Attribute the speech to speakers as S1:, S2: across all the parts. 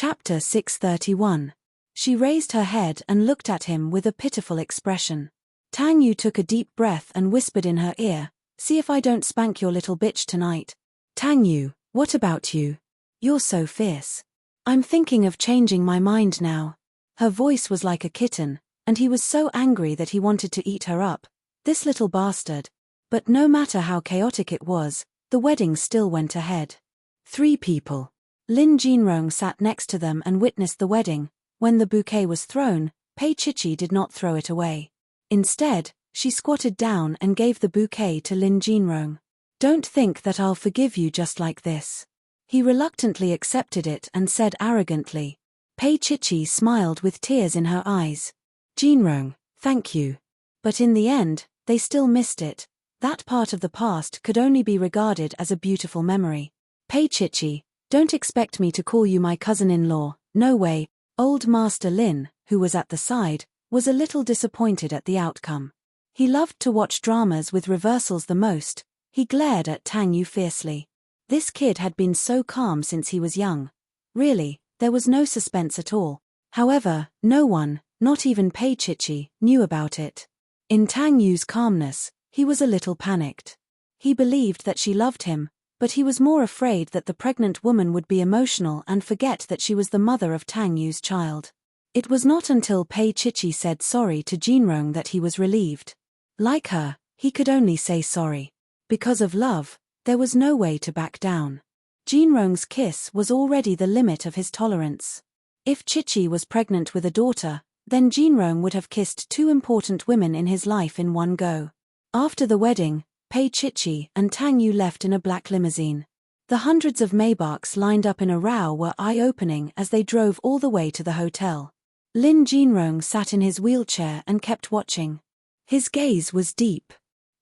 S1: Chapter 631. She raised her head and looked at him with a pitiful expression. Tang Yu took a deep breath and whispered in her ear, "See if I don't spank your little bitch tonight." "Tang Yu, what about you? You're so fierce." "I'm thinking of changing my mind now." Her voice was like a kitten, and he was so angry that he wanted to eat her up. This little bastard. But no matter how chaotic it was, the wedding still went ahead. 3 people. Lin Jinrong sat next to them and witnessed the wedding. When the bouquet was thrown, Pei Chichi did not throw it away. Instead, she squatted down and gave the bouquet to Lin Jinrong. "Don't think that I'll forgive you just like this." He reluctantly accepted it and said arrogantly. Pei Chichi smiled with tears in her eyes. "Jinrong, thank you." But in the end, they still missed it. That part of the past could only be regarded as a beautiful memory. "Pei Chichi, don't expect me to call you my cousin-in-law, no way." Old Master Lin, who was at the side, was a little disappointed at the outcome. He loved to watch dramas with reversals the most. He glared at Tang Yu fiercely. This kid had been so calm since he was young. Really, there was no suspense at all. However, no one, not even Pei Chichi, knew about it. In Tang Yu's calmness, he was a little panicked. He believed that she loved him, but he was more afraid that the pregnant woman would be emotional and forget that she was the mother of Tang Yu's child. It was not until Pei Chichi said sorry to Jinrong that he was relieved. Like her, he could only say sorry. Because of love, there was no way to back down. Jinrong's kiss was already the limit of his tolerance. If Chichi was pregnant with a daughter, then Jinrong would have kissed 2 important women in his life in one go. After the wedding, Pei Chichi and Tang Yu left in a black limousine. The hundreds of Maybachs lined up in a row were eye-opening as they drove all the way to the hotel. Lin Jinrong sat in his wheelchair and kept watching. His gaze was deep.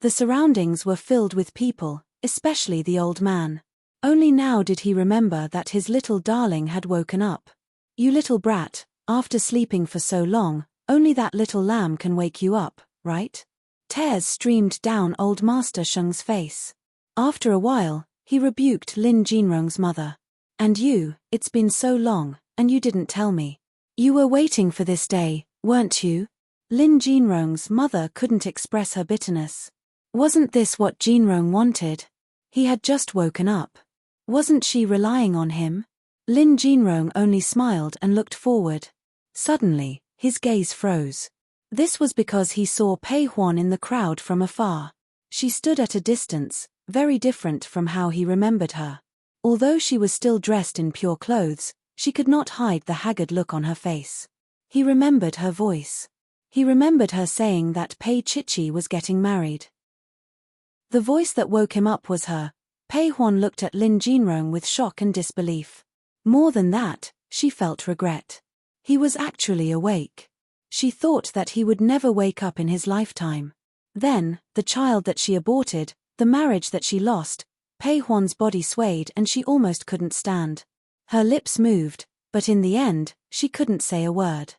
S1: The surroundings were filled with people, especially the old man. Only now did he remember that his little darling had woken up. "You little brat, after sleeping for so long, only that little lamb can wake you up, right?" Tears streamed down old Master Sheng's face. After a while, he rebuked Lin Jinrong's mother. "And you, it's been so long, and you didn't tell me. You were waiting for this day, weren't you?" Lin Jinrong's mother couldn't express her bitterness. Wasn't this what Jinrong wanted? He had just woken up. Wasn't she relying on him? Lin Jinrong only smiled and looked forward. Suddenly, his gaze froze. This was because he saw Pei Huan in the crowd from afar. She stood at a distance, very different from how he remembered her. Although she was still dressed in pure clothes, she could not hide the haggard look on her face. He remembered her voice. He remembered her saying that Pei Chichi was getting married. The voice that woke him up was her. Pei Huan looked at Lin Jinrong with shock and disbelief. More than that, she felt regret. He was actually awake. She thought that he would never wake up in his lifetime. Then, the child that she aborted, the marriage that she lost, Pei Huan's body swayed and she almost couldn't stand. Her lips moved, but in the end, she couldn't say a word.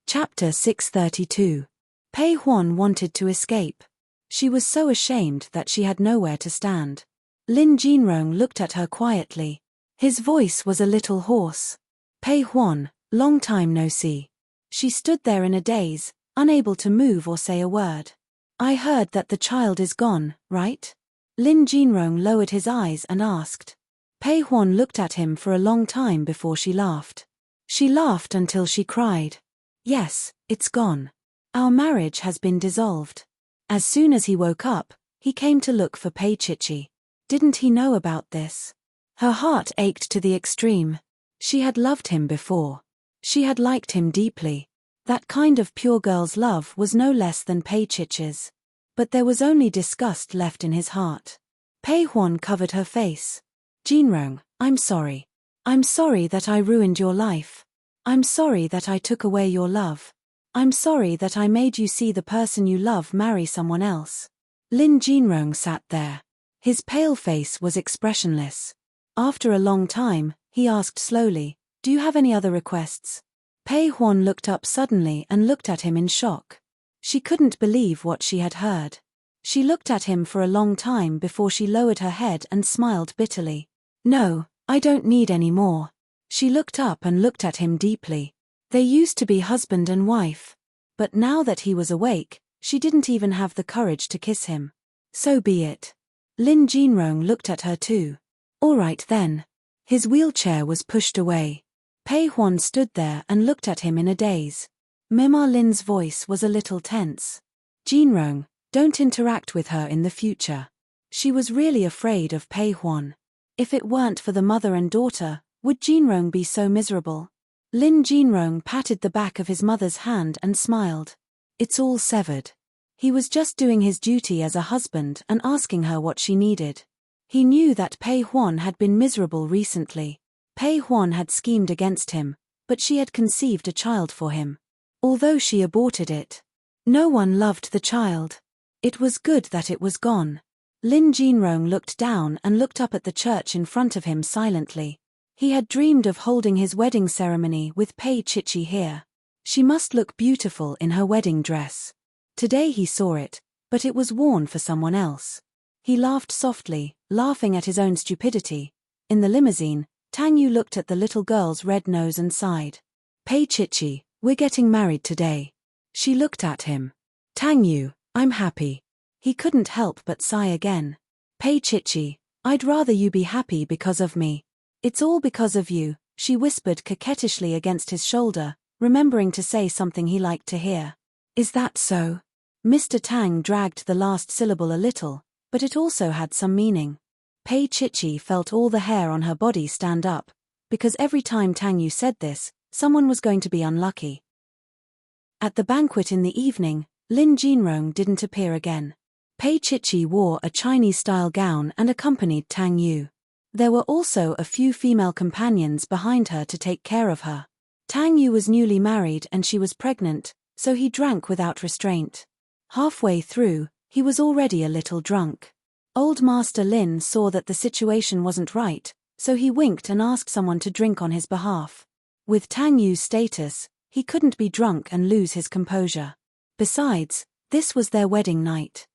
S1: Chapter 632. Pei Huan wanted to escape. She was so ashamed that she had nowhere to stand. Lin Jinrong looked at her quietly. His voice was a little hoarse. "Pei Huan, long time no see." She stood there in a daze, unable to move or say a word. "I heard that the child is gone, right?" Lin Jinrong lowered his eyes and asked. Pei Huan looked at him for a long time before she laughed. She laughed until she cried. "Yes, it's gone. Our marriage has been dissolved." As soon as he woke up, he came to look for Pei Chichi. Didn't he know about this? Her heart ached to the extreme. She had loved him before. She had liked him deeply. That kind of pure girl's love was no less than Pei Chichi's. But there was only disgust left in his heart. Pei Huan covered her face. "Jinrong, I'm sorry. I'm sorry that I ruined your life. I'm sorry that I took away your love. I'm sorry that I made you see the person you love marry someone else." Lin Jinrong sat there. His pale face was expressionless. After a long time, he asked slowly, "Do you have any other requests?" Pei Huan looked up suddenly and looked at him in shock. She couldn't believe what she had heard. She looked at him for a long time before she lowered her head and smiled bitterly. "No, I don't need any more. She looked up and looked at him deeply. They used to be husband and wife. But now that he was awake, she didn't even have the courage to kiss him. So be it. Lin Jinrong looked at her too. All right then. His wheelchair was pushed away. Pei Huan stood there and looked at him in a daze. Mima Lin's voice was a little tense. Jinrong, don't interact with her in the future. She was really afraid of Pei Huan. If it weren't for the mother and daughter, would Jinrong be so miserable? Lin Jinrong patted the back of his mother's hand and smiled. It's all severed. He was just doing his duty as a husband and asking her what she needed. He knew that Pei Huan had been miserable recently. Pei Huan had schemed against him, but she had conceived a child for him. Although she aborted it. No one loved the child. It was good that it was gone. Lin Jinrong looked down and looked up at the church in front of him silently. He had dreamed of holding his wedding ceremony with Pei Chichi here. She must look beautiful in her wedding dress. Today he saw it, but it was worn for someone else. He laughed softly, laughing at his own stupidity. In the limousine, Tang Yu looked at the little girl's red nose and sighed. Pei Chichi, we're getting married today. She looked at him. Tang Yu, I'm happy. He couldn't help but sigh again. Pei Chichi, I'd rather you be happy because of me. It's all because of you, she whispered coquettishly against his shoulder, remembering to say something he liked to hear. Is that so? Mr. Tang dragged the last syllable a little, but it also had some meaning. Pei Chichi felt all the hair on her body stand up, because every time Tang Yu said this, someone was going to be unlucky. At the banquet in the evening, Lin Jinrong didn't appear again. Pei Chichi wore a Chinese-style gown and accompanied Tang Yu. There were also a few female companions behind her to take care of her. Tang Yu was newly married and she was pregnant, so he drank without restraint. Halfway through, he was already a little drunk. Old Master Lin saw that the situation wasn't right, so he winked and asked someone to drink on his behalf. With Tang Yu's status, he couldn't be drunk and lose his composure. Besides, this was their wedding night.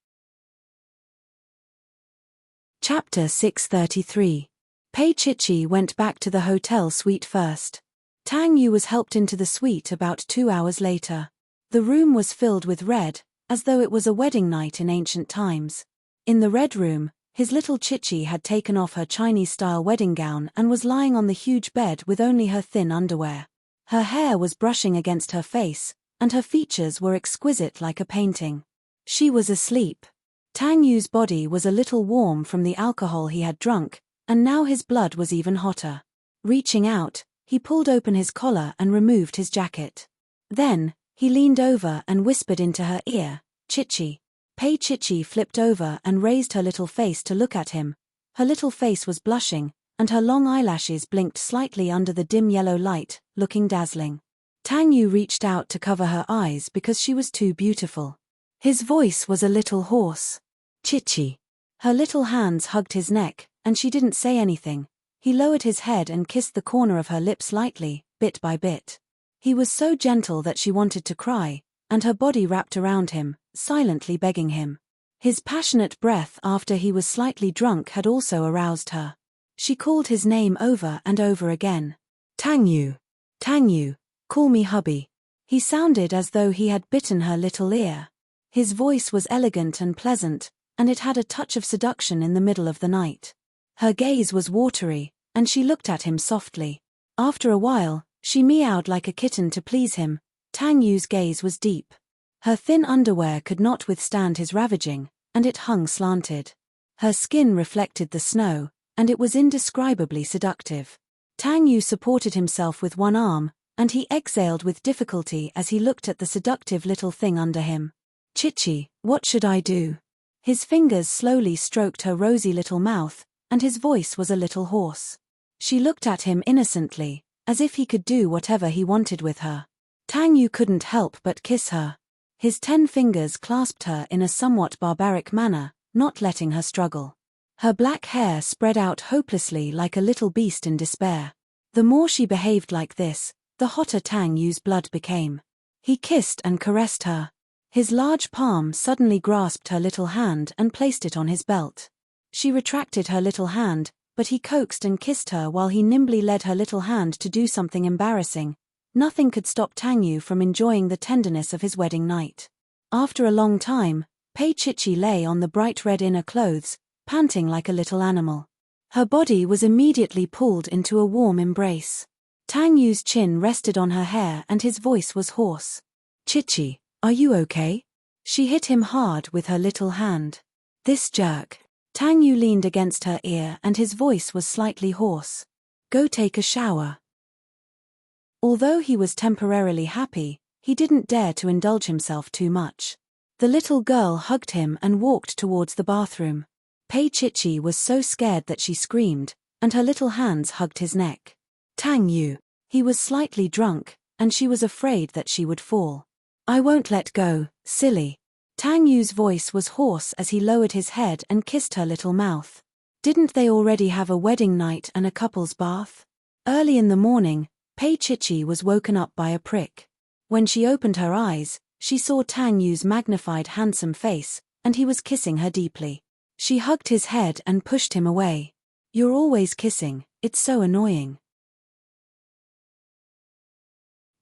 S1: Chapter 633. Pei Chichi went back to the hotel suite first. Tang Yu was helped into the suite about 2 hours later. The room was filled with red, as though it was a wedding night in ancient times. In the red room, his little Chichi had taken off her Chinese-style wedding gown and was lying on the huge bed with only her thin underwear. Her hair was brushing against her face, and her features were exquisite like a painting. She was asleep. Tang Yu's body was a little warm from the alcohol he had drunk, and now his blood was even hotter. Reaching out, he pulled open his collar and removed his jacket. Then, he leaned over and whispered into her ear, Chichi. Pei Chichi flipped over and raised her little face to look at him. Her little face was blushing, and her long eyelashes blinked slightly under the dim yellow light, looking dazzling. Tang Yu reached out to cover her eyes because she was too beautiful. His voice was a little hoarse. Chichi. Her little hands hugged his neck, and she didn't say anything. He lowered his head and kissed the corner of her lips lightly, bit by bit. He was so gentle that she wanted to cry, and her body wrapped around him, silently begging him. His passionate breath after he was slightly drunk had also aroused her. She called his name over and over again. Tang Yu. Tang Yu, call me hubby. He sounded as though he had bitten her little ear. His voice was elegant and pleasant, and it had a touch of seduction in the middle of the night. Her gaze was watery, and she looked at him softly. After a while, she meowed like a kitten to please him. Tang Yu's gaze was deep. Her thin underwear could not withstand his ravaging, and it hung slanted. Her skin reflected the snow, and it was indescribably seductive. Tang Yu supported himself with one arm, and he exhaled with difficulty as he looked at the seductive little thing under him. Chichi, what should I do? His fingers slowly stroked her rosy little mouth, and his voice was a little hoarse. She looked at him innocently, as if he could do whatever he wanted with her. Tang Yu couldn't help but kiss her. His 10 fingers clasped her in a somewhat barbaric manner, not letting her struggle. Her black hair spread out hopelessly like a little beast in despair. The more she behaved like this, the hotter Tang Yu's blood became. He kissed and caressed her. His large palm suddenly grasped her little hand and placed it on his belt. She retracted her little hand, but he coaxed and kissed her while he nimbly led her little hand to do something embarrassing. Nothing could stop Tang Yu from enjoying the tenderness of his wedding night. After a long time, Pei Chichi lay on the bright red inner clothes, panting like a little animal. Her body was immediately pulled into a warm embrace. Tang Yu's chin rested on her hair and his voice was hoarse. "Chichi, are you okay?" She hit him hard with her little hand. "This jerk." Tang Yu leaned against her ear and his voice was slightly hoarse. "Go take a shower." Although he was temporarily happy, he didn't dare to indulge himself too much. The little girl hugged him and walked towards the bathroom. Pei Chichi was so scared that she screamed, and her little hands hugged his neck. Tang Yu. He was slightly drunk, and she was afraid that she would fall. "I won't let go, silly." Tang Yu's voice was hoarse as he lowered his head and kissed her little mouth. Didn't they already have a wedding night and a couple's bath? Early in the morning, Pei Chichi was woken up by a prick. When she opened her eyes, she saw Tang Yu's magnified handsome face, and he was kissing her deeply. She hugged his head and pushed him away. "You're always kissing, it's so annoying."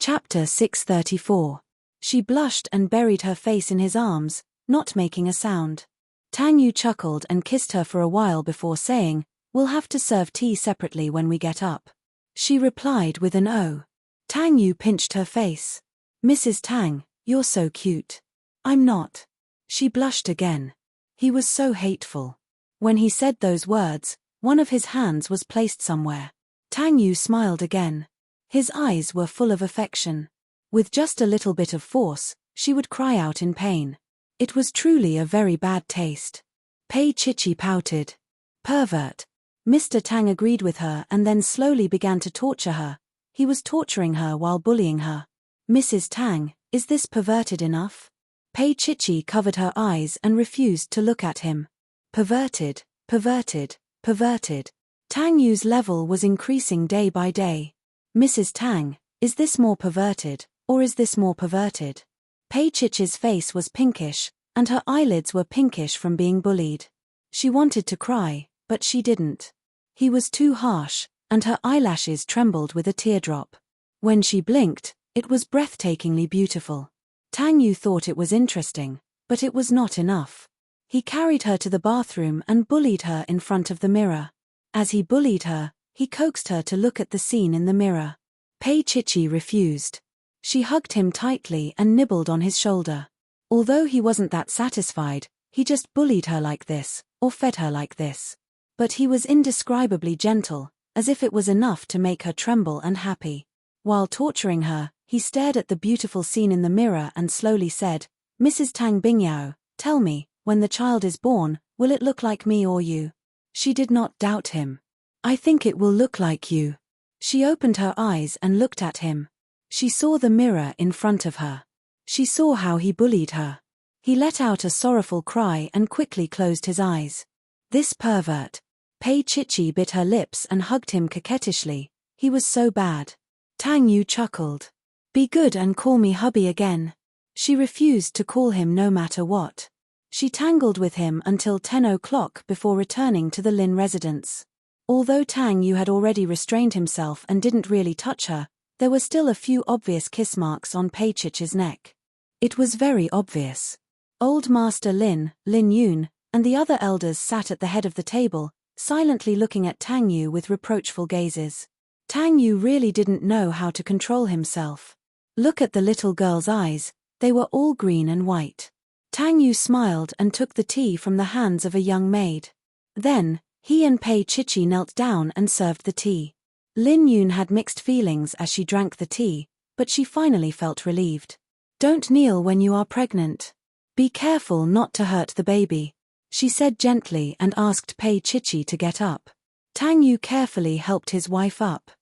S1: Chapter 634. She blushed and buried her face in his arms, not making a sound. Tang Yu chuckled and kissed her for a while before saying, "We'll have to serve tea separately when we get up." She replied with an "oh." Tang Yu pinched her face. "Mrs. Tang, you're so cute." "I'm not." She blushed again. He was so hateful. When he said those words, one of his hands was placed somewhere. Tang Yu smiled again. His eyes were full of affection. With just a little bit of force, she would cry out in pain. It was truly a very bad taste. Pei Chichi pouted. "Pervert." Mr. Tang agreed with her and then slowly began to torture her. He was torturing her while bullying her. "Mrs. Tang, is this perverted enough?" Pei Chichi covered her eyes and refused to look at him. Perverted, perverted, perverted. Tang Yu's level was increasing day by day. "Mrs. Tang, is this more perverted, or is this more perverted?" Pei Chichi's face was pinkish, and her eyelids were pinkish from being bullied. She wanted to cry, but she didn't. He was too harsh, and her eyelashes trembled with a teardrop. When she blinked, it was breathtakingly beautiful. Tang Yu thought it was interesting, but it was not enough. He carried her to the bathroom and bullied her in front of the mirror. As he bullied her, he coaxed her to look at the scene in the mirror. Pei Chichi refused. She hugged him tightly and nibbled on his shoulder. Although he wasn't that satisfied, he just bullied her like this, or fed her like this. But he was indescribably gentle, as if it was enough to make her tremble and happy. While torturing her, he stared at the beautiful scene in the mirror and slowly said, "Mrs. Tang Bingyao, tell me, when the child is born, will it look like me or you?" She did not doubt him. "I think it will look like you." She opened her eyes and looked at him. She saw the mirror in front of her. She saw how he bullied her. He let out a sorrowful cry and quickly closed his eyes. This pervert. Pei Chichi bit her lips and hugged him coquettishly. He was so bad. Tang Yu chuckled. "Be good and call me hubby again." She refused to call him no matter what. She tangled with him until 10 o'clock before returning to the Lin residence. Although Tang Yu had already restrained himself and didn't really touch her, there were still a few obvious kiss marks on Pei Chichi's neck. It was very obvious. Old Master Lin, Lin Yun, and the other elders sat at the head of the table, silently looking at Tang Yu with reproachful gazes. Tang Yu really didn't know how to control himself. Look at the little girl's eyes, they were all green and white. Tang Yu smiled and took the tea from the hands of a young maid. Then, he and Pei Chichi knelt down and served the tea. Lin Yun had mixed feelings as she drank the tea, but she finally felt relieved. "Don't kneel when you are pregnant. Be careful not to hurt the baby," she said gently and asked Pei Chichi to get up. Tang Yu carefully helped his wife up.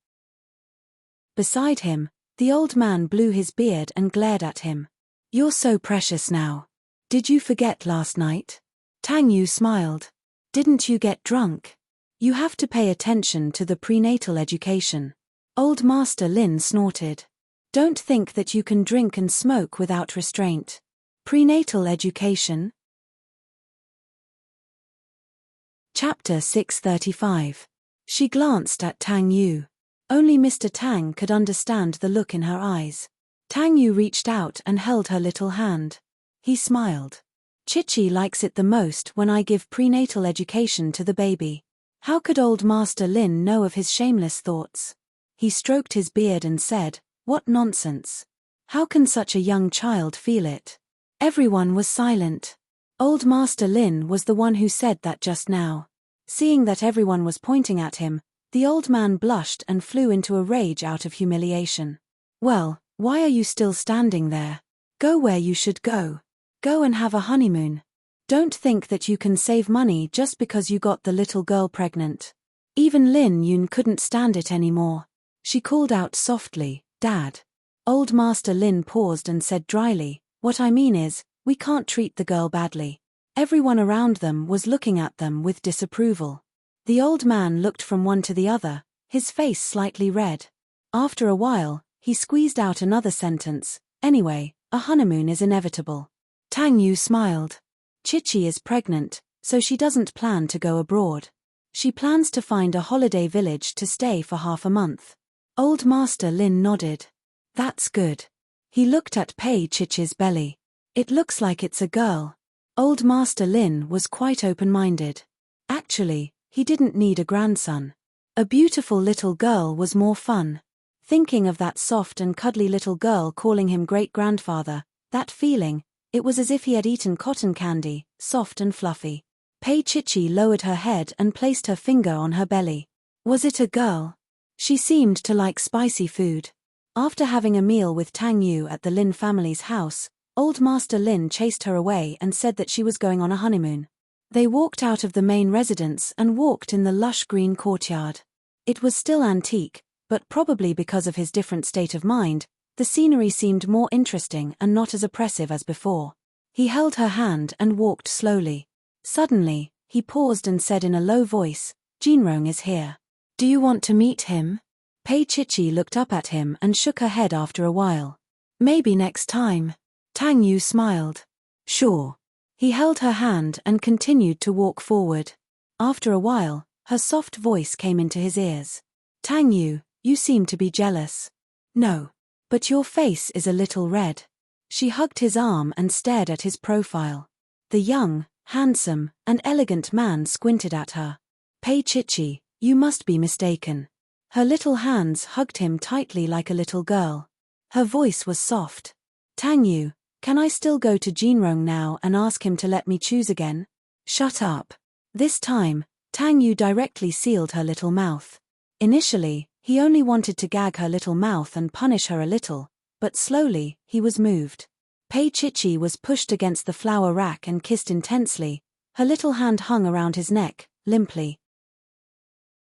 S1: Beside him, the old man blew his beard and glared at him. "You're so precious now. Did you forget last night?" Tang Yu smiled. "Didn't you get drunk? You have to pay attention to the prenatal education." Old Master Lin snorted. "Don't think that you can drink and smoke without restraint. Prenatal education?" Chapter 635. She glanced at Tang Yu. Only Mr. Tang could understand the look in her eyes. Tang Yu reached out and held her little hand. He smiled. Chichi likes it the most when I give prenatal education to the baby. How could old Master Lin know of his shameless thoughts? He stroked his beard and said, "What nonsense. How can such a young child feel it?" Everyone was silent. Old Master Lin was the one who said that just now. Seeing that everyone was pointing at him, the old man blushed and flew into a rage out of humiliation. "Well, why are you still standing there? Go where you should go. Go and have a honeymoon. Don't think that you can save money just because you got the little girl pregnant." Even Lin Yun couldn't stand it anymore. She called out softly, "Dad." Old Master Lin paused and said dryly, "What I mean is, we can't treat the girl badly." Everyone around them was looking at them with disapproval. The old man looked from one to the other, his face slightly red. After a while, he squeezed out another sentence, "Anyway, a honeymoon is inevitable." Tang Yu smiled. Chichi is pregnant, so she doesn't plan to go abroad. She plans to find a holiday village to stay for half a month. Old Master Lin nodded. "That's good." He looked at Pei Chichi's belly. "It looks like it's a girl." Old Master Lin was quite open-minded. Actually, he didn't need a grandson. A beautiful little girl was more fun. Thinking of that soft and cuddly little girl calling him great-grandfather, that feeling, it was as if he had eaten cotton candy, soft and fluffy. Pei Chichi lowered her head and placed her finger on her belly. Was it a girl? She seemed to like spicy food. After having a meal with Tang Yu at the Lin family's house, Old Master Lin chased her away and said that she was going on a honeymoon. They walked out of the main residence and walked in the lush green courtyard. It was still antique, but probably because of his different state of mind, the scenery seemed more interesting and not as oppressive as before. He held her hand and walked slowly. Suddenly, he paused and said in a low voice, "Jinrong is here. Do you want to meet him?" Pei Chichi looked up at him and shook her head after a while. "Maybe next time." Tang Yu smiled. "Sure." He held her hand and continued to walk forward. After a while, her soft voice came into his ears. "Tang Yu, you seem to be jealous." "No. But your face is a little red." She hugged his arm and stared at his profile. The young, handsome, and elegant man squinted at her. "Pei Chichi, you must be mistaken." Her little hands hugged him tightly like a little girl. Her voice was soft. "Tang Yu, can I still go to Jinrong now and ask him to let me choose again?" "Shut up." This time, Tang Yu directly sealed her little mouth. Initially, he only wanted to gag her little mouth and punish her a little, but slowly, he was moved. Pei Chichi was pushed against the flower rack and kissed intensely, her little hand hung around his neck, limply.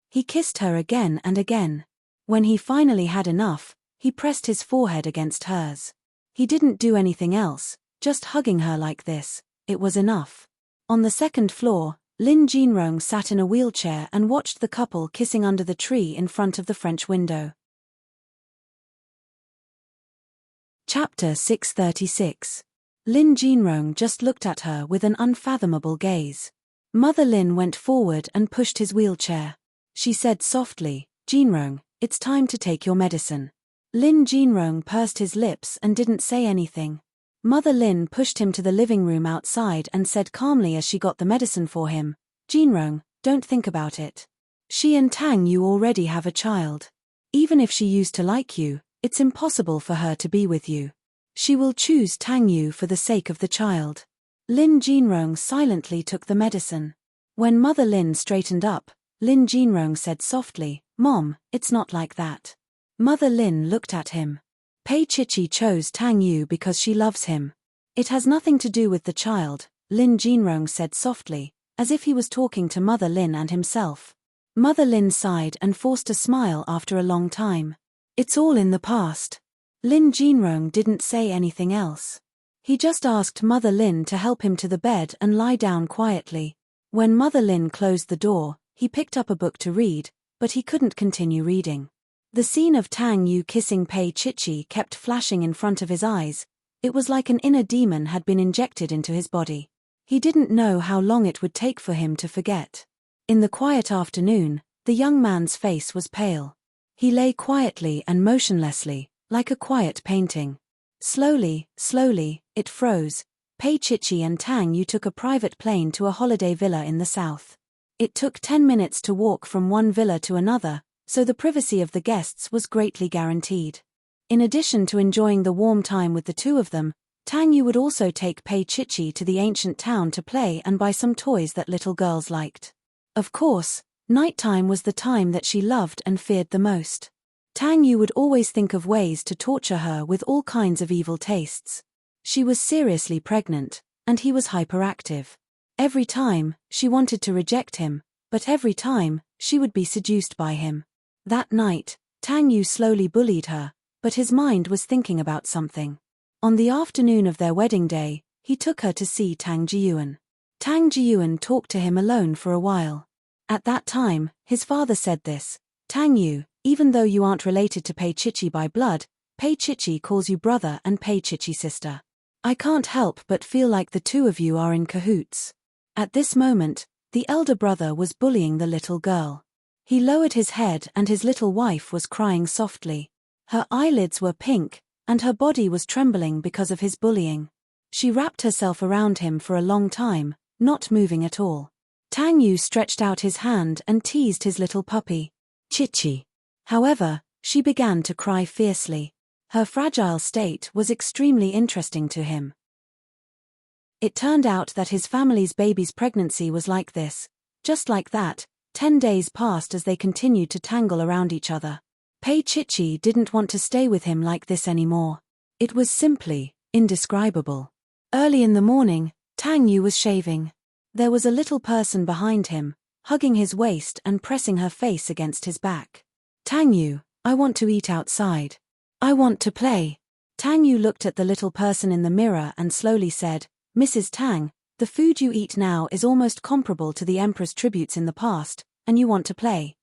S1: He kissed her again and again. When he finally had enough, he pressed his forehead against hers. He didn't do anything else, just hugging her like this, it was enough. On the second floor, Lin Jinrong sat in a wheelchair and watched the couple kissing under the tree in front of the French window. Chapter 636. Lin Jinrong just looked at her with an unfathomable gaze. Mother Lin went forward and pushed his wheelchair. She said softly, "Jinrong, it's time to take your medicine." Lin Jinrong pursed his lips and didn't say anything. Mother Lin pushed him to the living room outside and said calmly as she got the medicine for him, "Jinrong, don't think about it. She and Tang Yu already have a child. Even if she used to like you, it's impossible for her to be with you. She will choose Tang Yu for the sake of the child." Lin Jinrong silently took the medicine. When Mother Lin straightened up, Lin Jinrong said softly, "Mom, it's not like that." Mother Lin looked at him. Pei Chichi chose Tang Yu because she loves him. "It has nothing to do with the child," Lin Jinrong said softly, as if he was talking to Mother Lin and himself. Mother Lin sighed and forced a smile after a long time. "It's all in the past." Lin Jinrong didn't say anything else. He just asked Mother Lin to help him to the bed and lie down quietly. When Mother Lin closed the door, he picked up a book to read, but he couldn't continue reading. The scene of Tang Yu kissing Pei Chichi kept flashing in front of his eyes. It was like an inner demon had been injected into his body. He didn't know how long it would take for him to forget. In the quiet afternoon, The young man's face was pale. He lay quietly and motionlessly, like a quiet painting. Slowly, it froze. Pei Chichi and Tang Yu took a private plane to a holiday villa in the south. It took 10 minutes to walk from one villa to another, so the privacy of the guests was greatly guaranteed. In addition to enjoying the warm time with the two of them, Tang Yu would also take Pei Chichi to the ancient town to play and buy some toys that little girls liked. Of course, nighttime was the time that she loved and feared the most. Tang Yu would always think of ways to torture her with all kinds of evil tastes. She was seriously pregnant, and he was hyperactive. Every time, she wanted to reject him, but every time, she would be seduced by him. That night, Tang Yu slowly bullied her, but his mind was thinking about something. On the afternoon of their wedding day, he took her to see Tang Jiyuan. Tang Jiyuan talked to him alone for a while. At that time, his father said this: Tang Yu, even though you aren't related to Pei Chichi by blood, Pei Chichi calls you brother and Pei Chichi sister. I can't help but feel like the two of you are in cahoots. At this moment, the elder brother was bullying the little girl. He lowered his head and his little wife was crying softly. Her eyelids were pink, and her body was trembling because of his bullying. She wrapped herself around him for a long time, not moving at all. Tang Yu stretched out his hand and teased his little puppy, Chichi. However, she began to cry fiercely. Her fragile state was extremely interesting to him. It turned out that his family's baby's pregnancy was like this. Just like that, 10 days passed as they continued to tangle around each other. Pei Chichi didn't want to stay with him like this anymore. It was simply indescribable. Early in the morning, Tang Yu was shaving. There was a little person behind him, hugging his waist and pressing her face against his back. Tang Yu, I want to eat outside. I want to play. Tang Yu looked at the little person in the mirror and slowly said, Mrs. Tang, the food you eat now is almost comparable to the emperor's tributes in the past, and you want to play.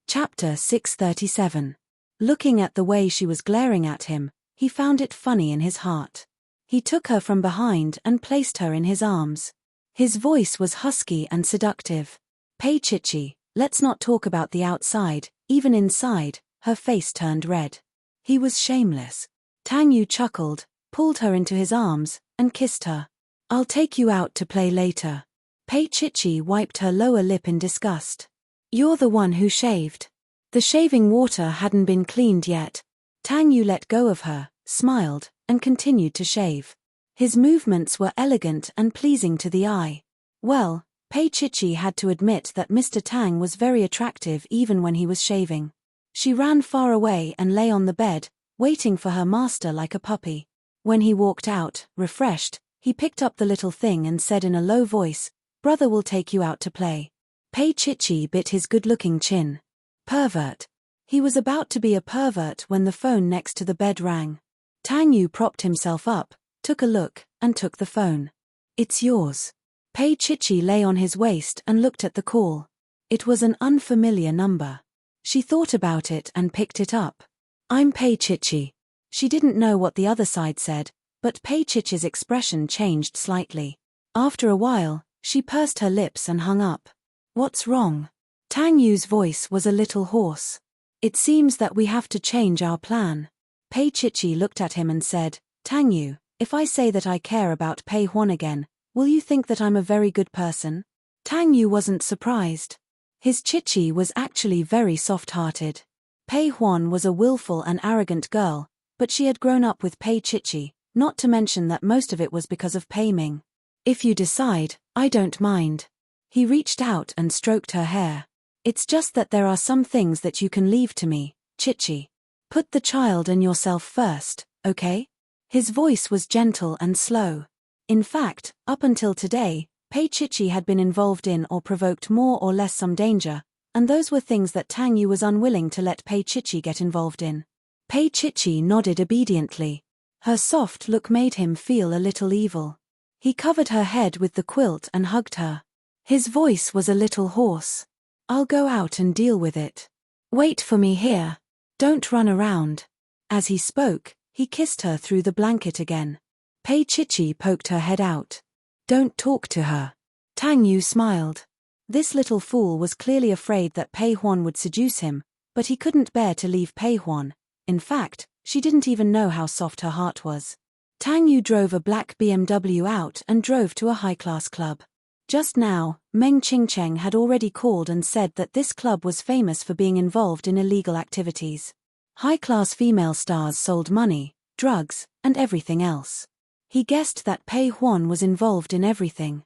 S1: Chapter 637. Looking at the way she was glaring at him, he found it funny in his heart. He took her from behind and placed her in his arms. His voice was husky and seductive. Pei Chichi, let's not talk about the outside, even inside. Her face turned red. He was shameless. Tang Yu chuckled, pulled her into his arms, and kissed her. I'll take you out to play later. Pei Chichi wiped her lower lip in disgust. You're the one who shaved. The shaving water hadn't been cleaned yet. Tang Yu let go of her, smiled, and continued to shave. His movements were elegant and pleasing to the eye. Well, Pei Chichi had to admit that Mr. Tang was very attractive even when he was shaving. She ran far away and lay on the bed, waiting for her master like a puppy. When he walked out, refreshed, he picked up the little thing and said in a low voice, Brother will take you out to play. Pei Chichi bit his good-looking chin. Pervert. He was about to be a pervert when the phone next to the bed rang. Tang Yu propped himself up, took a look, and took the phone. It's yours. Pei Chichi lay on his waist and looked at the call. It was an unfamiliar number. She thought about it and picked it up. I'm Pei Chichi. She didn't know what the other side said, but Pei Chichi's expression changed slightly. After a while, she pursed her lips and hung up. What's wrong? Tang Yu's voice was a little hoarse. It seems that we have to change our plan. Pei Chichi looked at him and said, Tang Yu, if I say that I care about Pei Huan again, will you think that I'm a very good person? Tang Yu wasn't surprised. His Chichi was actually very soft-hearted. Pei Huan was a willful and arrogant girl, but she had grown up with Pei Chichi, not to mention that most of it was because of Pei Ming. If you decide, I don't mind. He reached out and stroked her hair. It's just that there are some things that you can leave to me, Chichi. Put the child and yourself first, okay? His voice was gentle and slow. In fact, up until today, Pei Chichi had been involved in or provoked more or less some danger, and those were things that Tang Yu was unwilling to let Pei Chichi get involved in. Pei Chichi nodded obediently. Her soft look made him feel a little evil. He covered her head with the quilt and hugged her. His voice was a little hoarse. I'll go out and deal with it. Wait for me here. Don't run around. As he spoke, he kissed her through the blanket again. Pei Chichi poked her head out. Don't talk to her. Tang Yu smiled. This little fool was clearly afraid that Pei Huan would seduce him, but he couldn't bear to leave Pei Huan. In fact, she didn't even know how soft her heart was. Tang Yu drove a black BMW out and drove to a high-class club. Just now, Meng Qingcheng had already called and said that this club was famous for being involved in illegal activities. High-class female stars sold money, drugs, and everything else. He guessed that Pei Huan was involved in everything.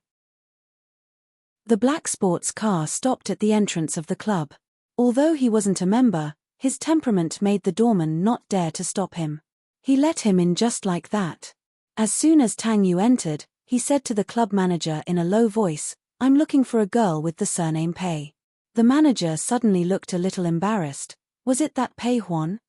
S1: The black sports car stopped at the entrance of the club. Although he wasn't a member, his temperament made the doorman not dare to stop him. He let him in just like that. As soon as Tang Yu entered, he said to the club manager in a low voice, "I'm looking for a girl with the surname Pei." The manager suddenly looked a little embarrassed. Was it that Pei Huan?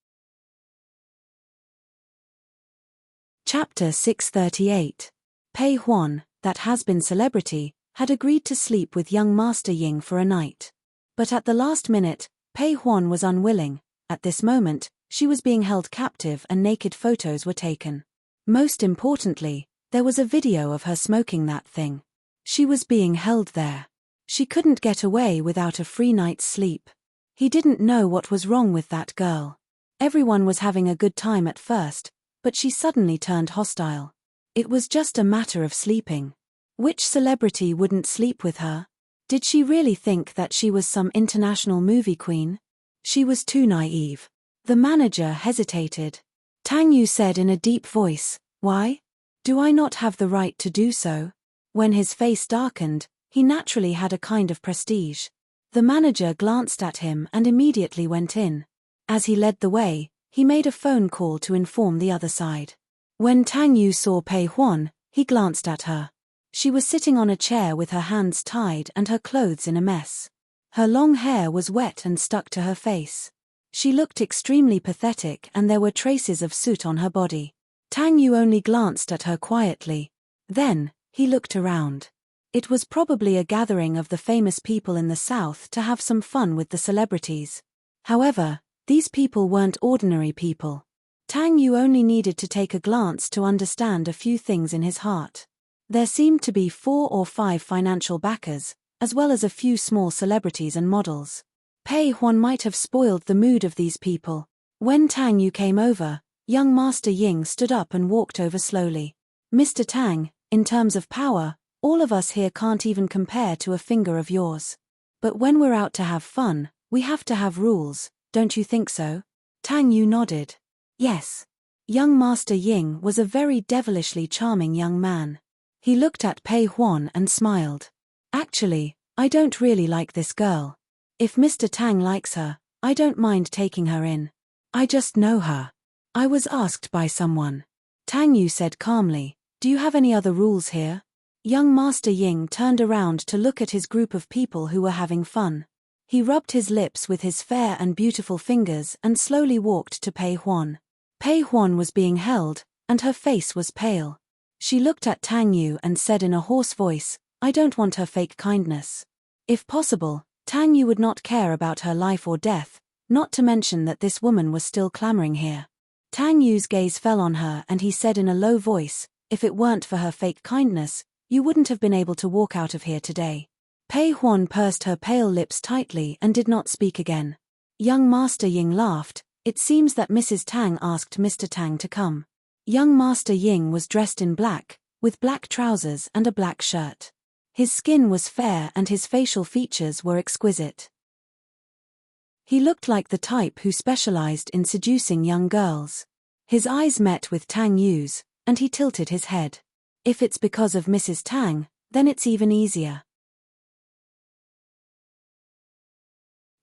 S1: Chapter 638. Pei Huan, that has-been celebrity, had agreed to sleep with young Master Ying for a night. But at the last minute, Pei Huan was unwilling. At this moment, she was being held captive and naked photos were taken. Most importantly, there was a video of her smoking that thing. She was being held there. She couldn't get away without a free night's sleep. He didn't know what was wrong with that girl. Everyone was having a good time at first, but she suddenly turned hostile. It was just a matter of sleeping. Which celebrity wouldn't sleep with her? Did she really think that she was some international movie queen? She was too naive. The manager hesitated. Tang Yu said in a deep voice, "Why? Do I not have the right to do so?" When his face darkened, he naturally had a kind of prestige. The manager glanced at him and immediately went in. As he led the way, he made a phone call to inform the other side. When Tang Yu saw Pei Huan, he glanced at her. She was sitting on a chair with her hands tied and her clothes in a mess. Her long hair was wet and stuck to her face. She looked extremely pathetic and there were traces of soot on her body. Tang Yu only glanced at her quietly. Then, he looked around. It was probably a gathering of the famous people in the south to have some fun with the celebrities. However, these people weren't ordinary people. Tang Yu only needed to take a glance to understand a few things in his heart. There seemed to be 4 or 5 financial backers, as well as a few small celebrities and models. Pei Huan might have spoiled the mood of these people. When Tang Yu came over, young Master Ying stood up and walked over slowly. "Mr. Tang, in terms of power, all of us here can't even compare to a finger of yours. But when we're out to have fun, we have to have rules, don't you think so?" Tang Yu nodded. Yes. Young Master Ying was a very devilishly charming young man. He looked at Pei Huan and smiled. "Actually, I don't really like this girl. If Mr. Tang likes her, I don't mind taking her in. I just know her. I was asked by someone." Tang Yu said calmly, "Do you have any other rules here?" Young Master Ying turned around to look at his group of people who were having fun. He rubbed his lips with his fair and beautiful fingers and slowly walked to Pei Huan. Pei Huan was being held, and her face was pale. She looked at Tang Yu and said in a hoarse voice, "I don't want her fake kindness." If possible, Tang Yu would not care about her life or death, not to mention that this woman was still clamoring here. Tang Yu's gaze fell on her and he said in a low voice, "If it weren't for her fake kindness, you wouldn't have been able to walk out of here today." Pei Huan pursed her pale lips tightly and did not speak again. Young Master Ying laughed. "It seems that Mrs. Tang asked Mr. Tang to come." Young Master Ying was dressed in black, with black trousers and a black shirt. His skin was fair and his facial features were exquisite. He looked like the type who specialized in seducing young girls. His eyes met with Tang Yu's, and he tilted his head. If it's because of Mrs. Tang, then it's even easier.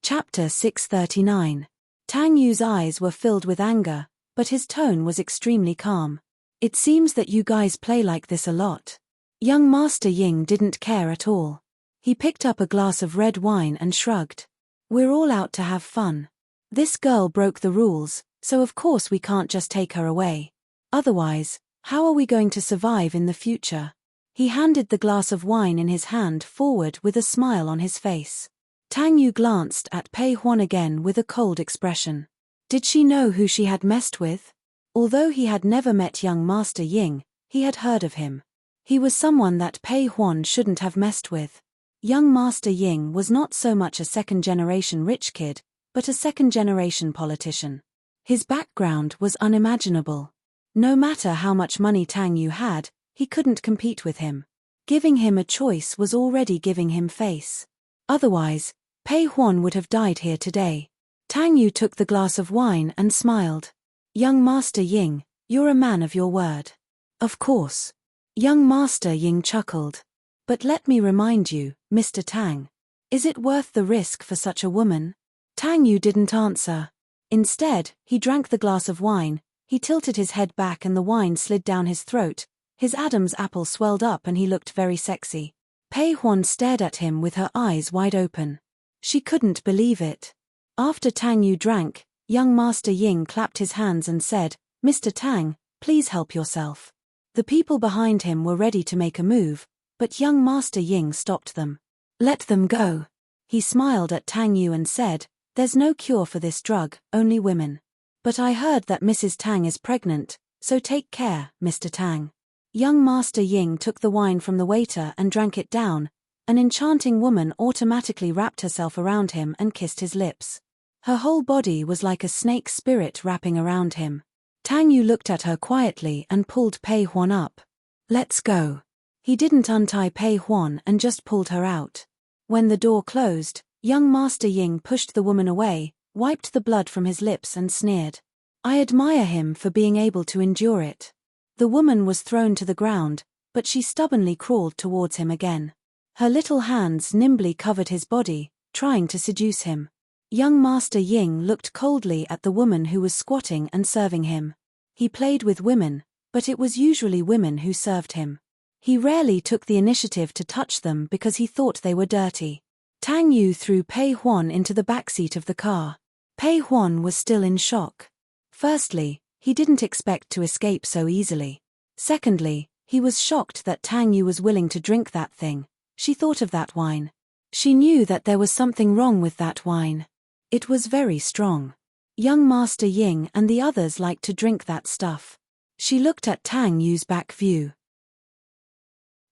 S1: Chapter 639. Tang Yu's eyes were filled with anger, but his tone was extremely calm. "It seems that you guys play like this a lot." Young Master Ying didn't care at all. He picked up a glass of red wine and shrugged. "We're all out to have fun. This girl broke the rules, so of course we can't just take her away. Otherwise, how are we going to survive in the future?" He handed the glass of wine in his hand forward with a smile on his face. Tang Yu glanced at Pei Huan again with a cold expression. Did she know who she had messed with? Although he had never met young Master Ying, he had heard of him. He was someone that Pei Huan shouldn't have messed with. Young Master Ying was not so much a second-generation rich kid, but a second-generation politician. His background was unimaginable. No matter how much money Tang Yu had, he couldn't compete with him. Giving him a choice was already giving him face. Otherwise, Pei Huan would have died here today. Tang Yu took the glass of wine and smiled. Young Master Ying, you're a man of your word. Of course. Young Master Ying chuckled. But let me remind you, Mr. Tang. Is it worth the risk for such a woman? Tang Yu didn't answer. Instead, he drank the glass of wine, he tilted his head back and the wine slid down his throat, his Adam's apple swelled up and he looked very sexy. Pei Huan stared at him with her eyes wide open. She couldn't believe it. After Tang Yu drank, young Master Ying clapped his hands and said, Mr. Tang, please help yourself. The people behind him were ready to make a move, but young Master Ying stopped them. Let them go. He smiled at Tang Yu and said, there's no cure for this drug, only women. But I heard that Mrs. Tang is pregnant, so take care, Mr. Tang. Young Master Ying took the wine from the waiter and drank it down. An enchanting woman automatically wrapped herself around him and kissed his lips. Her whole body was like a snake spirit wrapping around him. Tang Yu looked at her quietly and pulled Pei Huan up. Let's go. He didn't untie Pei Huan and just pulled her out. When the door closed, young Master Ying pushed the woman away, wiped the blood from his lips and sneered. I admire him for being able to endure it. The woman was thrown to the ground, but she stubbornly crawled towards him again. Her little hands nimbly covered his body, trying to seduce him. Young Master Ying looked coldly at the woman who was squatting and serving him. He played with women, but it was usually women who served him. He rarely took the initiative to touch them because he thought they were dirty. Tang Yu threw Pei Huan into the backseat of the car. Pei Huan was still in shock. Firstly, he didn't expect to escape so easily. Secondly, he was shocked that Tang Yu was willing to drink that thing. She thought of that wine. She knew that there was something wrong with that wine. It was very strong. Young Master Ying and the others liked to drink that stuff. She looked at Tang Yu's back view.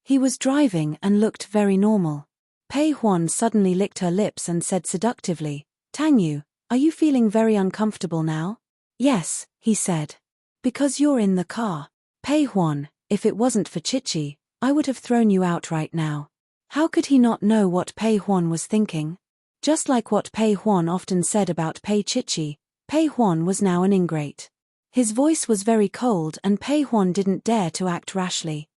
S1: He was driving and looked very normal. Pei Huan suddenly licked her lips and said seductively, Tang Yu, are you feeling very uncomfortable now? Yes, he said. Because you're in the car. Pei Huan, if it wasn't for Chichi, I would have thrown you out right now. How could he not know what Pei Huan was thinking? Just like what Pei Huan often said about Pei Chichi, Pei Huan was now an ingrate. His voice was very cold and Pei Huan didn't dare to act rashly.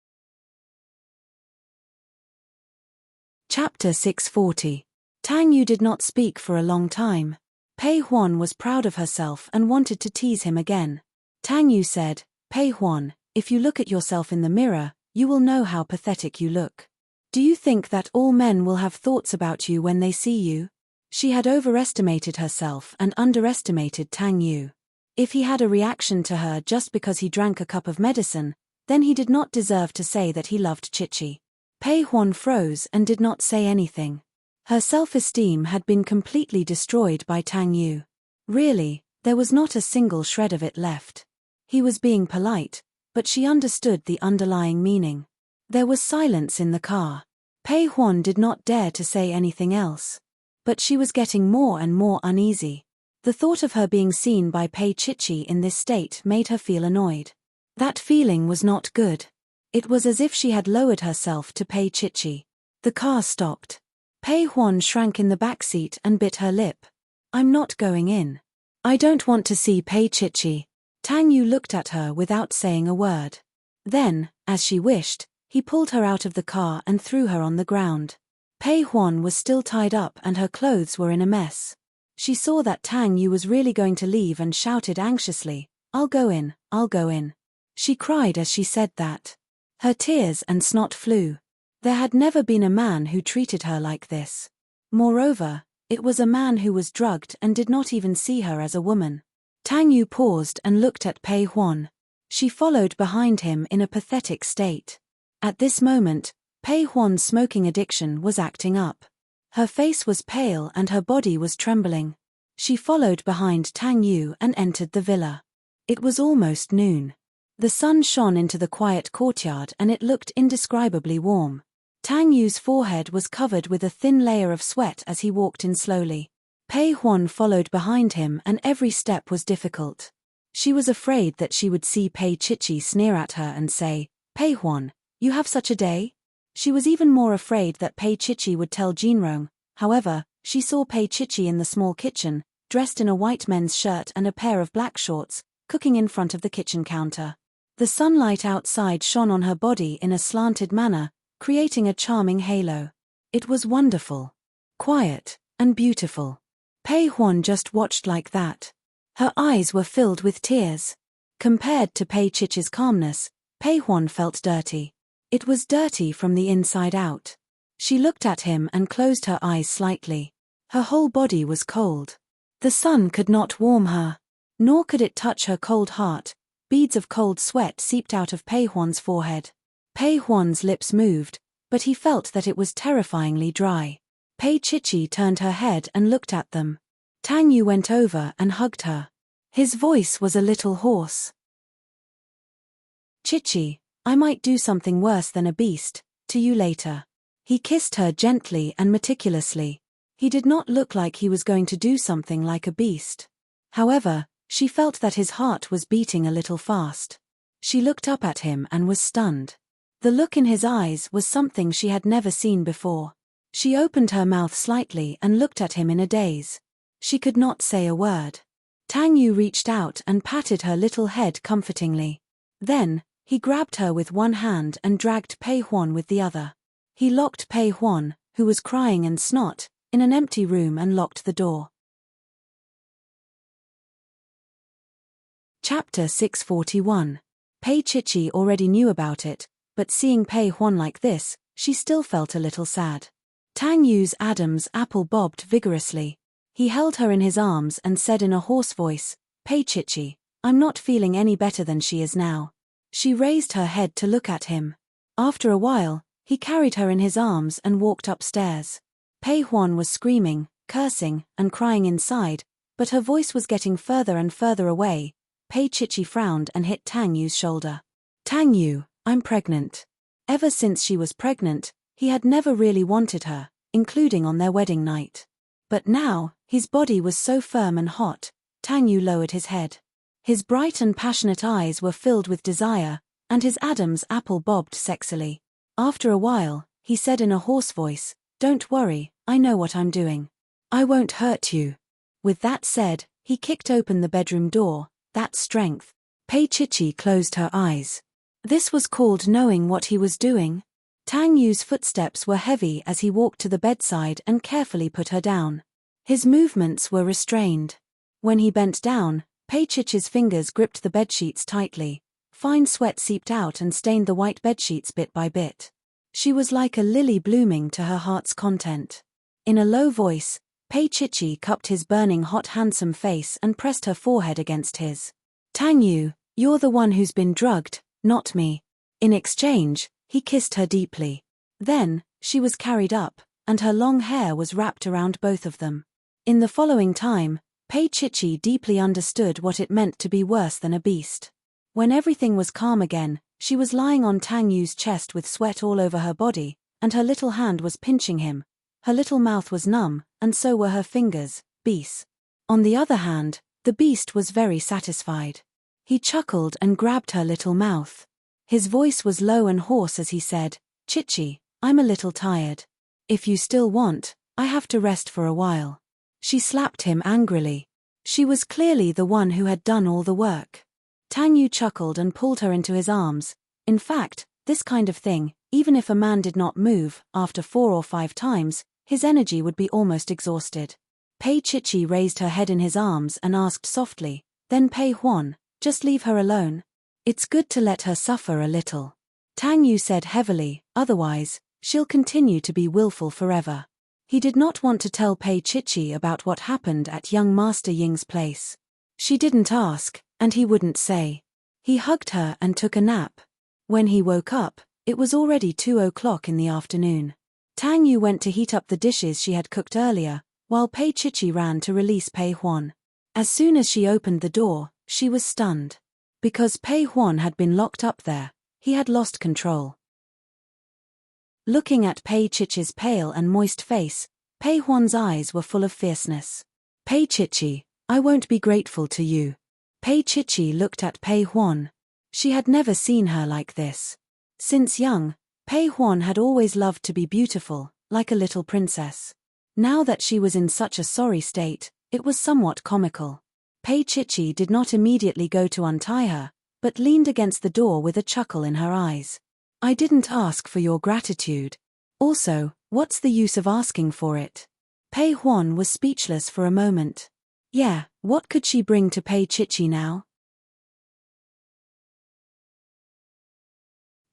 S1: Chapter 640. Tang Yu did not speak for a long time. Pei Huan was proud of herself and wanted to tease him again. Tang Yu said, Pei Huan, if you look at yourself in the mirror, you will know how pathetic you look. Do you think that all men will have thoughts about you when they see you? She had overestimated herself and underestimated Tang Yu. If he had a reaction to her just because he drank a cup of medicine, then he did not deserve to say that he loved Chichi. Pei Huan froze and did not say anything. Her self-esteem had been completely destroyed by Tang Yu. Really, there was not a single shred of it left. He was being polite, but she understood the underlying meaning. There was silence in the car. Pei Huan did not dare to say anything else. But she was getting more and more uneasy. The thought of her being seen by Pei Chichi in this state made her feel annoyed. That feeling was not good. It was as if she had lowered herself to Pei Chichi. The car stopped. Pei Huan shrank in the backseat and bit her lip. I'm not going in. I don't want to see Pei Chichi. Tang Yu looked at her without saying a word. Then, as she wished, he pulled her out of the car and threw her on the ground. Pei Huan was still tied up and her clothes were in a mess. She saw that Tang Yu was really going to leave and shouted anxiously, I'll go in, I'll go in. She cried as she said that. Her tears and snot flew. There had never been a man who treated her like this. Moreover, it was a man who was drugged and did not even see her as a woman. Tang Yu paused and looked at Pei Huan. She followed behind him in a pathetic state. At this moment, Pei Huan's smoking addiction was acting up. Her face was pale and her body was trembling. She followed behind Tang Yu and entered the villa. It was almost noon. The sun shone into the quiet courtyard and it looked indescribably warm. Tang Yu's forehead was covered with a thin layer of sweat as he walked in slowly. Pei Huan followed behind him and every step was difficult. She was afraid that she would see Pei Chichi sneer at her and say, "Pei Huan, you have such a day?" She was even more afraid that Pei Chichi would tell Jinrong. However, she saw Pei Chichi in the small kitchen, dressed in a white men's shirt and a pair of black shorts, cooking in front of the kitchen counter. The sunlight outside shone on her body in a slanted manner, creating a charming halo. It was wonderful, quiet, and beautiful. Pei Huan just watched like that. Her eyes were filled with tears. Compared to Pei Chichi's calmness, Pei Huan felt dirty. It was dirty from the inside out. She looked at him and closed her eyes slightly. Her whole body was cold. The sun could not warm her, nor could it touch her cold heart. Beads of cold sweat seeped out of Pei Huan's forehead. Pei Huan's lips moved, but he felt that it was terrifyingly dry. Pei Chichi turned her head and looked at them. Tang Yu went over and hugged her. His voice was a little hoarse. "Chichi, I might do something worse than a beast to you later." He kissed her gently and meticulously. He did not look like he was going to do something like a beast. However, she felt that his heart was beating a little fast. She looked up at him and was stunned. The look in his eyes was something she had never seen before. She opened her mouth slightly and looked at him in a daze. She could not say a word. Tang Yu reached out and patted her little head comfortingly. Then, he grabbed her with one hand and dragged Pei Huan with the other. He locked Pei Huan, who was crying and snot, in an empty room and locked the door. Chapter 641. Pei Chichi already knew about it, but seeing Pei Huan like this, she still felt a little sad. Tang Yu's Adam's apple bobbed vigorously. He held her in his arms and said in a hoarse voice, "Pei Chichi, I'm not feeling any better than she is now." She raised her head to look at him. After a while, he carried her in his arms and walked upstairs. Pei Huan was screaming, cursing, and crying inside, but her voice was getting further and further away. Pei Chichi frowned and hit Tang Yu's shoulder. "Tang Yu, I'm pregnant." Ever since she was pregnant, he had never really wanted her, including on their wedding night. But now, his body was so firm and hot. Tang Yu lowered his head. His bright and passionate eyes were filled with desire, and his Adam's apple bobbed sexily. After a while, he said in a hoarse voice, "Don't worry, I know what I'm doing. I won't hurt you." With that said, he kicked open the bedroom door. That strength. Pei Chichi closed her eyes. This was called knowing what he was doing. Tang Yu's footsteps were heavy as he walked to the bedside and carefully put her down. His movements were restrained. When he bent down, Pei Chichi's fingers gripped the bedsheets tightly. Fine sweat seeped out and stained the white bedsheets bit by bit. She was like a lily blooming to her heart's content. In a low voice, Pei Chichi cupped his burning hot handsome face and pressed her forehead against his. "Tang Yu, you're the one who's been drugged, not me." In exchange, he kissed her deeply. Then, she was carried up, and her long hair was wrapped around both of them. In the following time, Pei Chichi deeply understood what it meant to be worse than a beast. When everything was calm again, she was lying on Tang Yu's chest with sweat all over her body, and her little hand was pinching him. Her little mouth was numb, and so were her fingers, beast. On the other hand, the beast was very satisfied. He chuckled and grabbed her little mouth. His voice was low and hoarse as he said, "Chichi, I'm a little tired. If you still want, I have to rest for a while." She slapped him angrily. She was clearly the one who had done all the work. Tang Yu chuckled and pulled her into his arms. In fact, this kind of thing, even if a man did not move, after 4 or 5 times, his energy would be almost exhausted. Pei Chichi raised her head in his arms and asked softly, "Then Pei Huan, just leave her alone. It's good to let her suffer a little." Tang Yu said heavily, "Otherwise, she'll continue to be willful forever." He did not want to tell Pei Chichi about what happened at young Master Ying's place. She didn't ask, and he wouldn't say. He hugged her and took a nap. When he woke up, it was already 2 o'clock in the afternoon. Tang Yu went to heat up the dishes she had cooked earlier, while Pei Chichi ran to release Pei Huan. As soon as she opened the door, she was stunned. Because Pei Huan had been locked up there, he had lost control. Looking at Pei Chichi's pale and moist face, Pei Huan's eyes were full of fierceness. Pei Chichi, I won't be grateful to you. Pei Chichi looked at Pei Huan. She had never seen her like this. Since young, Pei Huan had always loved to be beautiful, like a little princess. Now that she was in such a sorry state, it was somewhat comical. Pei Chichi did not immediately go to untie her, but leaned against the door with a chuckle in her eyes. I didn't ask for your gratitude. Also, what's the use of asking for it? Pei Huan was speechless for a moment. Yeah, what could she bring to Pei Chichi now?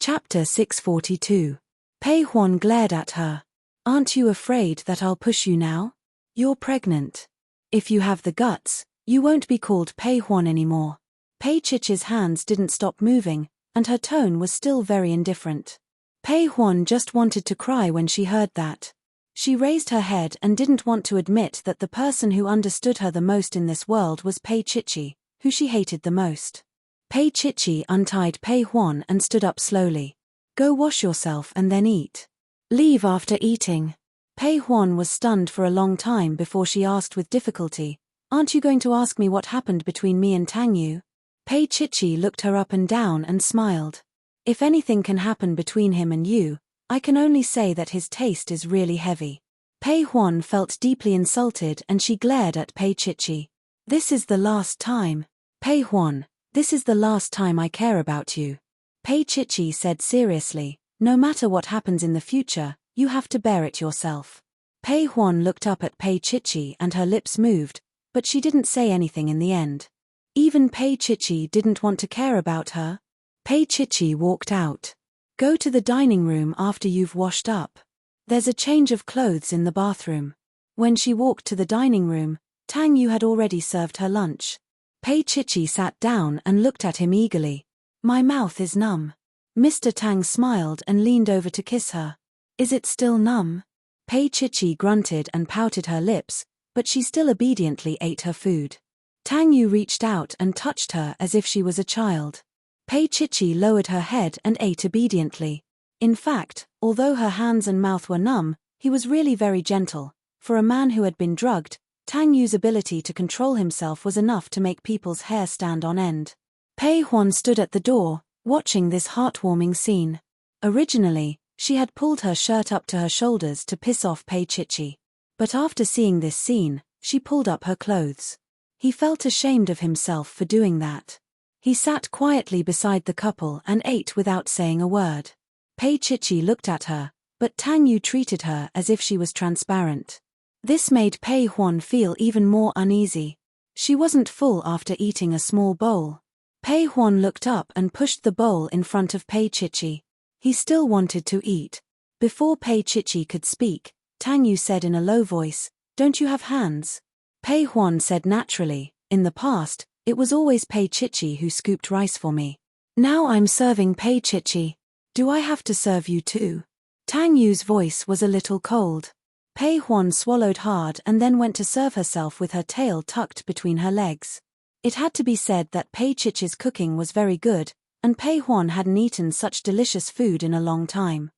S1: Chapter 642. Pei Huan glared at her. Aren't you afraid that I'll push you now? You're pregnant. If you have the guts, you won't be called Pei Huan anymore. Pei Chichi's hands didn't stop moving, and her tone was still very indifferent. Pei Huan just wanted to cry when she heard that. She raised her head and didn't want to admit that the person who understood her the most in this world was Pei Chichi, who she hated the most. Pei Chichi untied Pei Huan and stood up slowly. Go wash yourself and then eat. Leave after eating. Pei Huan was stunned for a long time before she asked with difficulty, Aren't you going to ask me what happened between me and Tang Yu? Pei Chichi looked her up and down and smiled. If anything can happen between him and you, I can only say that his taste is really heavy. Pei Huan felt deeply insulted and she glared at Pei Chichi. This is the last time. Pei Huan, this is the last time I care about you. Pei Chichi said seriously, no matter what happens in the future, you have to bear it yourself. Pei Huan looked up at Pei Chichi and her lips moved, but she didn't say anything in the end. Even Pei Chichi didn't want to care about her. Pei Chichi walked out. Go to the dining room after you've washed up. There's a change of clothes in the bathroom. When she walked to the dining room, Tang Yu had already served her lunch. Pei Chichi sat down and looked at him eagerly. My mouth is numb. Mr. Tang smiled and leaned over to kiss her. Is it still numb? Pei Chichi grunted and pouted her lips, but she still obediently ate her food. Tang Yu reached out and touched her as if she was a child. Pei Chichi lowered her head and ate obediently. In fact, although her hands and mouth were numb, he was really very gentle. For a man who had been drugged, Tang Yu's ability to control himself was enough to make people's hair stand on end. Pei Huan stood at the door, watching this heartwarming scene. Originally, she had pulled her shirt up to her shoulders to piss off Pei Chichi. But after seeing this scene, she pulled up her clothes. He felt ashamed of himself for doing that. He sat quietly beside the couple and ate without saying a word. Pei Chichi looked at her, but Tang Yu treated her as if she was transparent. This made Pei Huan feel even more uneasy. She wasn't full after eating a small bowl. Pei Huan looked up and pushed the bowl in front of Pei Chichi. He still wanted to eat. Before Pei Chichi could speak, Tang Yu said in a low voice, Don't you have hands? Pei Huan said naturally, In the past, it was always Pei Chichi who scooped rice for me. Now I'm serving Pei Chichi. Do I have to serve you too? Tang Yu's voice was a little cold. Pei Huan swallowed hard and then went to serve herself with her tail tucked between her legs. It had to be said that Pei Chichi's cooking was very good, and Pei Huan hadn't eaten such delicious food in a long time.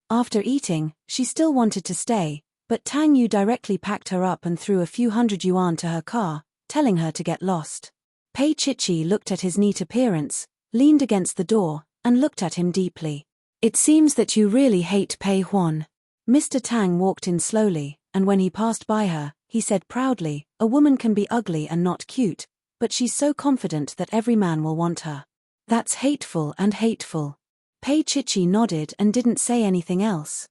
S1: After eating, she still wanted to stay, but Tang Yu directly packed her up and threw a few hundred yuan to her car, telling her to get lost. Pei Chichi looked at his neat appearance, leaned against the door, and looked at him deeply. It seems that you really hate Pei Huan. Mr. Tang walked in slowly, and when he passed by her, he said proudly, A woman can be ugly and not cute, but she's so confident that every man will want her. That's hateful and hateful. Pei Chichi nodded and didn't say anything else.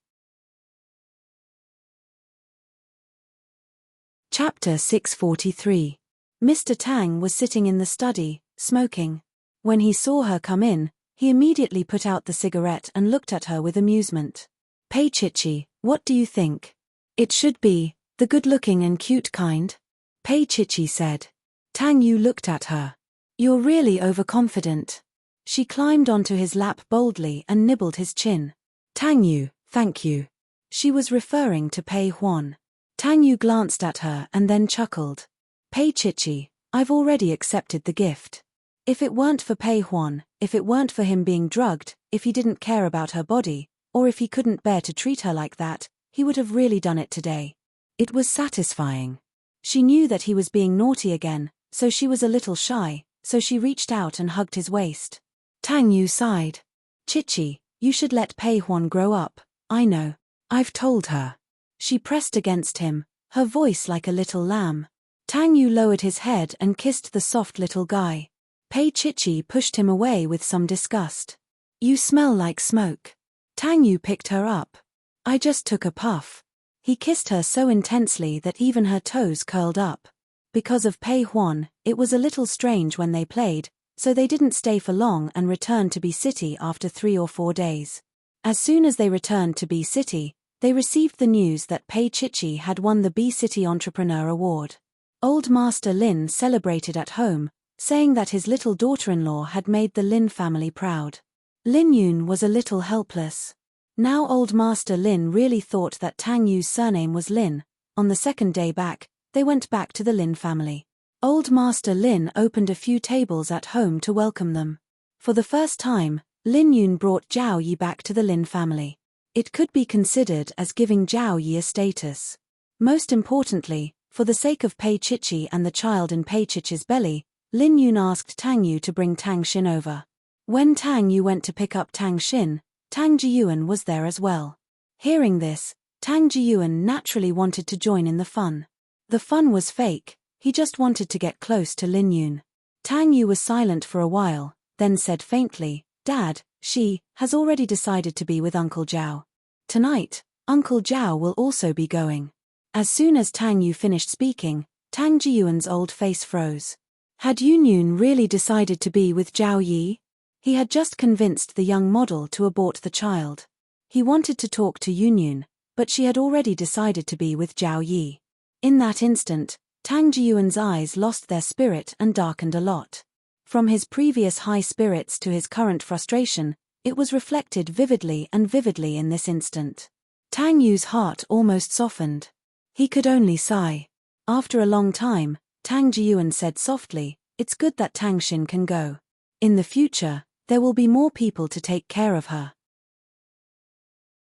S1: Chapter 643. Mr. Tang was sitting in the study, smoking. When he saw her come in, he immediately put out the cigarette and looked at her with amusement. Pei Chichi, what do you think? It should be the good-looking and cute kind. Pei Chichi said. Tang Yu looked at her. You're really overconfident. She climbed onto his lap boldly and nibbled his chin. Tang Yu, thank you. She was referring to Pei Huan. Tang Yu glanced at her and then chuckled. Pei Chichi, I've already accepted the gift. If it weren't for Pei Huan, if it weren't for him being drugged, If he didn't care about her body, or if he couldn't bear to treat her like that, he would have really done it today. It was satisfying. She knew that he was being naughty again, so she was a little shy, so she reached out and hugged his waist. Tang Yu sighed. Chichi, you should let Pei Huan grow up. I know. I've told her. She pressed against him, her voice like a little lamb. Tang Yu lowered his head and kissed the soft little guy. Pei Chichi pushed him away with some disgust. You smell like smoke. Tang Yu picked her up. I just took a puff. He kissed her so intensely that even her toes curled up. Because of Pei Huan, it was a little strange when they played, so they didn't stay for long and returned to B City after 3 or 4 days. As soon as they returned to B City, they received the news that Pei Chichi had won the B City Entrepreneur Award. Old Master Lin celebrated at home, saying that his little daughter-in-law had made the Lin family proud. Lin Yun was a little helpless. Now Old Master Lin really thought that Tang Yu's surname was Lin. On the second day back, they went back to the Lin family. Old Master Lin opened a few tables at home to welcome them. For the first time, Lin Yun brought Zhao Yi back to the Lin family. It could be considered as giving Zhao Yi a status. Most importantly, for the sake of Pei Chichi and the child in Pei Chichi's belly, Lin Yun asked Tang Yu to bring Tang Xin over. When Tang Yu went to pick up Tang Xin, Tang Jiyuan was there as well. Hearing this, Tang Jiyuan naturally wanted to join in the fun. The fun was fake, he just wanted to get close to Lin Yun. Tang Yu was silent for a while, then said faintly, Dad, she has already decided to be with Uncle Zhao. Tonight, Uncle Zhao will also be going. As soon as Tang Yu finished speaking, Tang Jiyuan's old face froze. Had Yun Yun really decided to be with Zhao Yi? He had just convinced the young model to abort the child. He wanted to talk to Yun Yun, but she had already decided to be with Zhao Yi. In that instant, Tang Jiyuan's eyes lost their spirit and darkened a lot. From his previous high spirits to his current frustration, it was reflected vividly in this instant. Tang Yu's heart almost softened. He could only sigh. After a long time, Tang Jiyuan said softly, It's good that Tang Xin can go. In the future, there will be more people to take care of her.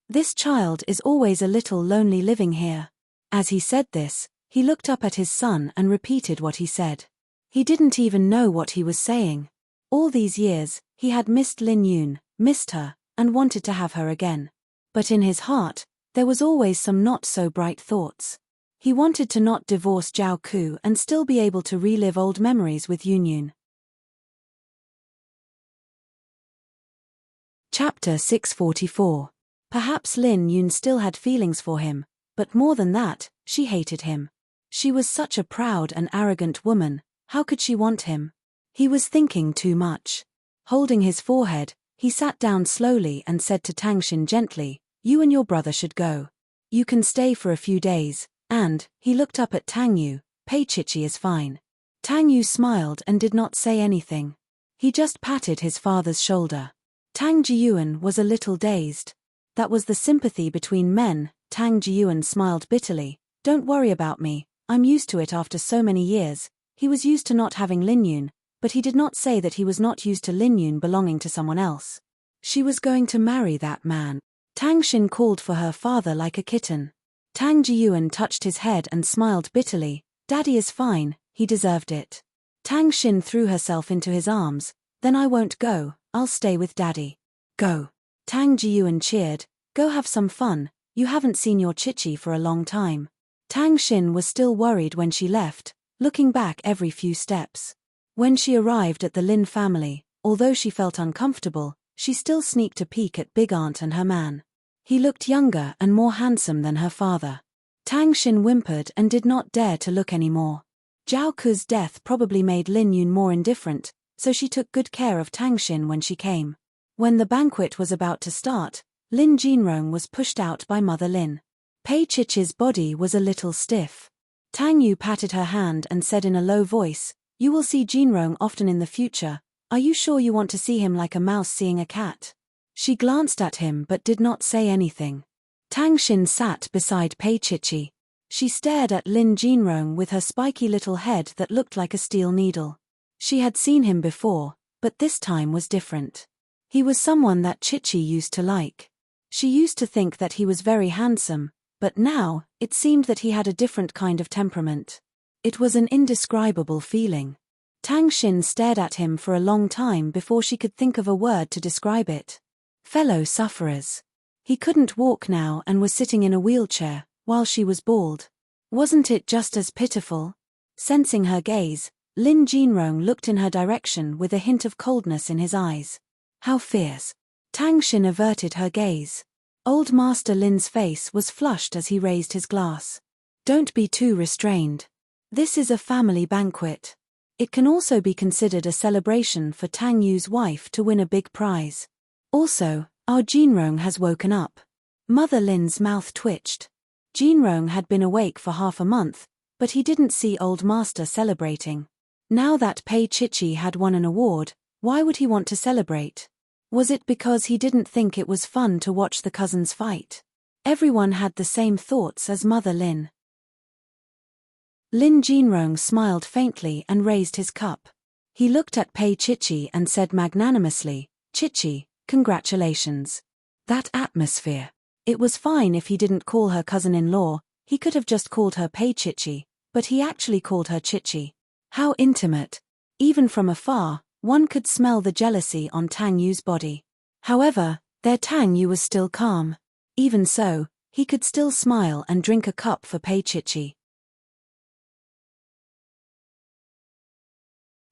S1: This child is always a little lonely living here. As he said this, he looked up at his son and repeated what he said. He didn't even know what he was saying. All these years, he had missed Lin Yun, missed her, and wanted to have her again. But in his heart, there was always some not so bright thoughts. He wanted to not divorce Zhao Ku and still be able to relive old memories with Yun Yun. Chapter 644. Perhaps Lin Yun still had feelings for him, but more than that, she hated him. She was such a proud and arrogant woman, how could she want him? He was thinking too much. Holding his forehead, he sat down slowly and said to Tang Xin gently, You and your brother should go. You can stay for a few days, and, he looked up at Tang Yu, Pei Chichi is fine. Tang Yu smiled and did not say anything. He just patted his father's shoulder. Tang Jiyuan was a little dazed. That was the sympathy between men. Tang Jiyuan smiled bitterly. Don't worry about me, I'm used to it after so many years. He was used to not having Lin Yun, but he did not say that he was not used to Lin Yun belonging to someone else. She was going to marry that man. Tang Xin called for her father like a kitten. Tang Jiyuan touched his head and smiled bitterly. Daddy is fine, he deserved it. Tang Xin threw herself into his arms. Then I won't go, I'll stay with Daddy. Go. Tang Jiyuan cheered. Go have some fun, you haven't seen your Chichi for a long time. Tang Xin was still worried when she left, looking back every few steps. When she arrived at the Lin family, although she felt uncomfortable, she still sneaked a peek at Big Aunt and her man. He looked younger and more handsome than her father. Tang Xin whimpered and did not dare to look anymore. Zhao Ku's death probably made Lin Yun more indifferent, so she took good care of Tang Xin when she came. When the banquet was about to start, Lin Jinrong was pushed out by Mother Lin. Pei Chichi's body was a little stiff. Tang Yu patted her hand and said in a low voice, You will see Jinrong often in the future. Are you sure you want to see him like a mouse seeing a cat? She glanced at him but did not say anything. Tang Xin sat beside Pei Chichi. She stared at Lin Jinrong with her spiky little head that looked like a steel needle. She had seen him before, but this time was different. He was someone that Chichi used to like. She used to think that he was very handsome, but now, it seemed that he had a different kind of temperament. It was an indescribable feeling. Tang Xin stared at him for a long time before she could think of a word to describe it. Fellow sufferers. He couldn't walk now and was sitting in a wheelchair, while she was bald. Wasn't it just as pitiful? Sensing her gaze, Lin Jinrong looked in her direction with a hint of coldness in his eyes. How fierce. Tang Xin averted her gaze. Old Master Lin's face was flushed as he raised his glass. Don't be too restrained. This is a family banquet. It can also be considered a celebration for Tang Yu's wife to win a big prize. Also, our Jinrong has woken up. Mother Lin's mouth twitched. Jinrong had been awake for half a month, but he didn't see Old Master celebrating. Now that Pei Chichi had won an award, why would he want to celebrate? Was it because he didn't think it was fun to watch the cousins fight? Everyone had the same thoughts as Mother Lin. Lin Jinrong smiled faintly and raised his cup. He looked at Pei Chichi and said magnanimously, "Chichi, congratulations." That atmosphere. It was fine if he didn't call her cousin-in-law, he could have just called her Pei Chichi, but he actually called her Chichi. How intimate. Even from afar, one could smell the jealousy on Tang Yu's body. However, their Tang Yu was still calm. Even so, he could still smile and drink a cup for Pei Chichi.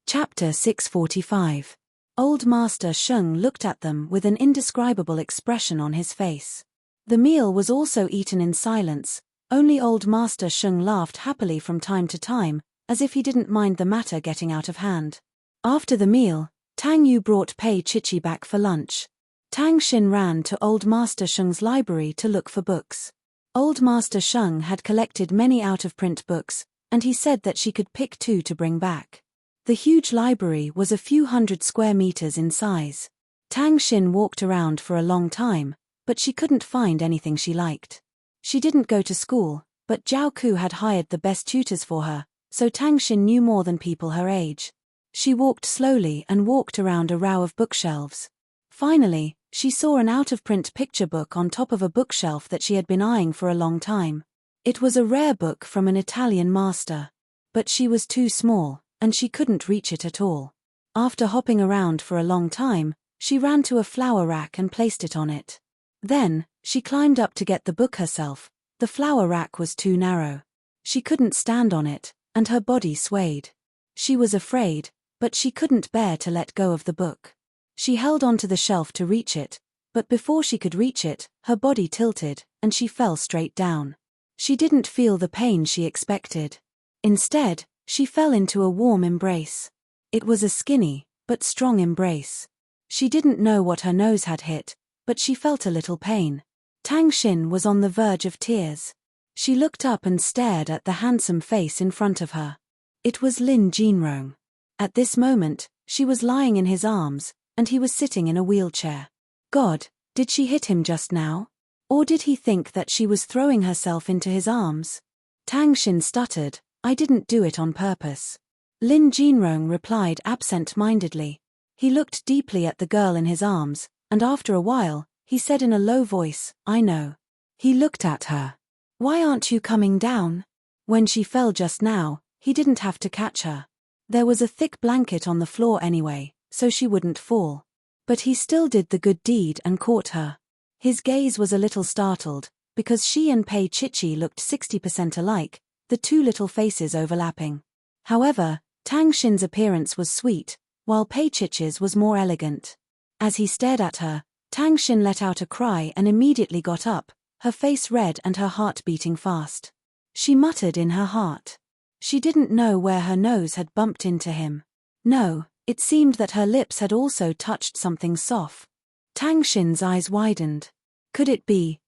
S1: Chapter 645. Old Master Sheng looked at them with an indescribable expression on his face. The meal was also eaten in silence, only Old Master Sheng laughed happily from time to time, as if he didn't mind the matter getting out of hand. After the meal, Tang Yu brought Pei Chichi back for lunch. Tang Xin ran to Old Master Sheng's library to look for books. Old Master Sheng had collected many out-of-print books, and he said that she could pick 2 to bring back. The huge library was a few hundred square meters in size. Tang Xin walked around for a long time, but she couldn't find anything she liked. She didn't go to school, but Zhao Ku had hired the best tutors for her, so Tang Xin knew more than people her age. She walked slowly and walked around a row of bookshelves. Finally, she saw an out-of-print picture book on top of a bookshelf that she had been eyeing for a long time. It was a rare book from an Italian master. But she was too small, and she couldn't reach it at all. After hopping around for a long time, she ran to a flower rack and placed it on it. Then, she climbed up to get the book herself. The flower rack was too narrow. She couldn't stand on it, and her body swayed. She was afraid, but she couldn't bear to let go of the book. She held onto the shelf to reach it, but before she could reach it, her body tilted, and she fell straight down. She didn't feel the pain she expected. Instead, she fell into a warm embrace. It was a skinny, but strong embrace. She didn't know what her nose had hit, but she felt a little pain. Tang Xin was on the verge of tears. She looked up and stared at the handsome face in front of her. It was Lin Jinrong. At this moment, she was lying in his arms, and he was sitting in a wheelchair. God, did she hit him just now? Or did he think that she was throwing herself into his arms? Tang Xin stuttered, "I didn't do it on purpose." Lin Jinrong replied absent-mindedly. He looked deeply at the girl in his arms, and after a while, he said in a low voice, "I know." He looked at her. "Why aren't you coming down?" When she fell just now, he didn't have to catch her. There was a thick blanket on the floor anyway, so she wouldn't fall. But he still did the good deed and caught her. His gaze was a little startled, because she and Pei Chichi looked 60% alike, the two little faces overlapping. However, Tang Xin's appearance was sweet, while Pei Chichi's was more elegant. As he stared at her, Tang Xin let out a cry and immediately got up, her face red and her heart beating fast. She muttered in her heart. She didn't know where her nose had bumped into him. No, it seemed that her lips had also touched something soft. Tang Xin's eyes widened. Could it be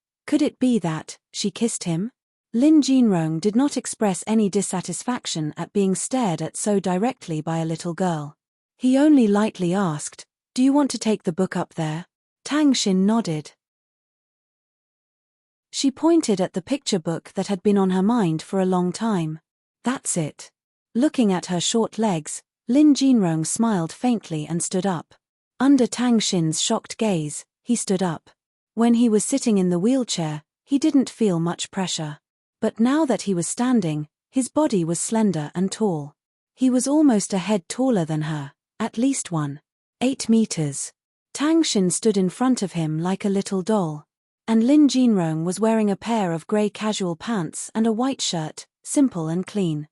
S1: that she kissed him? Lin Jinrong did not express any dissatisfaction at being stared at so directly by a little girl. He only lightly asked, "Do you want to take the book up there?" Tang Xin nodded. She pointed at the picture book that had been on her mind for a long time. "That's it." Looking at her short legs, Lin Jinrong smiled faintly and stood up. Under Tang Xin's shocked gaze, he stood up. When he was sitting in the wheelchair, he didn't feel much pressure. But now that he was standing, his body was slender and tall. He was almost a head taller than her, at least 1.8 meters. Tang Xin stood in front of him like a little doll. And Lin Jinrong was wearing a pair of grey casual pants and a white shirt, simple and clean.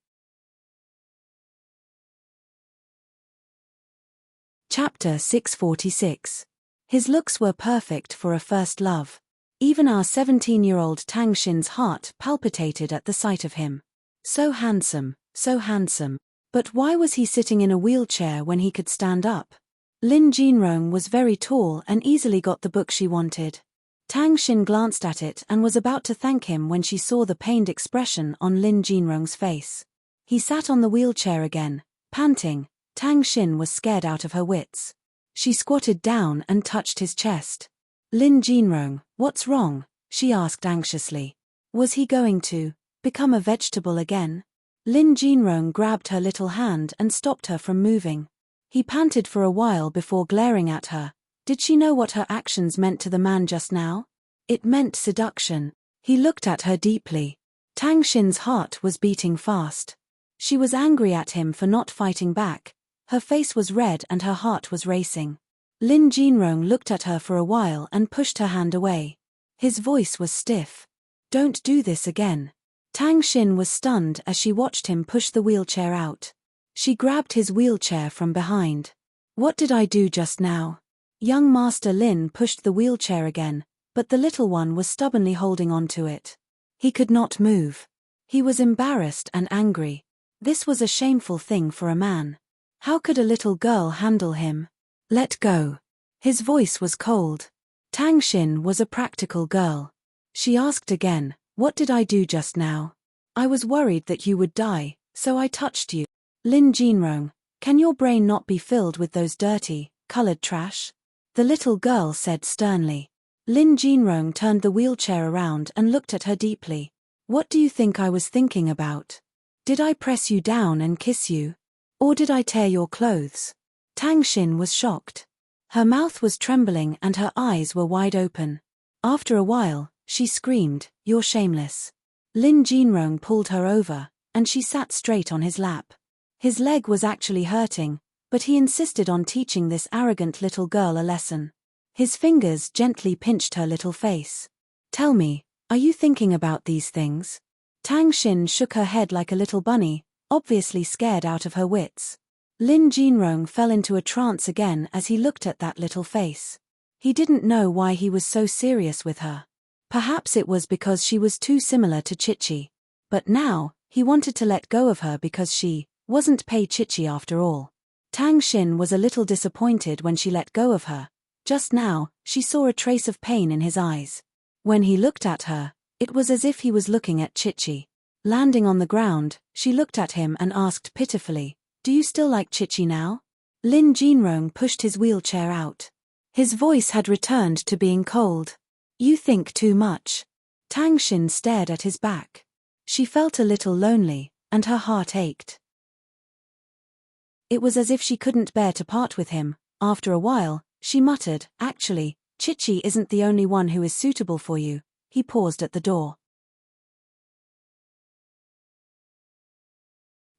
S1: Chapter 646. His looks were perfect for a first love. Even our 17-year-old Tang Xin's heart palpitated at the sight of him. So handsome, so handsome. But why was he sitting in a wheelchair when he could stand up? Lin Jinrong was very tall and easily got the book she wanted. Tang Xin glanced at it and was about to thank him when she saw the pained expression on Lin Jinrong's face. He sat on the wheelchair again, panting. Tang Xin was scared out of her wits. She squatted down and touched his chest. Lin Jinrong, what's wrong? She asked anxiously. Was he going to become a vegetable again? Lin Jinrong grabbed her little hand and stopped her from moving. He panted for a while before glaring at her. Did she know what her actions meant to the man just now? It meant seduction. He looked at her deeply. Tang Xin's heart was beating fast. She was angry at him for not fighting back. Her face was red and her heart was racing. Lin Jinrong looked at her for a while and pushed her hand away. His voice was stiff. Don't do this again. Tang Xin was stunned as she watched him push the wheelchair out. She grabbed his wheelchair from behind. What did I do just now? Young Master Lin pushed the wheelchair again, but the little one was stubbornly holding on to it. He could not move. He was embarrassed and angry. This was a shameful thing for a man. How could a little girl handle him? Let go. His voice was cold. Tang Xin was a practical girl. She asked again, what did I do just now? I was worried that you would die, so I touched you. Lin Jinrong, can your brain not be filled with those dirty, colored trash? The little girl said sternly. Lin Jinrong turned the wheelchair around and looked at her deeply. What do you think I was thinking about? Did I press you down and kiss you? Or did I tear your clothes? Tang Xin was shocked. Her mouth was trembling and her eyes were wide open. After a while, she screamed, "You're shameless." Lin Jinrong pulled her over, and she sat straight on his lap. His leg was actually hurting, but he insisted on teaching this arrogant little girl a lesson. His fingers gently pinched her little face. Tell me, are you thinking about these things? Tang Xin shook her head like a little bunny, obviously scared out of her wits. Lin Jinrong fell into a trance again as he looked at that little face. He didn't know why he was so serious with her. Perhaps it was because she was too similar to Chichi. But now, he wanted to let go of her because she wasn't Pei Chichi after all. Tang Xin was a little disappointed when she let go of her. Just now, she saw a trace of pain in his eyes. When he looked at her, it was as if he was looking at Chichi. Landing on the ground, she looked at him and asked pitifully, "Do you still like Chichi now?" Lin Jinrong pushed his wheelchair out. His voice had returned to being cold. "You think too much." Tang Xin stared at his back. She felt a little lonely, and her heart ached. It was as if she couldn't bear to part with him. After a while, she muttered, "Actually, Chichi isn't the only one who is suitable for you." He paused at the door.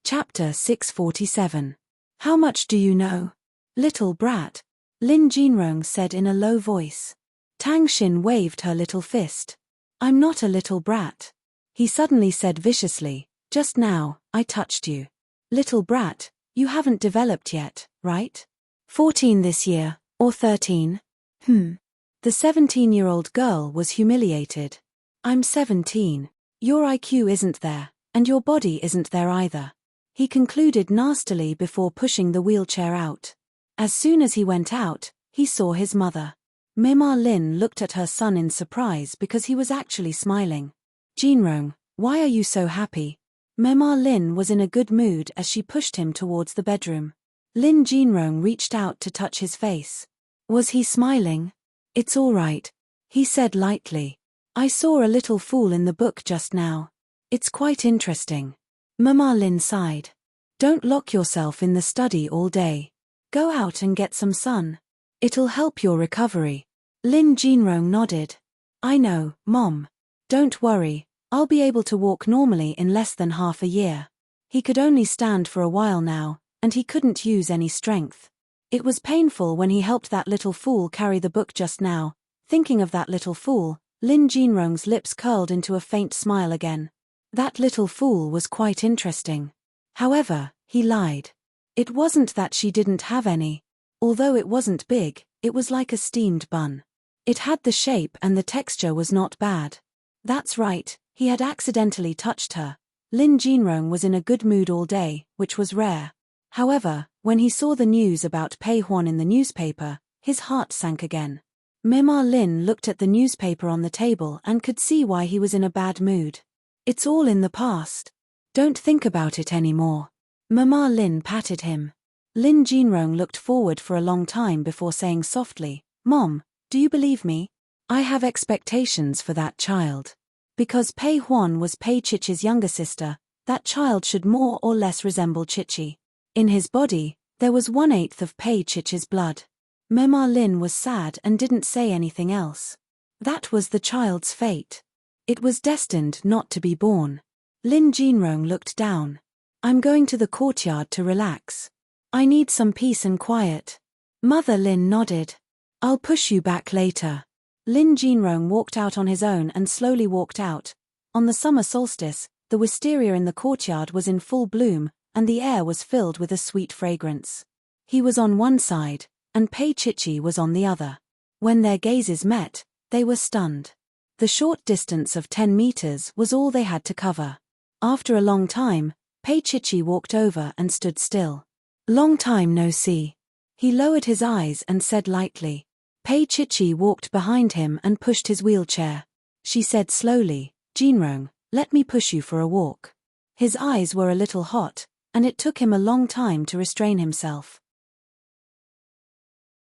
S1: Chapter 647. How much do you know? Little brat. Lin Jinrong said in a low voice. Tang Xin waved her little fist. I'm not a little brat. He suddenly said viciously, just now, I touched you. Little brat, you haven't developed yet, right? 14 this year, or 13? The 17-year-old girl was humiliated. I'm 17. Your IQ isn't there, and your body isn't there either. He concluded nastily before pushing the wheelchair out. As soon as he went out, he saw his mother. Mima Lin looked at her son in surprise because he was actually smiling. Jinrong, why are you so happy? Mima Lin was in a good mood as she pushed him towards the bedroom. Lin Jinrong reached out to touch his face. Was he smiling? It's all right, he said lightly. I saw a little fool in the book just now. It's quite interesting. Mima Lin sighed. Don't lock yourself in the study all day. Go out and get some sun. It'll help your recovery. Lin Jinrong nodded. I know, Mom. Don't worry, I'll be able to walk normally in less than half a year. He could only stand for a while now, and he couldn't use any strength. It was painful when he helped that little fool carry the book just now. Thinking of that little fool, Lin Jinrong's lips curled into a faint smile again. That little fool was quite interesting. However, he lied. It wasn't that she didn't have any. Although it wasn't big, it was like a steamed bun. It had the shape and the texture was not bad. That's right, he had accidentally touched her. Lin Jinrong was in a good mood all day, which was rare. However, when he saw the news about Pei Huan in the newspaper, his heart sank again. Mima Lin looked at the newspaper on the table and could see why he was in a bad mood. It's all in the past. Don't think about it anymore. Mima Lin patted him. Lin Jinrong looked forward for a long time before saying softly, Mom, do you believe me? I have expectations for that child. Because Pei Huan was Pei Chichi's younger sister, that child should more or less resemble Chichi. In his body, there was 1/8 of Pei Chichi's blood. Mima Lin was sad and didn't say anything else. That was the child's fate. It was destined not to be born. Lin Jinrong looked down. I'm going to the courtyard to relax. I need some peace and quiet. Mother Lin nodded. I'll push you back later. Lin Jinrong walked out on his own and slowly walked out. On the summer solstice, the wisteria in the courtyard was in full bloom, and the air was filled with a sweet fragrance. He was on one side, and Pei Chichi was on the other. When their gazes met, they were stunned. The short distance of 10 meters was all they had to cover. After a long time, Pei Chichi walked over and stood still. Long time no see. He lowered his eyes and said lightly. Pei Chichi walked behind him and pushed his wheelchair. She said slowly, Jinrong, let me push you for a walk. His eyes were a little hot, and it took him a long time to restrain himself.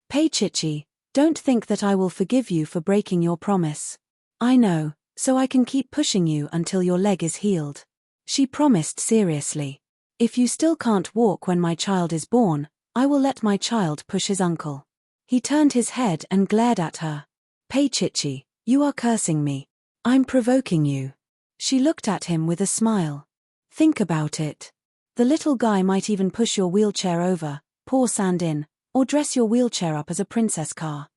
S1: Pei Chichi, don't think that I will forgive you for breaking your promise. I know, so I can keep pushing you until your leg is healed. She promised seriously. If you still can't walk when my child is born, I will let my child push his uncle. He turned his head and glared at her. Pei Chichi, you are cursing me. I'm provoking you. She looked at him with a smile. Think about it. The little guy might even push your wheelchair over, pour sand in, or dress your wheelchair up as a princess car.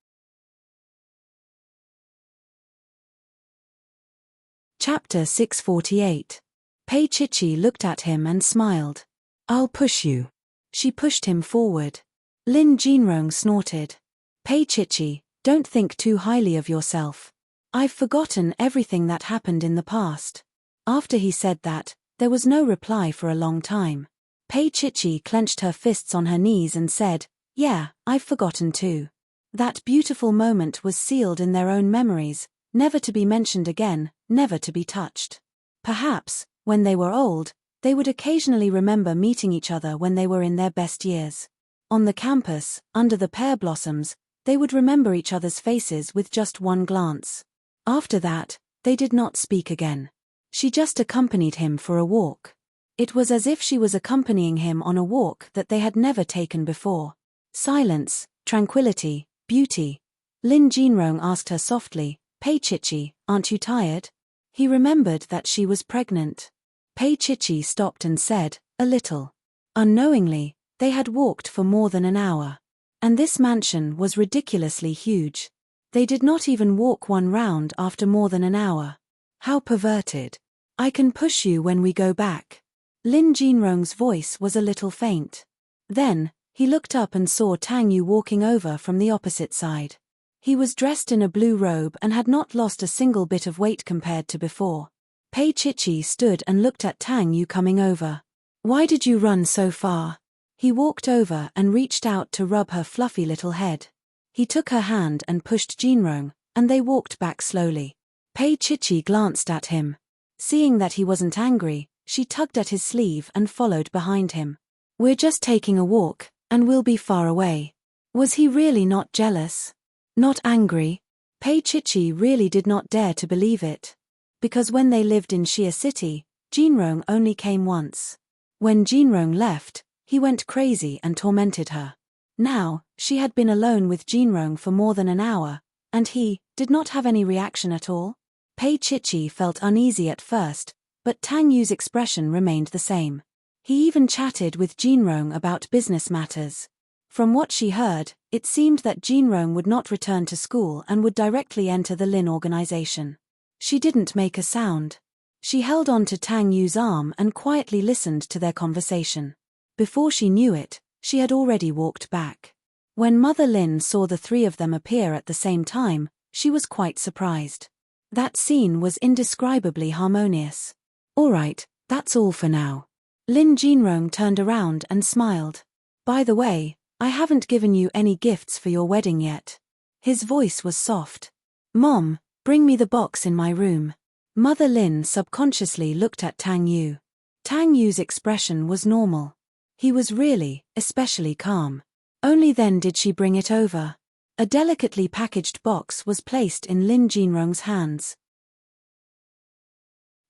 S1: Chapter 648. Pei Chichi looked at him and smiled. I'll push you. She pushed him forward. Lin Jinrong snorted. Pei Chichi, don't think too highly of yourself. I've forgotten everything that happened in the past. After he said that, there was no reply for a long time. Pei Chichi clenched her fists on her knees and said, Yeah, I've forgotten too. That beautiful moment was sealed in their own memories, never to be mentioned again, never to be touched. Perhaps, when they were old, they would occasionally remember meeting each other when they were in their best years. On the campus, under the pear blossoms, they would remember each other's faces with just one glance. After that, they did not speak again. She just accompanied him for a walk. It was as if she was accompanying him on a walk that they had never taken before. Silence, tranquility, beauty. Lin Jinrong asked her softly, Pei Chichi, aren't you tired? He remembered that she was pregnant. Pei Chichi stopped and said, a little. Unknowingly, they had walked for more than an hour. And this mansion was ridiculously huge. They did not even walk one round after more than an hour. How perverted. I can push you when we go back. Lin Jinrong's voice was a little faint. Then, he looked up and saw Tang Yu walking over from the opposite side. He was dressed in a blue robe and had not lost a single bit of weight compared to before. Pei Chichi stood and looked at Tang Yu coming over. Why did you run so far? He walked over and reached out to rub her fluffy little head. He took her hand and pushed Jinrong, and they walked back slowly. Pei Chichi glanced at him. Seeing that he wasn't angry, she tugged at his sleeve and followed behind him. We're just taking a walk, and we'll be far away. Was he really not jealous? Not angry? Pei Chichi really did not dare to believe it. Because when they lived in Xia City, Jinrong only came once. When Jinrong left, he went crazy and tormented her. Now, she had been alone with Jinrong for more than an hour, and he did not have any reaction at all. Pei Chichi felt uneasy at first, but Tang Yu's expression remained the same. He even chatted with Jinrong about business matters. From what she heard, it seemed that Jinrong would not return to school and would directly enter the Lin organization. She didn't make a sound. She held on to Tang Yu's arm and quietly listened to their conversation. Before she knew it, she had already walked back. When Mother Lin saw the three of them appear at the same time, she was quite surprised. That scene was indescribably harmonious. "All right, that's all for now." Lin Jinrong turned around and smiled. "By the way, I haven't given you any gifts for your wedding yet." His voice was soft. "Mom, bring me the box in my room." Mother Lin subconsciously looked at Tang Yu. Tang Yu's expression was normal. He was really, especially calm. Only then did she bring it over. A delicately packaged box was placed in Lin Jinrong's hands.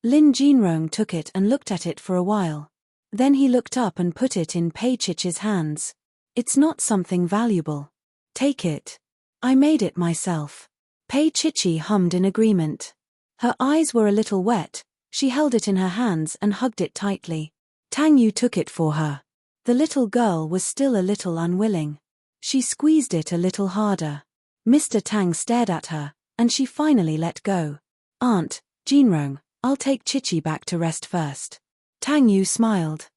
S1: Lin Jinrong took it and looked at it for a while. Then he looked up and put it in Pei Chichi's hands. "It's not something valuable. Take it. I made it myself." Pei Chichi hummed in agreement. Her eyes were a little wet. She held it in her hands and hugged it tightly. Tang Yu took it for her. The little girl was still a little unwilling. She squeezed it a little harder. Mr. Tang stared at her, and she finally let go. "Aunt, Jinrong, I'll take Chichi back to rest first." Tang Yu smiled.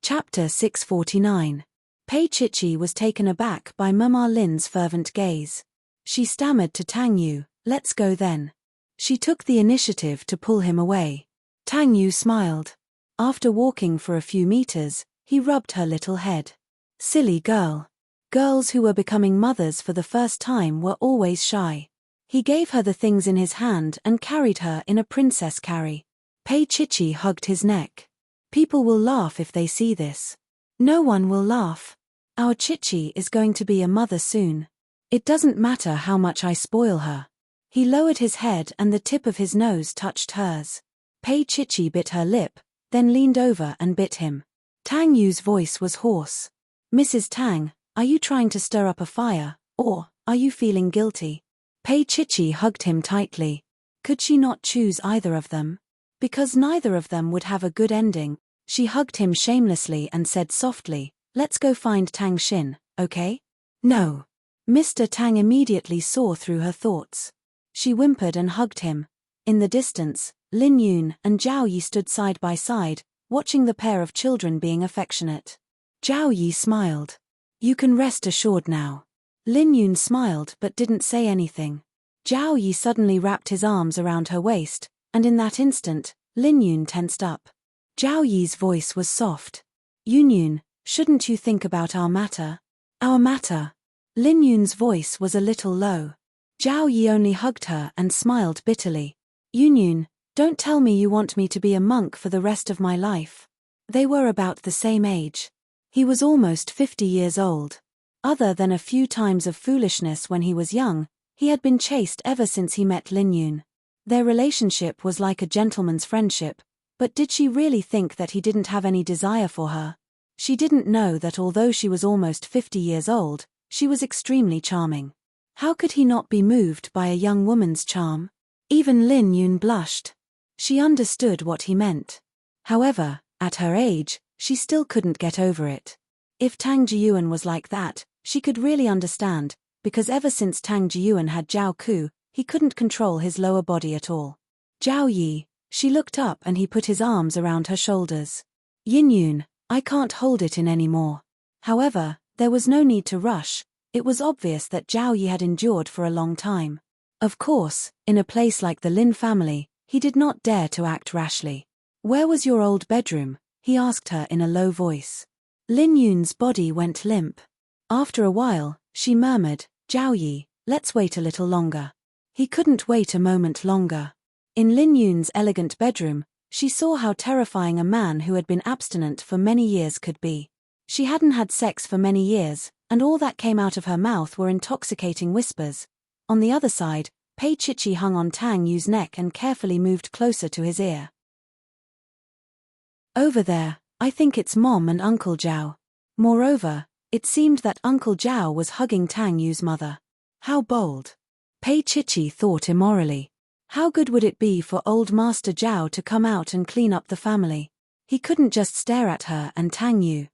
S1: Chapter 649. Pei Chichi was taken aback by Mama Lin's fervent gaze. She stammered to Tang Yu, "Let's go then." She took the initiative to pull him away. Tang Yu smiled. After walking for a few meters, he rubbed her little head. Silly girl. Girls who were becoming mothers for the first time were always shy. He gave her the things in his hand and carried her in a princess carry. Pei Chichi hugged his neck. "People will laugh if they see this." "No one will laugh. Our Chichi is going to be a mother soon. It doesn't matter how much I spoil her." He lowered his head and the tip of his nose touched hers. Pei Chichi bit her lip, then leaned over and bit him. Tang Yu's voice was hoarse. "Mrs. Tang, are you trying to stir up a fire, or are you feeling guilty?" Pei Chichi hugged him tightly. Could she not choose either of them? Because neither of them would have a good ending, she hugged him shamelessly and said softly, "Let's go find Tang Xin, okay?" "No." Mr. Tang immediately saw through her thoughts. She whimpered and hugged him. In the distance, Lin Yun and Zhao Yi stood side by side, watching the pair of children being affectionate. Zhao Yi smiled. "You can rest assured now." Lin Yun smiled but didn't say anything. Zhao Yi suddenly wrapped his arms around her waist, and in that instant, Lin Yun tensed up. Zhao Yi's voice was soft. "Yun Yun, shouldn't you think about our matter?" "Our matter?" Lin Yun's voice was a little low. Zhao Yi only hugged her and smiled bitterly. "Yun Yun, don't tell me you want me to be a monk for the rest of my life." They were about the same age. He was almost 50 years old. Other than a few times of foolishness when he was young, he had been chaste ever since he met Lin Yun. Their relationship was like a gentleman's friendship, but did she really think that he didn't have any desire for her? She didn't know that although she was almost 50 years old, she was extremely charming. How could he not be moved by a young woman's charm? Even Lin Yun blushed. She understood what he meant. However, at her age, she still couldn't get over it. If Tang Jiyuan was like that, she could really understand, because ever since Tang Jiyuan had Zhao Ku, he couldn't control his lower body at all. "Zhao Yi," she looked up and he put his arms around her shoulders. "Yin Yun, I can't hold it in anymore." However, there was no need to rush. It was obvious that Zhao Yi had endured for a long time. Of course, in a place like the Lin family, he did not dare to act rashly. "Where was your old bedroom?" he asked her in a low voice. Lin Yun's body went limp. After a while, she murmured, "Zhao Yi, let's wait a little longer." He couldn't wait a moment longer. In Lin Yun's elegant bedroom, she saw how terrifying a man who had been abstinent for many years could be. She hadn't had sex for many years, and all that came out of her mouth were intoxicating whispers. On the other side, Pei Chichi hung on Tang Yu's neck and carefully moved closer to his ear. "Over there, I think it's Mom and Uncle Zhao. Moreover, it seemed that Uncle Zhao was hugging Tang Yu's mother. How bold. Pei Chichi thought immorally. How good would it be for old Master Zhao to come out and clean up the family? He couldn't just stare at her and Tang Yu.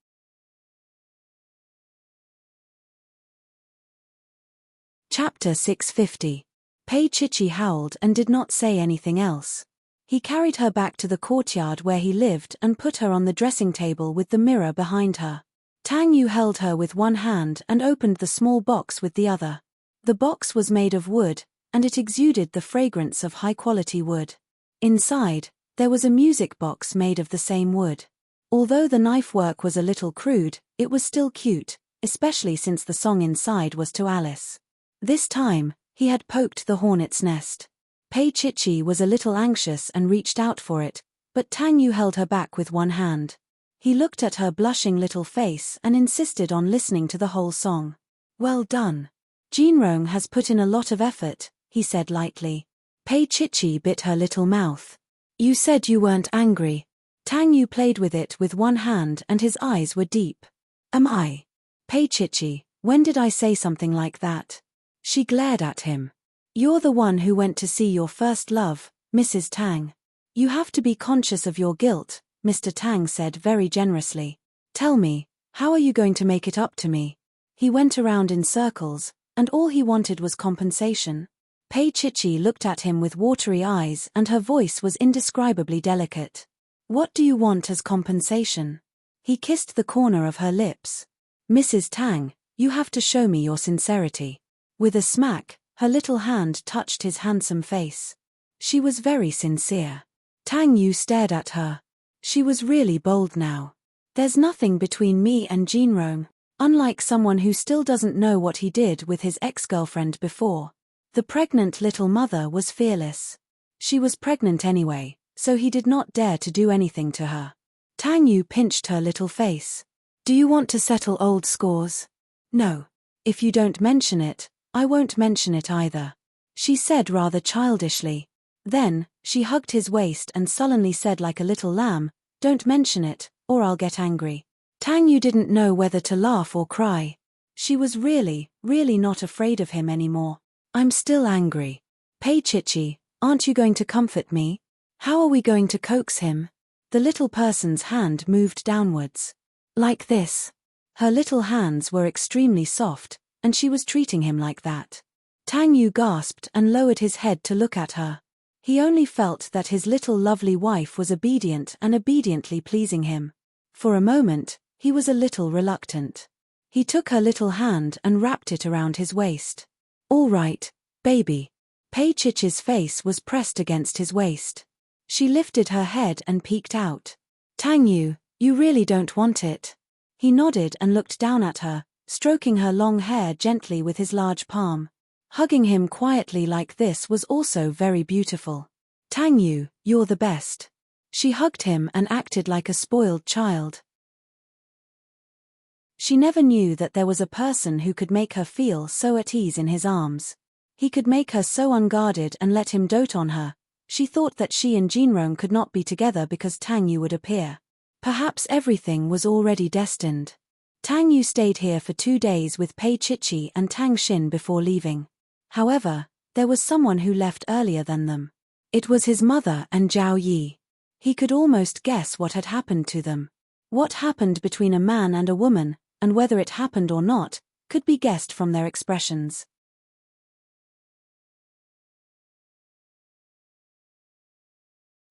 S1: Chapter 650. Pei Chichi howled and did not say anything else. He carried her back to the courtyard where he lived and put her on the dressing table with the mirror behind her. Tang Yu held her with one hand and opened the small box with the other. The box was made of wood, and it exuded the fragrance of high-quality wood. Inside, there was a music box made of the same wood. Although the knife work was a little crude, it was still cute, especially since the song inside was to Alice. This time, he had poked the hornet's nest. Pei Chichi was a little anxious and reached out for it, but Tang Yu held her back with one hand. He looked at her blushing little face and insisted on listening to the whole song. Well done. Jinrong has put in a lot of effort, he said lightly. Pei Chichi bit her little mouth. You said you weren't angry. Tang Yu played with it with one hand and his eyes were deep. Am I? Pei Chichi, when did I say something like that? She glared at him. You're the one who went to see your first love, Mrs. Tang. You have to be conscious of your guilt, Mr. Tang said very generously. Tell me, how are you going to make it up to me? He went around in circles, and all he wanted was compensation. Pei Chichi looked at him with watery eyes and her voice was indescribably delicate. What do you want as compensation? He kissed the corner of her lips. Mrs. Tang, you have to show me your sincerity. With a smack, her little hand touched his handsome face. She was very sincere. Tang Yu stared at her. She was really bold now. There's nothing between me and Jinrong. Unlike someone who still doesn't know what he did with his ex-girlfriend before. The pregnant little mother was fearless. She was pregnant anyway, so he did not dare to do anything to her. Tang Yu pinched her little face. Do you want to settle old scores? No. If you don't mention it, I won't mention it either. She said rather childishly. Then, she hugged his waist and sullenly said like a little lamb, Don't mention it, or I'll get angry. Tang Yu didn't know whether to laugh or cry. She was really not afraid of him anymore. I'm still angry. Pei Chichi, aren't you going to comfort me? How are we going to coax him? The little person's hand moved downwards. Like this. Her little hands were extremely soft, and she was treating him like that. Tang Yu gasped and lowered his head to look at her. He only felt that his little lovely wife was obedient and obediently pleasing him. For a moment, he was a little reluctant. He took her little hand and wrapped it around his waist. All right, baby. Pei Chichi's face was pressed against his waist. She lifted her head and peeked out. Tang Yu, you really don't want it? He nodded and looked down at her, stroking her long hair gently with his large palm. Hugging him quietly like this was also very beautiful. Tang Yu, you're the best. She hugged him and acted like a spoiled child. She never knew that there was a person who could make her feel so at ease in his arms. He could make her so unguarded and let him dote on her. She thought that she and Jinrong could not be together because Tang Yu would appear. Perhaps everything was already destined. Tang Yu stayed here for 2 days with Pei Chichi and Tang Xin before leaving. However, there was someone who left earlier than them. It was his mother and Zhao Yi. He could almost guess what had happened to them. What happened between a man and a woman, and whether it happened or not, could be guessed from their expressions.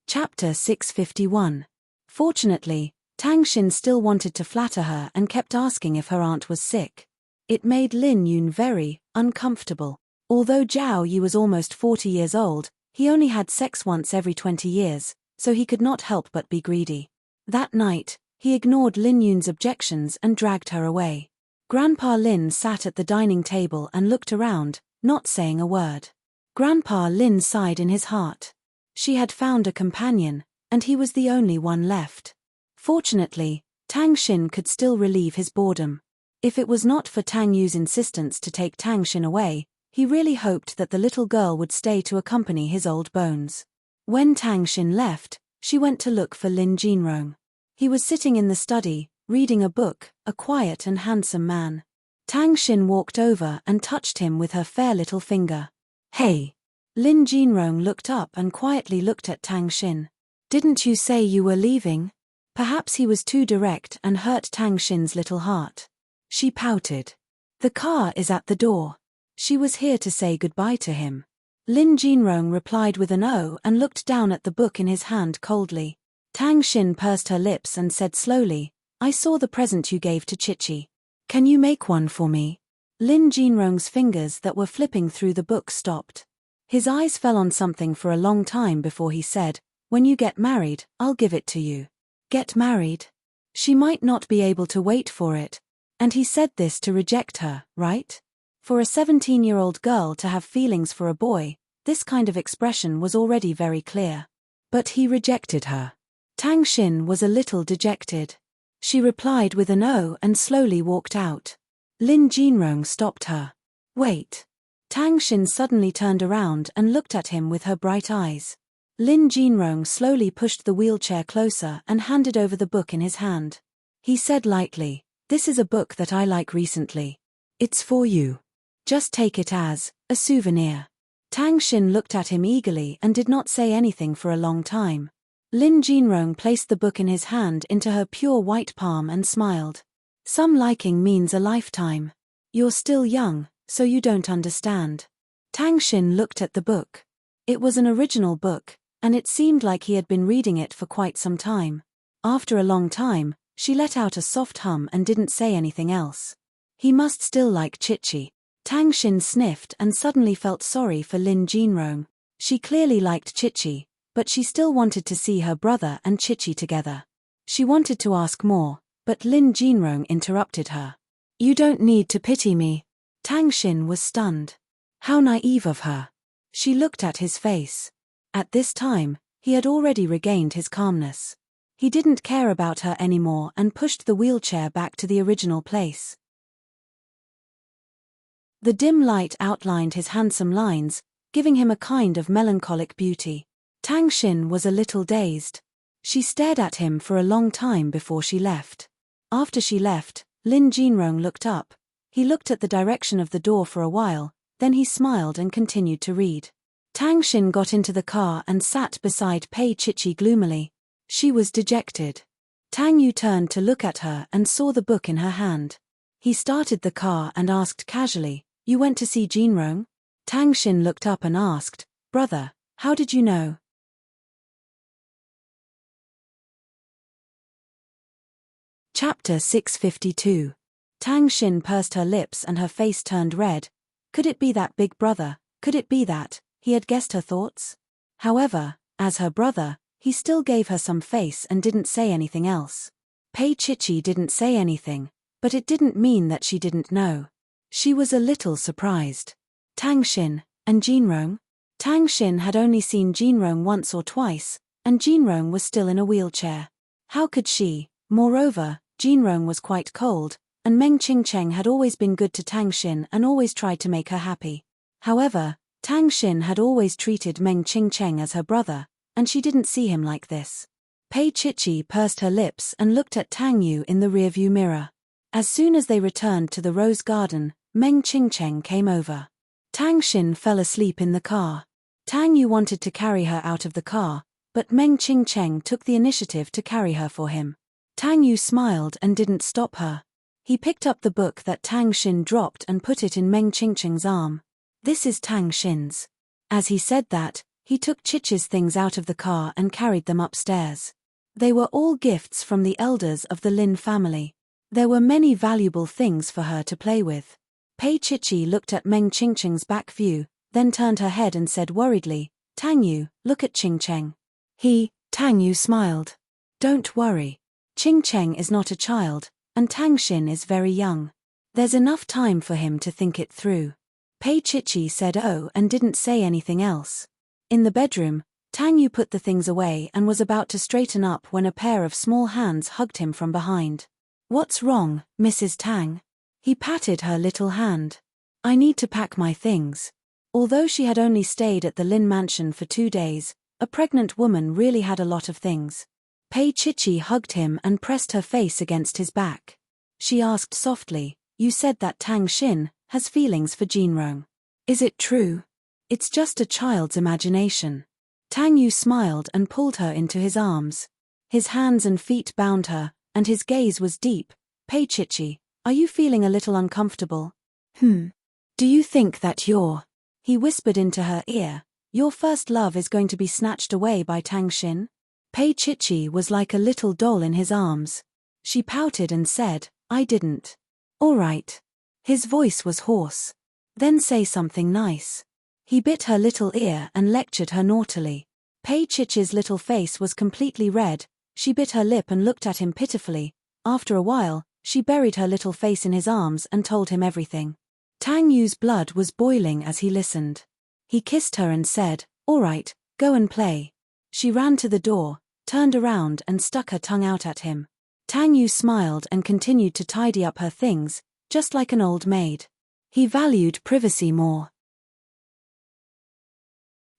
S1: Chapter 651. Fortunately, Tang Xin still wanted to flatter her and kept asking if her aunt was sick. It made Lin Yun very uncomfortable. Although Zhao Yi was almost 40 years old, he only had sex once every 20 years, so he could not help but be greedy. That night, he ignored Lin Yun's objections and dragged her away. Grandpa Lin sat at the dining table and looked around, not saying a word. Grandpa Lin sighed in his heart. She had found a companion, and he was the only one left. Fortunately, Tang Xin could still relieve his boredom. If it was not for Tang Yu's insistence to take Tang Xin away, he really hoped that the little girl would stay to accompany his old bones. When Tang Xin left, she went to look for Lin Jinrong. He was sitting in the study, reading a book, a quiet and handsome man. Tang Xin walked over and touched him with her fair little finger. Hey! Lin Jinrong looked up and quietly looked at Tang Xin. Didn't you say you were leaving? Perhaps he was too direct and hurt Tang Xin's little heart. She pouted. The car is at the door. She was here to say goodbye to him. Lin Jinrong replied with an "oh" and looked down at the book in his hand coldly. Tang Xin pursed her lips and said slowly, I saw the present you gave to Chichi. Can you make one for me? Lin Jinrong's fingers that were flipping through the book stopped. His eyes fell on something for a long time before he said, when you get married, I'll give it to you. Get married? She might not be able to wait for it. And he said this to reject her, right? For a 17-year-old girl to have feelings for a boy, this kind of expression was already very clear. But he rejected her. Tang Xin was a little dejected. She replied with an "oh" and slowly walked out. Lin Jinrong stopped her. Wait. Tang Xin suddenly turned around and looked at him with her bright eyes. Lin Jinrong slowly pushed the wheelchair closer and handed over the book in his hand. He said lightly, this is a book that I like recently. It's for you. Just take it as a souvenir. Tang Xin looked at him eagerly and did not say anything for a long time. Lin Jinrong placed the book in his hand into her pure white palm and smiled. Some liking means a lifetime. You're still young, so you don't understand. Tang Xin looked at the book. It was an original book, and it seemed like he had been reading it for quite some time. After a long time, she let out a soft hum and didn't say anything else. He must still like Chichi. Tang Xin sniffed and suddenly felt sorry for Lin Jinrong. She clearly liked Chichi, but she still wanted to see her brother and Chichi together. She wanted to ask more, but Lin Jinrong interrupted her. You don't need to pity me. Tang Xin was stunned. How naive of her. She looked at his face. At this time, he had already regained his calmness. He didn't care about her anymore and pushed the wheelchair back to the original place. The dim light outlined his handsome lines, giving him a kind of melancholic beauty. Tang Xin was a little dazed. She stared at him for a long time before she left. After she left, Lin Jinrong looked up. He looked at the direction of the door for a while, then he smiled and continued to read. Tang Xin got into the car and sat beside Pei Chichi gloomily. She was dejected. Tang Yu turned to look at her and saw the book in her hand. He started the car and asked casually, You went to see Jinrong? Tang Xin looked up and asked, Brother, how did you know? Chapter 652. Tang Xin pursed her lips and her face turned red. Could it be that big brother? Could it be that he had guessed her thoughts? However, as her brother, he still gave her some face and didn't say anything else. Pei Chichi didn't say anything, but it didn't mean that she didn't know. She was a little surprised. Tang Xin, and Jinrong? Tang Xin had only seen Jinrong once or twice, and Jinrong was still in a wheelchair. How could she? Moreover, Jinrong was quite cold, and Meng Qingcheng had always been good to Tang Xin and always tried to make her happy. However, Tang Xin had always treated Meng Qingcheng as her brother, and she didn't see him like this. Pei Chichi pursed her lips and looked at Tang Yu in the rearview mirror. As soon as they returned to the rose garden, Meng Qingcheng came over. Tang Xin fell asleep in the car. Tang Yu wanted to carry her out of the car, but Meng Qingcheng took the initiative to carry her for him. Tang Yu smiled and didn't stop her. He picked up the book that Tang Xin dropped and put it in Meng Qingcheng's arm. This is Tang Xin's. As he said that, he took Chichi's things out of the car and carried them upstairs. They were all gifts from the elders of the Lin family. There were many valuable things for her to play with. Pei Chichi looked at Meng Qingcheng's back view, then turned her head and said worriedly, Tang Yu, look at Qingcheng. Tang Yu smiled. Don't worry. Qingcheng is not a child, and Tang Xin is very young. There's enough time for him to think it through. Pei Chichi said oh and didn't say anything else. In the bedroom, Tang Yu put the things away and was about to straighten up when a pair of small hands hugged him from behind. What's wrong, Mrs. Tang? He patted her little hand. I need to pack my things. Although she had only stayed at the Lin mansion for 2 days, a pregnant woman really had a lot of things. Pei Chichi hugged him and pressed her face against his back. She asked softly, "You said that Tang Xin has feelings for Jinrong. Is it true?" "It's just a child's imagination." Tang Yu smiled and pulled her into his arms. His hands and feet bound her, and his gaze was deep. "Pei Chichi, are you feeling a little uncomfortable?" "Do you think that he whispered into her ear, "your first love is going to be snatched away by Tang Xin?" Pei Chichi was like a little doll in his arms. She pouted and said, "I didn't." "All right." His voice was hoarse. "Then say something nice." He bit her little ear and lectured her naughtily. Pei Chichi's little face was completely red. She bit her lip and looked at him pitifully. After a while, she buried her little face in his arms and told him everything. Tang Yu's blood was boiling as he listened. He kissed her and said, "All right, go and play." She ran to the door, turned around and stuck her tongue out at him. Tang Yu smiled and continued to tidy up her things, just like an old maid. He valued privacy more.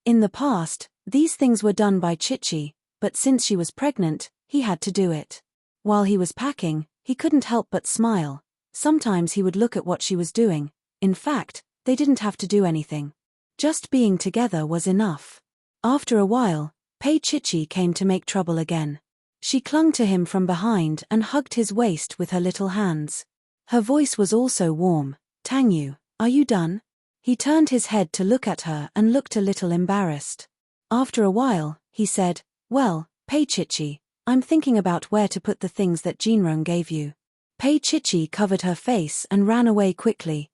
S1: In the past, these things were done by Chichi, but since she was pregnant, he had to do it. While he was packing, he couldn't help but smile. Sometimes he would look at what she was doing. In fact, they didn't have to do anything. Just being together was enough. After a while, Pei Chichi came to make trouble again. She clung to him from behind and hugged his waist with her little hands. Her voice was also warm. "Tang Yu, are you done?" He turned his head to look at her and looked a little embarrassed. After a while, he said, "Well, Pei Chichi, I'm thinking about where to put the things that Jinrong gave you." Pei Chichi covered her face and ran away quickly.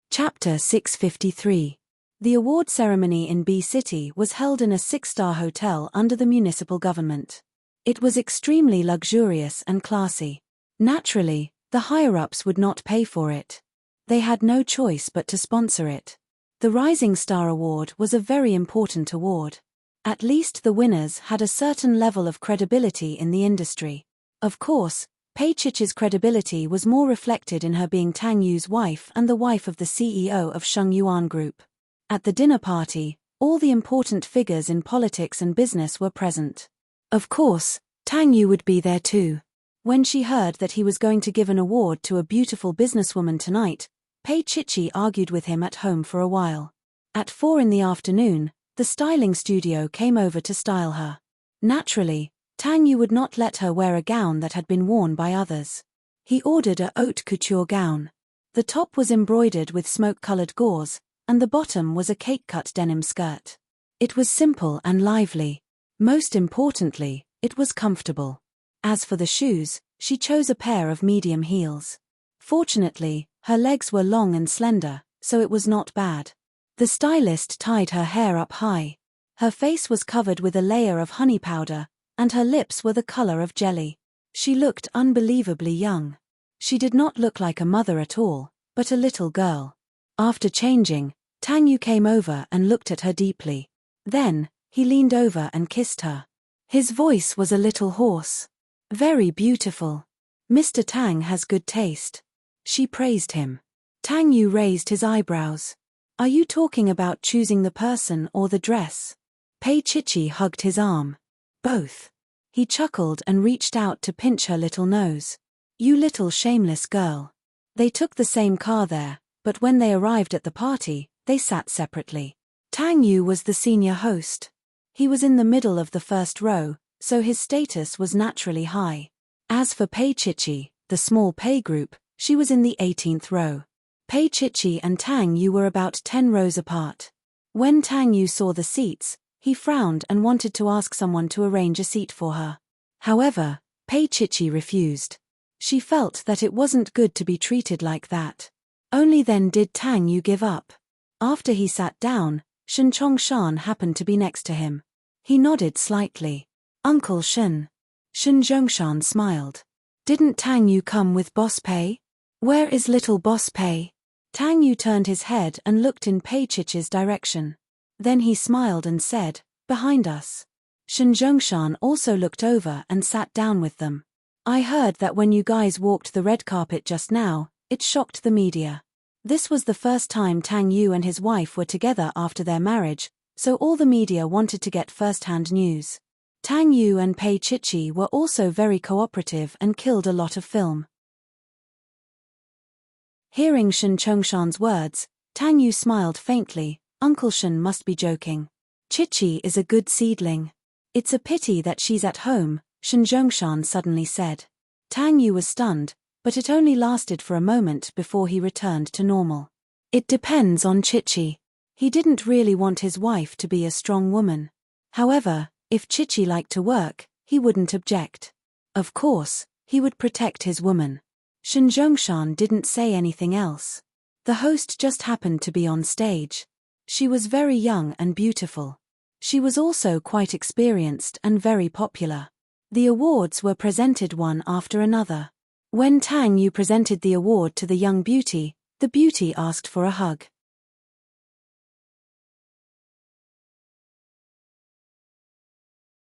S1: Chapter 653. The award ceremony in B City was held in a 6-star hotel under the municipal government. It was extremely luxurious and classy. Naturally, the higher-ups would not pay for it. They had no choice but to sponsor it. The Rising Star Award was a very important award. At least the winners had a certain level of credibility in the industry. Of course, Pei Chichi's credibility was more reflected in her being Tang Yu's wife and the wife of the CEO of Sheng Yuan Group. At the dinner party, all the important figures in politics and business were present. Of course, Tang Yu would be there too. When she heard that he was going to give an award to a beautiful businesswoman tonight, Pei Chichi argued with him at home for a while. At 4 in the afternoon, the styling studio came over to style her. Naturally, Tang Yu would not let her wear a gown that had been worn by others. He ordered a haute couture gown. The top was embroidered with smoke-colored gauze, and the bottom was a cake-cut denim skirt. It was simple and lively. Most importantly, it was comfortable. As for the shoes, she chose a pair of medium heels. Fortunately, her legs were long and slender, so it was not bad. The stylist tied her hair up high. Her face was covered with a layer of honey powder, and her lips were the color of jelly. She looked unbelievably young. She did not look like a mother at all, but a little girl. After changing, Tang Yu came over and looked at her deeply. Then, he leaned over and kissed her. His voice was a little hoarse. "Very beautiful. Mr. Tang has good taste." She praised him. Tang Yu raised his eyebrows. "Are you talking about choosing the person or the dress?" Pei Chichi hugged his arm. "Both." He chuckled and reached out to pinch her little nose. "You little shameless girl." They took the same car there, but when they arrived at the party, they sat separately. Tang Yu was the senior host. He was in the middle of the first row, so his status was naturally high. As for Pei Chichi, the small Pei group, she was in the 18th row. Pei Chichi and Tang Yu were about 10 rows apart. When Tang Yu saw the seats, he frowned and wanted to ask someone to arrange a seat for her. However, Pei Chichi refused. She felt that it wasn't good to be treated like that. Only then did Tang Yu give up. After he sat down, Shen Chongshan happened to be next to him. He nodded slightly. "Uncle Shen." Shen Zhongshan smiled. "Didn't Tang Yu come with Boss Pei? Where is little Boss Pei?" Tang Yu turned his head and looked in Pei Chichi's direction. Then he smiled and said, "Behind us." Shen Zhongshan also looked over and sat down with them. "I heard that when you guys walked the red carpet just now, it shocked the media. This was the first time Tang Yu and his wife were together after their marriage, so all the media wanted to get first-hand news. Tang Yu and Pei Chichi were also very cooperative and killed a lot of film. Hearing Shen Chongshan's words, Tang Yu smiled faintly. Uncle Shen must be joking. Chichi is a good seedling. It's a pity that she's at home, Shen Zhongshan suddenly said. Tang Yu was stunned, but it only lasted for a moment before he returned to normal. It depends on Chichi. He didn't really want his wife to be a strong woman. However, if Chichi liked to work, he wouldn't object. Of course, he would protect his woman. Shen Zhongshan didn't say anything else. The host just happened to be on stage. She was very young and beautiful. She was also quite experienced and very popular. The awards were presented one after another. When Tang Yu presented the award to the young beauty, the beauty asked for a hug.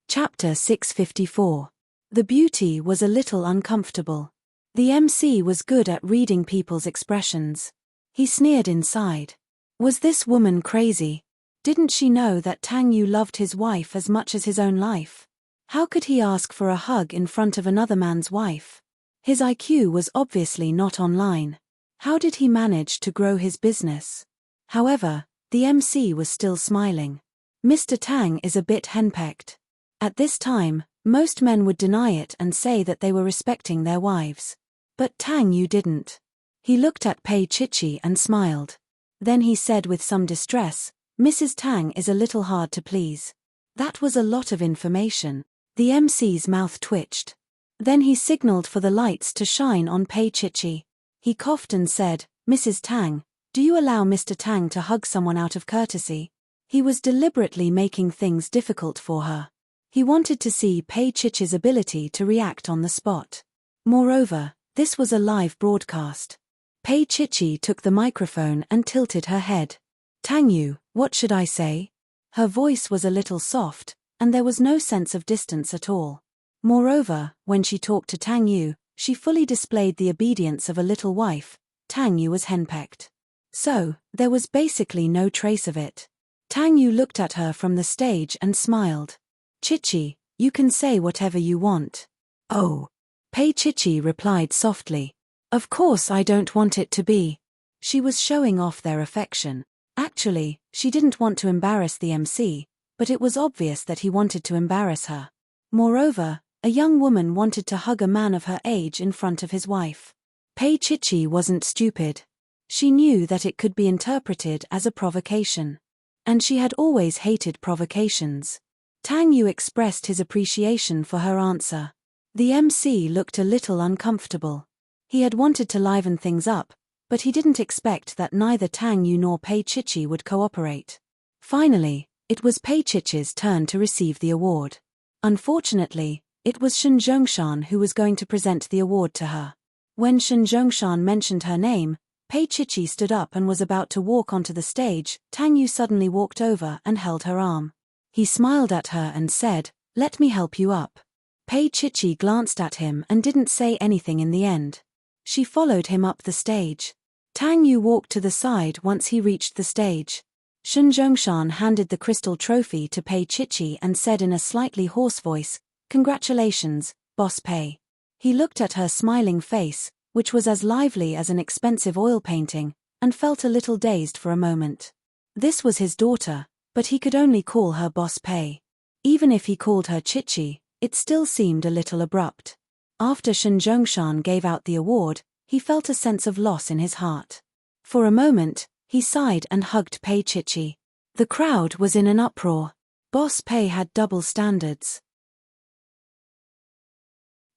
S1: Chapter 654. The beauty was a little uncomfortable. The MC was good at reading people's expressions. He sneered inside. Was this woman crazy? Didn't she know that Tang Yu loved his wife as much as his own life? How could he ask for a hug in front of another man's wife? His IQ was obviously not online. How did he manage to grow his business? However, the MC was still smiling. Mr. Tang is a bit henpecked. At this time, most men would deny it and say that they were respecting their wives. But Tang Yu didn't. He looked at Pei Chichi and smiled. Then he said with some distress, Mrs. Tang is a little hard to please. That was a lot of information. The MC's mouth twitched. Then he signaled for the lights to shine on Pei Chichi. He coughed and said, Mrs. Tang, do you allow Mr. Tang to hug someone out of courtesy? He was deliberately making things difficult for her. He wanted to see Pei Chichi's ability to react on the spot. Moreover, this was a live broadcast. Pei Chichi took the microphone and tilted her head. Tang Yu, what should I say? Her voice was a little soft, and there was no sense of distance at all. Moreover, when she talked to Tang Yu, she fully displayed the obedience of a little wife. Tang Yu was henpecked. So, there was basically no trace of it. Tang Yu looked at her from the stage and smiled. Chichi, you can say whatever you want. Oh. Pei Chichi replied softly. Of course I don't want it to be. She was showing off their affection. Actually, she didn't want to embarrass the MC, but it was obvious that he wanted to embarrass her. Moreover, a young woman wanted to hug a man of her age in front of his wife. Pei Chichi wasn't stupid. She knew that it could be interpreted as a provocation. And she had always hated provocations. Tang Yu expressed his appreciation for her answer. The MC looked a little uncomfortable. He had wanted to liven things up, but he didn't expect that neither Tang Yu nor Pei Chichi would cooperate. Finally, it was Pei Chichi's turn to receive the award. Unfortunately, it was Shen Zhongshan who was going to present the award to her. When Shen Zhongshan mentioned her name, Pei Chichi stood up and was about to walk onto the stage. Tang Yu suddenly walked over and held her arm. He smiled at her and said, "Let me help you up." Pei Chichi glanced at him and didn't say anything in the end. She followed him up the stage. Tang Yu walked to the side once he reached the stage. Shen Zhongshan handed the crystal trophy to Pei Chichi and said in a slightly hoarse voice, "Congratulations, Boss Pei." He looked at her smiling face, which was as lively as an expensive oil painting, and felt a little dazed for a moment. This was his daughter, but he could only call her Boss Pei. Even if he called her Chichi, it still seemed a little abrupt. After Shen Zhongshan gave out the award, he felt a sense of loss in his heart. For a moment, he sighed and hugged Pei Chichi. The crowd was in an uproar. Boss Pei had double standards.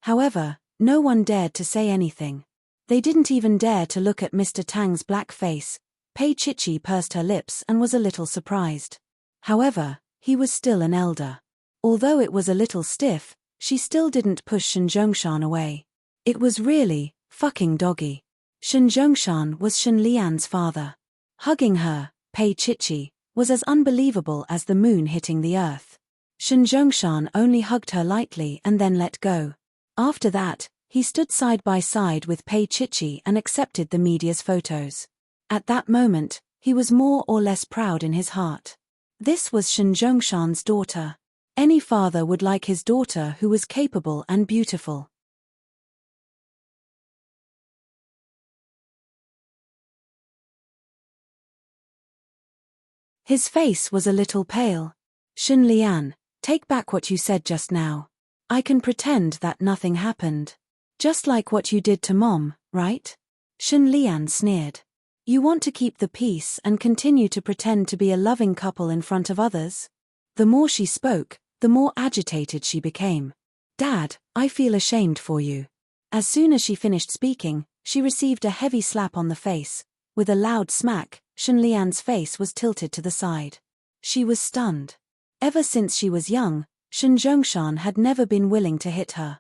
S1: However, no one dared to say anything. They didn't even dare to look at Mr. Tang's black face. Pei Chichi pursed her lips and was a little surprised. However, he was still an elder. Although it was a little stiff, she still didn't push Shen Zhongshan away. It was really fucking doggy. Shen Zhongshan was Shen Lian's father. Hugging her, Pei Chichi, was as unbelievable as the moon hitting the earth. Shen Zhongshan only hugged her lightly and then let go. After that, he stood side by side with Pei Chichi and accepted the media's photos. At that moment, he was more or less proud in his heart. This was Shen Zhongshan's daughter. Any father would like his daughter who was capable and beautiful. His face was a little pale. Shen Lian, take back what you said just now. I can pretend that nothing happened. Just like what you did to Mom, right? Shen Lian sneered. You want to keep the peace and continue to pretend to be a loving couple in front of others? The more she spoke, the more agitated she became. Dad, I feel ashamed for you. As soon as she finished speaking, she received a heavy slap on the face. With a loud smack, Shen Lian's face was tilted to the side. She was stunned. Ever since she was young, Shen Zhongshan had never been willing to hit her.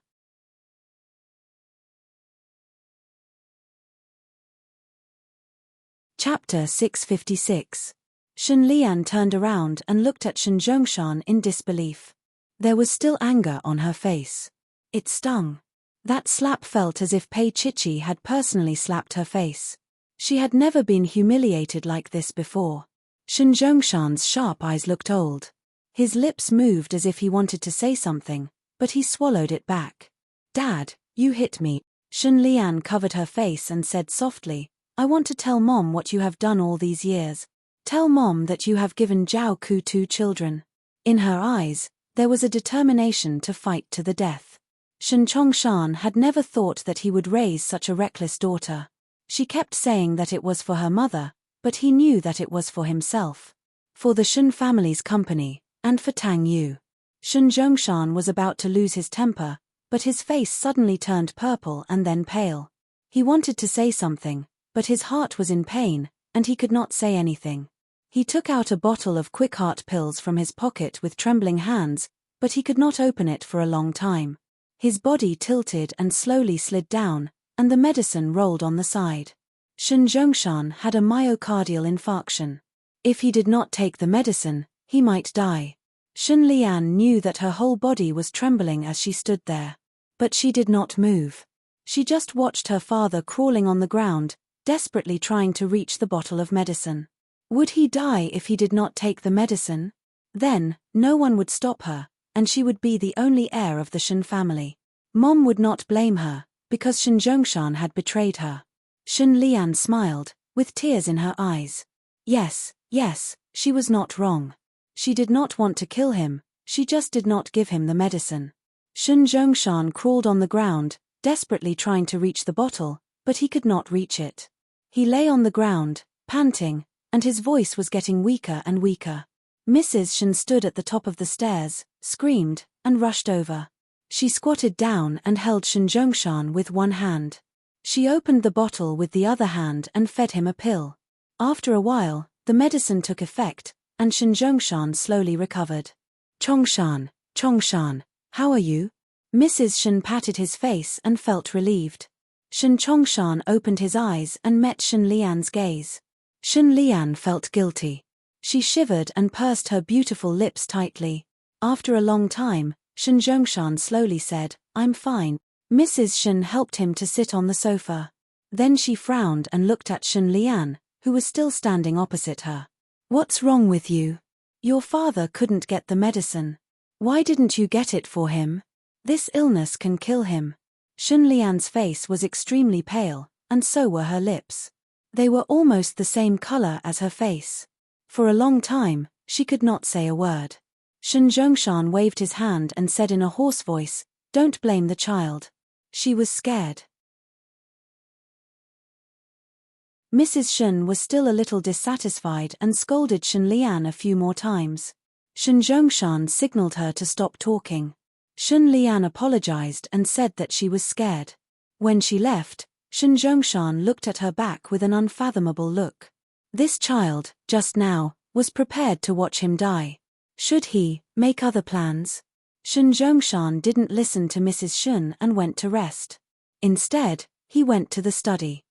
S1: Chapter 656. Shen Lian turned around and looked at Shen Zhongshan in disbelief. There was still anger on her face. It stung. That slap felt as if Pei Chichi had personally slapped her face. She had never been humiliated like this before. Shen Zhongshan's sharp eyes looked old. His lips moved as if he wanted to say something, but he swallowed it back. Dad, you hit me. Shen Lian covered her face and said softly, I want to tell Mom what you have done all these years. Tell Mom that you have given Zhao Ku 2 children. In her eyes, there was a determination to fight to the death. Shen Zhongshan had never thought that he would raise such a reckless daughter. She kept saying that it was for her mother, but he knew that it was for himself. For the Shen family's company, and for Tang Yu. Shen Zhongshan was about to lose his temper, but his face suddenly turned purple and then pale. He wanted to say something, but his heart was in pain, and he could not say anything. He took out a bottle of quick heart pills from his pocket with trembling hands, but he could not open it for a long time. His body tilted and slowly slid down, and the medicine rolled on the side. Shen Zhongshan had a myocardial infarction. If he did not take the medicine, he might die. Shen Lian knew that her whole body was trembling as she stood there. But she did not move. She just watched her father crawling on the ground, desperately trying to reach the bottle of medicine. Would he die if he did not take the medicine? Then, no one would stop her, and she would be the only heir of the Shen family. Mom would not blame her, because Shen Zhongshan had betrayed her. Shen Lian smiled, with tears in her eyes. Yes, she was not wrong. She did not want to kill him, she just did not give him the medicine. Shen Zhongshan crawled on the ground, desperately trying to reach the bottle, but he could not reach it. He lay on the ground, panting, and his voice was getting weaker and weaker. Mrs. Shen stood at the top of the stairs, screamed, and rushed over. She squatted down and held Shen Zhongshan with one hand. She opened the bottle with the other hand and fed him a pill. After a while, the medicine took effect, and Shen Zhongshan slowly recovered. Chongshan, how are you? Mrs. Shen patted his face and felt relieved. Shen Chongshan opened his eyes and met Shen Lian's gaze. Shen Lian felt guilty. She shivered and pursed her beautiful lips tightly. After a long time, Shen Zhongshan slowly said, I'm fine. Mrs. Shen helped him to sit on the sofa. Then she frowned and looked at Shen Lian, who was still standing opposite her. What's wrong with you? Your father couldn't get the medicine. Why didn't you get it for him? This illness can kill him. Shen Lian's face was extremely pale, and so were her lips. They were almost the same color as her face. For a long time, she could not say a word. Shen Zhongshan waved his hand and said in a hoarse voice, Don't blame the child. She was scared. Mrs. Shen was still a little dissatisfied and scolded Shen Lian a few more times. Shen Zhongshan signaled her to stop talking. Shen Lian apologized and said that she was scared. When she left, Shen Zhongshan looked at her back with an unfathomable look. This child, just now, was prepared to watch him die. Should he make other plans? Shen Zhongshan didn't listen to Mrs. Shen and went to rest. Instead, he went to the study.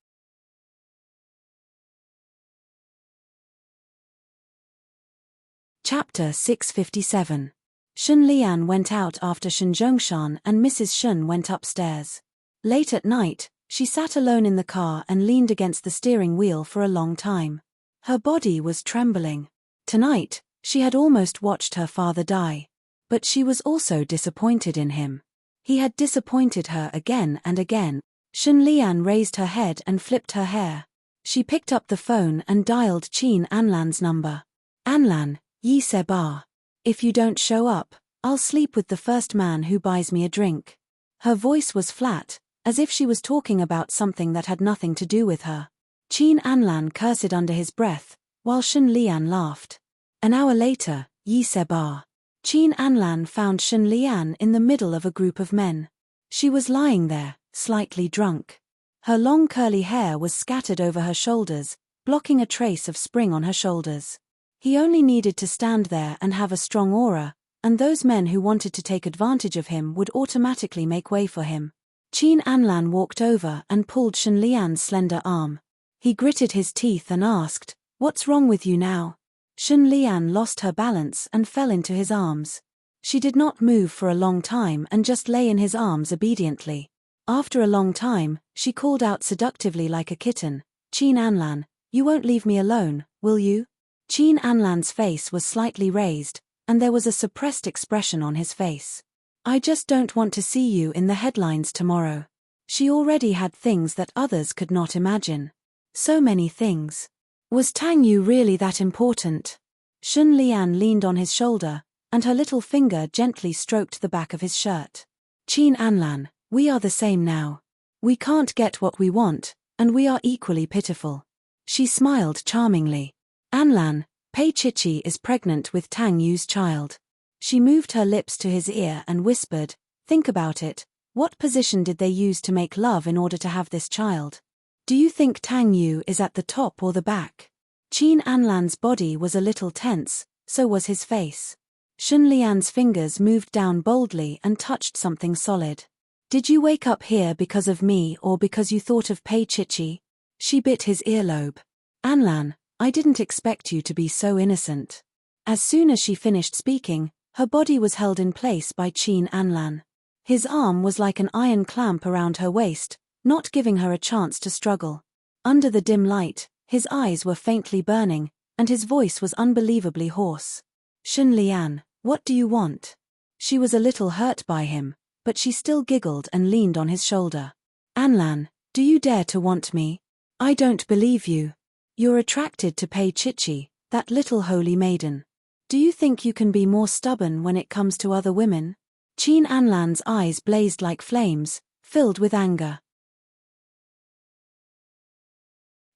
S1: Chapter 657. Shen Lian went out after Shen Zhongshan and Mrs. Shen went upstairs. Late at night, She sat alone in the car and leaned against the steering wheel for a long time. Her body was trembling. Tonight, she had almost watched her father die. But she was also disappointed in him. He had disappointed her again and again. Shun Lian raised her head and flipped her hair. She picked up the phone and dialed Qin Anlan's number. Anlan, yi se ba. If you don't show up, I'll sleep with the first man who buys me a drink. Her voice was flat, as if she was talking about something that had nothing to do with her. Qin Anlan cursed under his breath, while Shun Lian laughed. An hour later, yi se ba. Qin Anlan found Shun Lian in the middle of a group of men. She was lying there, slightly drunk. Her long curly hair was scattered over her shoulders, blocking a trace of spring on her shoulders. He only needed to stand there and have a strong aura, and those men who wanted to take advantage of him would automatically make way for him. Qin Anlan walked over and pulled Shun Lian's slender arm. He gritted his teeth and asked, "What's wrong with you now?" Shun Lian lost her balance and fell into his arms. She did not move for a long time and just lay in his arms obediently. After a long time, she called out seductively like a kitten, "Qin Anlan, you won't leave me alone, will you?" Qin Anlan's face was slightly raised, and there was a suppressed expression on his face. "I just don't want to see you in the headlines tomorrow." She already had things that others could not imagine. So many things. Was Tang Yu really that important? Shun Lian leaned on his shoulder, and her little finger gently stroked the back of his shirt. "Qin Anlan, we are the same now. We can't get what we want, and we are equally pitiful." She smiled charmingly. "Anlan, Pei Chichi is pregnant with Tang Yu's child." She moved her lips to his ear and whispered, "Think about it, what position did they use to make love in order to have this child? Do you think Tang Yu is at the top or the back?" Qin Anlan's body was a little tense, so was his face. Shun Lian's fingers moved down boldly and touched something solid. "Did you wake up here because of me or because you thought of Pei Chichi?" She bit his earlobe. "Anlan, I didn't expect you to be so innocent." As soon as she finished speaking, her body was held in place by Qin Anlan. His arm was like an iron clamp around her waist, not giving her a chance to struggle. Under the dim light, his eyes were faintly burning, and his voice was unbelievably hoarse. "Shun Lian, what do you want?" She was a little hurt by him, but she still giggled and leaned on his shoulder. "Anlan, do you dare to want me? I don't believe you. You're attracted to Pei Chichi, that little holy maiden. Do you think you can be more stubborn when it comes to other women?" Qin Anlan's eyes blazed like flames, filled with anger.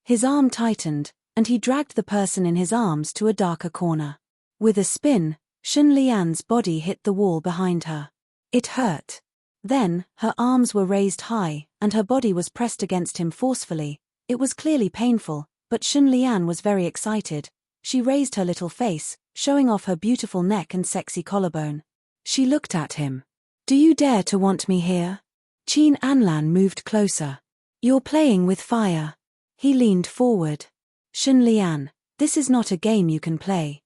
S1: His arm tightened, and he dragged the person in his arms to a darker corner. With a spin, Shun Lian's body hit the wall behind her. It hurt. Then, her arms were raised high, and her body was pressed against him forcefully. It was clearly painful, but Shun Lian was very excited. She raised her little face, showing off her beautiful neck and sexy collarbone. She looked at him. "Do you dare to want me here?" Qin Anlan moved closer. "You're playing with fire." He leaned forward. "Shun Lian, this is not a game you can play."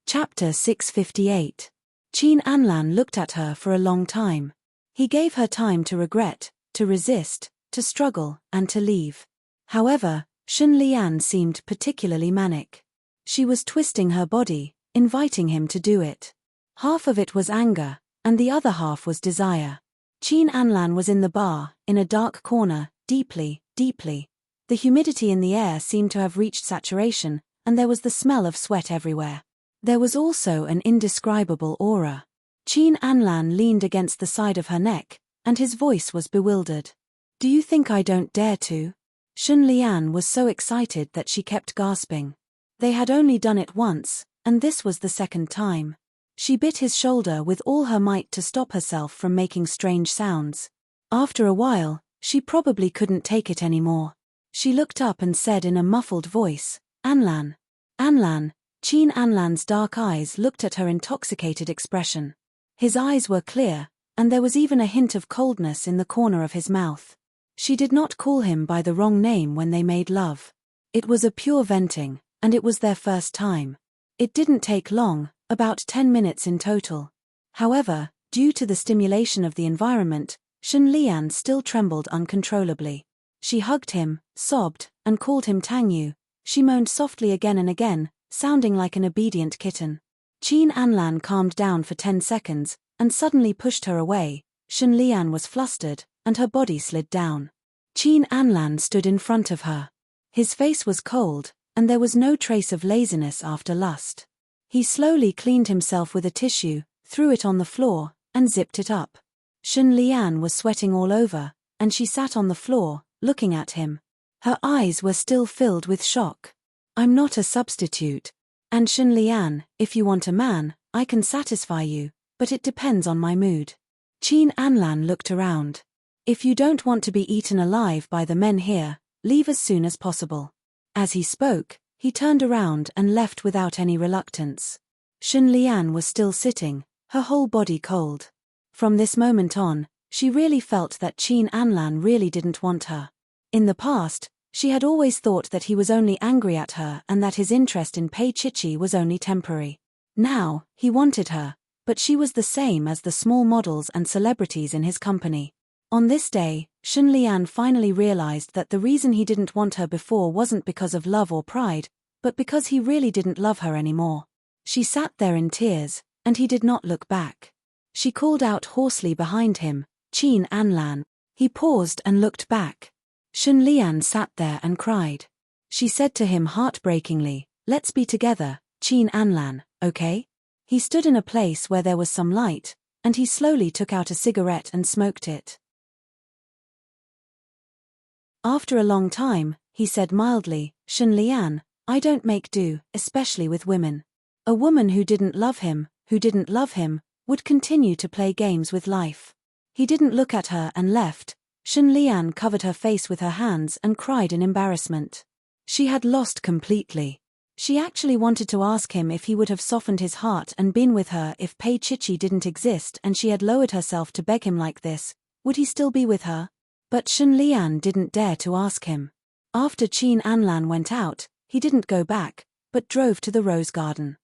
S1: Chapter 658. Qin Anlan looked at her for a long time. He gave her time to regret, to resist, to struggle, and to leave. However, Shun Lian seemed particularly manic. She was twisting her body, inviting him to do it. Half of it was anger, and the other half was desire. Qin Anlan was in the bar, in a dark corner, deeply, deeply. The humidity in the air seemed to have reached saturation, and there was the smell of sweat everywhere. There was also an indescribable aura. Qin Anlan leaned against the side of her neck, and his voice was bewildered. "Do you think I don't dare to?" Shun Lian was so excited that she kept gasping. They had only done it once, and this was the second time. She bit his shoulder with all her might to stop herself from making strange sounds. After a while, she probably couldn't take it anymore. She looked up and said in a muffled voice, "Anlan." "Anlan." Qin Anlan's dark eyes looked at her intoxicated expression. His eyes were clear, and there was even a hint of coldness in the corner of his mouth. She did not call him by the wrong name when they made love. It was a pure venting, and it was their first time. It didn't take long, about 10 minutes in total. However, due to the stimulation of the environment, Shen Lian still trembled uncontrollably. She hugged him, sobbed, and called him Tangyu. She moaned softly again and again, sounding like an obedient kitten. Qin Anlan calmed down for 10 seconds, and suddenly pushed her away. Shen Lian was flustered, and her body slid down. Qin Anlan stood in front of her. His face was cold, and there was no trace of laziness after lust. He slowly cleaned himself with a tissue, threw it on the floor, and zipped it up. Shen Lian was sweating all over, and she sat on the floor, looking at him. Her eyes were still filled with shock. "I'm not a substitute. And Shen Lian, if you want a man, I can satisfy you, but it depends on my mood." Qin Anlan looked around. "If you don't want to be eaten alive by the men here, leave as soon as possible." As he spoke, he turned around and left without any reluctance. Shen Lian was still sitting, her whole body cold. From this moment on, she really felt that Qin Anlan really didn't want her. In the past, she had always thought that he was only angry at her and that his interest in Pei Chichi was only temporary. Now, he wanted her, but she was the same as the small models and celebrities in his company. On this day, Shen Lian finally realized that the reason he didn't want her before wasn't because of love or pride, but because he really didn't love her anymore. She sat there in tears, and he did not look back. She called out hoarsely behind him, "Qin Anlan." He paused and looked back. Shen Lian sat there and cried. She said to him heartbreakingly, "Let's be together, Qin Anlan, okay?" He stood in a place where there was some light, and he slowly took out a cigarette and smoked it. After a long time, he said mildly, "Shen Lian, I don't make do, especially with women." A woman who didn't love him, would continue to play games with life. He didn't look at her and left. Shen Lian covered her face with her hands and cried in embarrassment. She had lost completely. She actually wanted to ask him if he would have softened his heart and been with her if Pei Chichi didn't exist and she had lowered herself to beg him like this. Would he still be with her? But Shen Lian didn't dare to ask him. After Qin Anlan went out, he didn't go back, but drove to the rose garden.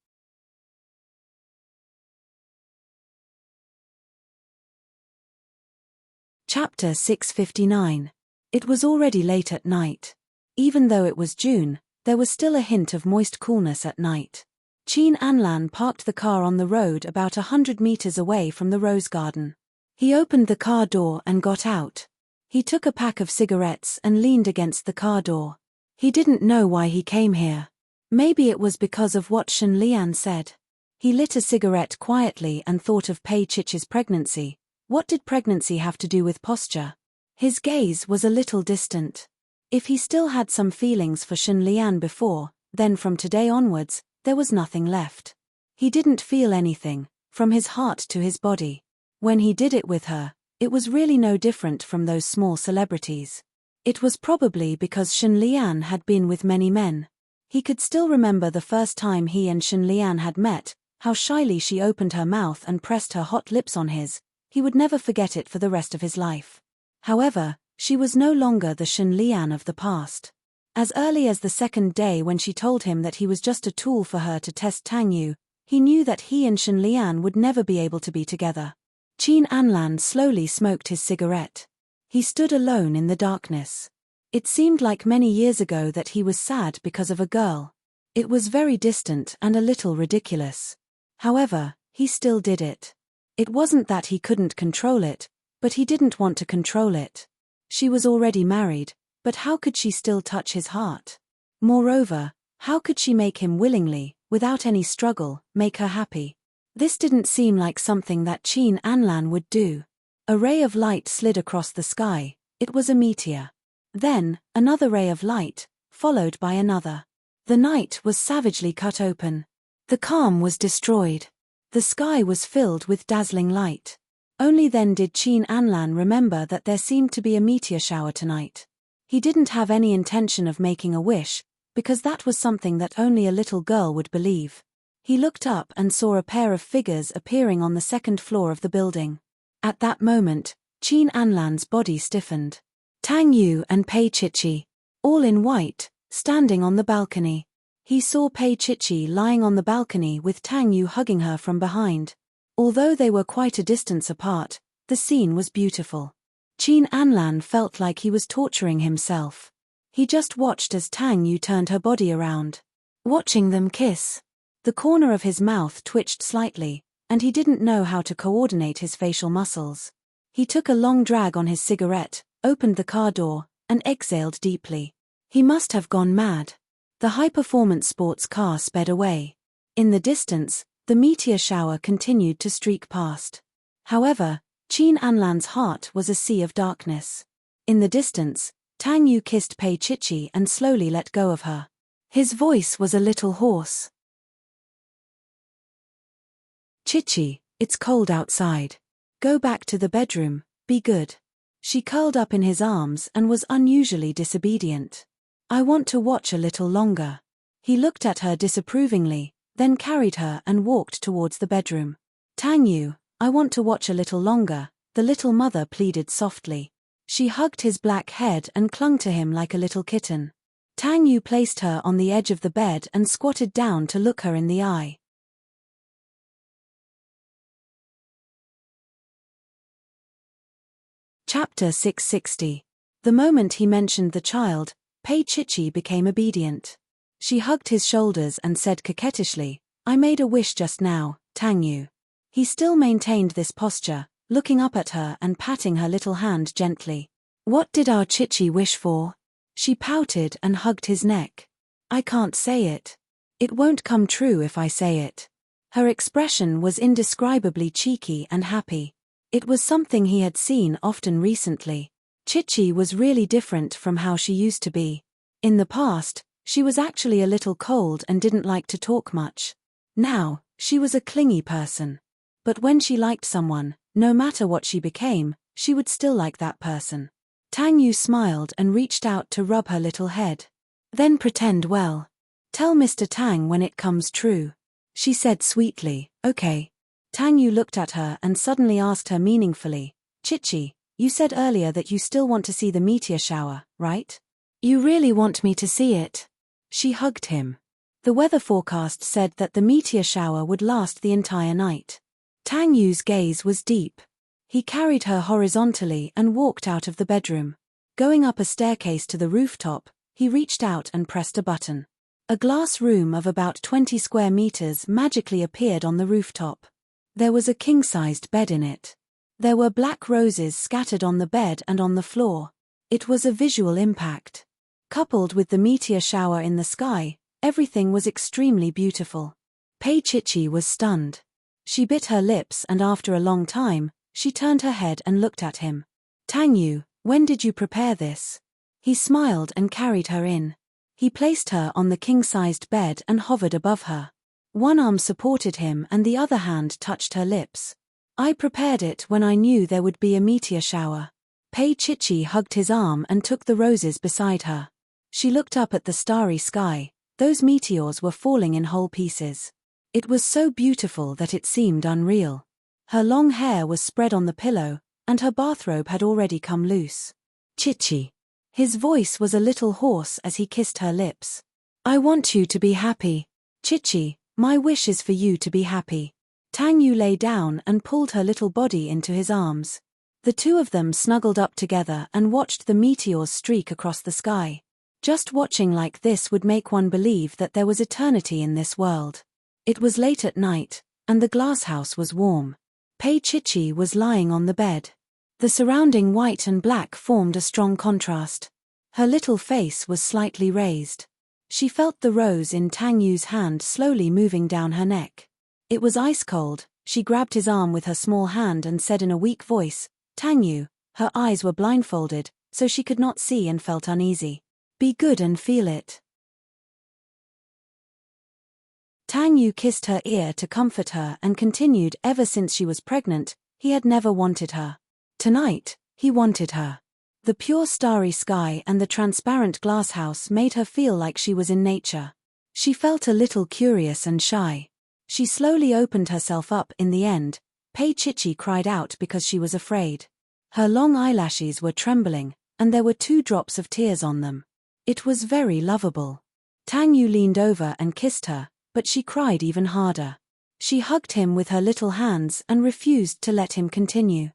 S1: Chapter 659. It was already late at night. Even though it was June, there was still a hint of moist coolness at night. Qin Anlan parked the car on the road about 100 meters away from the rose garden. He opened the car door and got out. He took a pack of cigarettes and leaned against the car door. He didn't know why he came here. Maybe it was because of what Shen Lian said. He lit a cigarette quietly and thought of Pei Chichi's pregnancy. What did pregnancy have to do with posture? His gaze was a little distant. If he still had some feelings for Shen Lian before, then from today onwards, there was nothing left. He didn't feel anything, from his heart to his body. When he did it with her, it was really no different from those small celebrities. It was probably because Shen Lian had been with many men. He could still remember the first time he and Shen Lian had met, how shyly she opened her mouth and pressed her hot lips on his. He would never forget it for the rest of his life. However, she was no longer the Shen Lian of the past. As early as the second day when she told him that he was just a tool for her to test Tangyu, he knew that he and Shen Lian would never be able to be together. Qin Anlan slowly smoked his cigarette. He stood alone in the darkness. It seemed like many years ago that he was sad because of a girl. It was very distant and a little ridiculous. However, he still did it. It wasn't that he couldn't control it, but he didn't want to control it. She was already married, but how could she still touch his heart? Moreover, how could she make him willingly, without any struggle, make her happy? This didn't seem like something that Qin Anlan would do. A ray of light slid across the sky. It was a meteor. Then, another ray of light, followed by another. The night was savagely cut open. The calm was destroyed. The sky was filled with dazzling light. Only then did Qin Anlan remember that there seemed to be a meteor shower tonight. He didn't have any intention of making a wish, because that was something that only a little girl would believe. He looked up and saw a pair of figures appearing on the second floor of the building. At that moment, Qin Anlan's body stiffened. Tangyu and Pei Chichi, all in white, standing on the balcony. He saw Pei Chichi lying on the balcony with Tang Yu hugging her from behind. Although they were quite a distance apart, the scene was beautiful. Qin Anlan felt like he was torturing himself. He just watched as Tang Yu turned her body around. Watching them kiss. The corner of his mouth twitched slightly, and he didn't know how to coordinate his facial muscles. He took a long drag on his cigarette, opened the car door, and exhaled deeply. He must have gone mad. The high-performance sports car sped away. In the distance, the meteor shower continued to streak past. However, Qin Anlan's heart was a sea of darkness. In the distance, Tang Yu kissed Pei Chichi and slowly let go of her. His voice was a little hoarse. Chichi, it's cold outside. Go back to the bedroom, be good. She curled up in his arms and was unusually disobedient. I want to watch a little longer. He looked at her disapprovingly, then carried her and walked towards the bedroom. Tang Yu, I want to watch a little longer, the little mother pleaded softly. She hugged his black head and clung to him like a little kitten. Tang Yu placed her on the edge of the bed and squatted down to look her in the eye. Chapter 660. The moment he mentioned the child, Pei Chichi became obedient. She hugged his shoulders and said coquettishly, I made a wish just now, Tang Yu. He still maintained this posture, looking up at her and patting her little hand gently. What did our Chichi wish for? She pouted and hugged his neck. I can't say it. It won't come true if I say it. Her expression was indescribably cheeky and happy. It was something he had seen often recently. Chichi was really different from how she used to be. In the past, she was actually a little cold and didn't like to talk much. Now, she was a clingy person. But when she liked someone, no matter what she became, she would still like that person. Tang Yu smiled and reached out to rub her little head. Then pretend well. Tell Mr. Tang when it comes true. She said sweetly, okay. Tang Yu looked at her and suddenly asked her meaningfully, Chichi, you said earlier that you still want to see the meteor shower, right? You really want me to see it? She hugged him. The weather forecast said that the meteor shower would last the entire night. Tang Yu's gaze was deep. He carried her horizontally and walked out of the bedroom. Going up a staircase to the rooftop, he reached out and pressed a button. A glass room of about 20 square meters magically appeared on the rooftop. There was a king-sized bed in it. There were black roses scattered on the bed and on the floor. It was a visual impact. Coupled with the meteor shower in the sky, everything was extremely beautiful. Pei Chichi was stunned. She bit her lips and after a long time, she turned her head and looked at him. Tang Yu, when did you prepare this? He smiled and carried her in. He placed her on the king-sized bed and hovered above her. One arm supported him and the other hand touched her lips. I prepared it when I knew there would be a meteor shower. Pei Chichi hugged his arm and took the roses beside her. She looked up at the starry sky. Those meteors were falling in whole pieces. It was so beautiful that it seemed unreal. Her long hair was spread on the pillow, and her bathrobe had already come loose. Chichi. His voice was a little hoarse as he kissed her lips. I want you to be happy. Chichi, my wish is for you to be happy. Tang Yu lay down and pulled her little body into his arms. The two of them snuggled up together and watched the meteors streak across the sky. Just watching like this would make one believe that there was eternity in this world. It was late at night, and the glass house was warm. Pei Chichi was lying on the bed. The surrounding white and black formed a strong contrast. Her little face was slightly raised. She felt the rose in Tang Yu's hand slowly moving down her neck. It was ice cold. She grabbed his arm with her small hand and said in a weak voice, Tang Yu. Her eyes were blindfolded, so she could not see and felt uneasy. Be good and feel it. Tang Yu kissed her ear to comfort her and continued. Ever since she was pregnant, he had never wanted her. Tonight, he wanted her. The pure starry sky and the transparent glass house made her feel like she was in nature. She felt a little curious and shy. She slowly opened herself up in the end. Pei Chichi cried out because she was afraid. Her long eyelashes were trembling, and there were 2 drops of tears on them. It was very lovable. Tang Yu leaned over and kissed her, but she cried even harder. She hugged him with her little hands and refused to let him continue.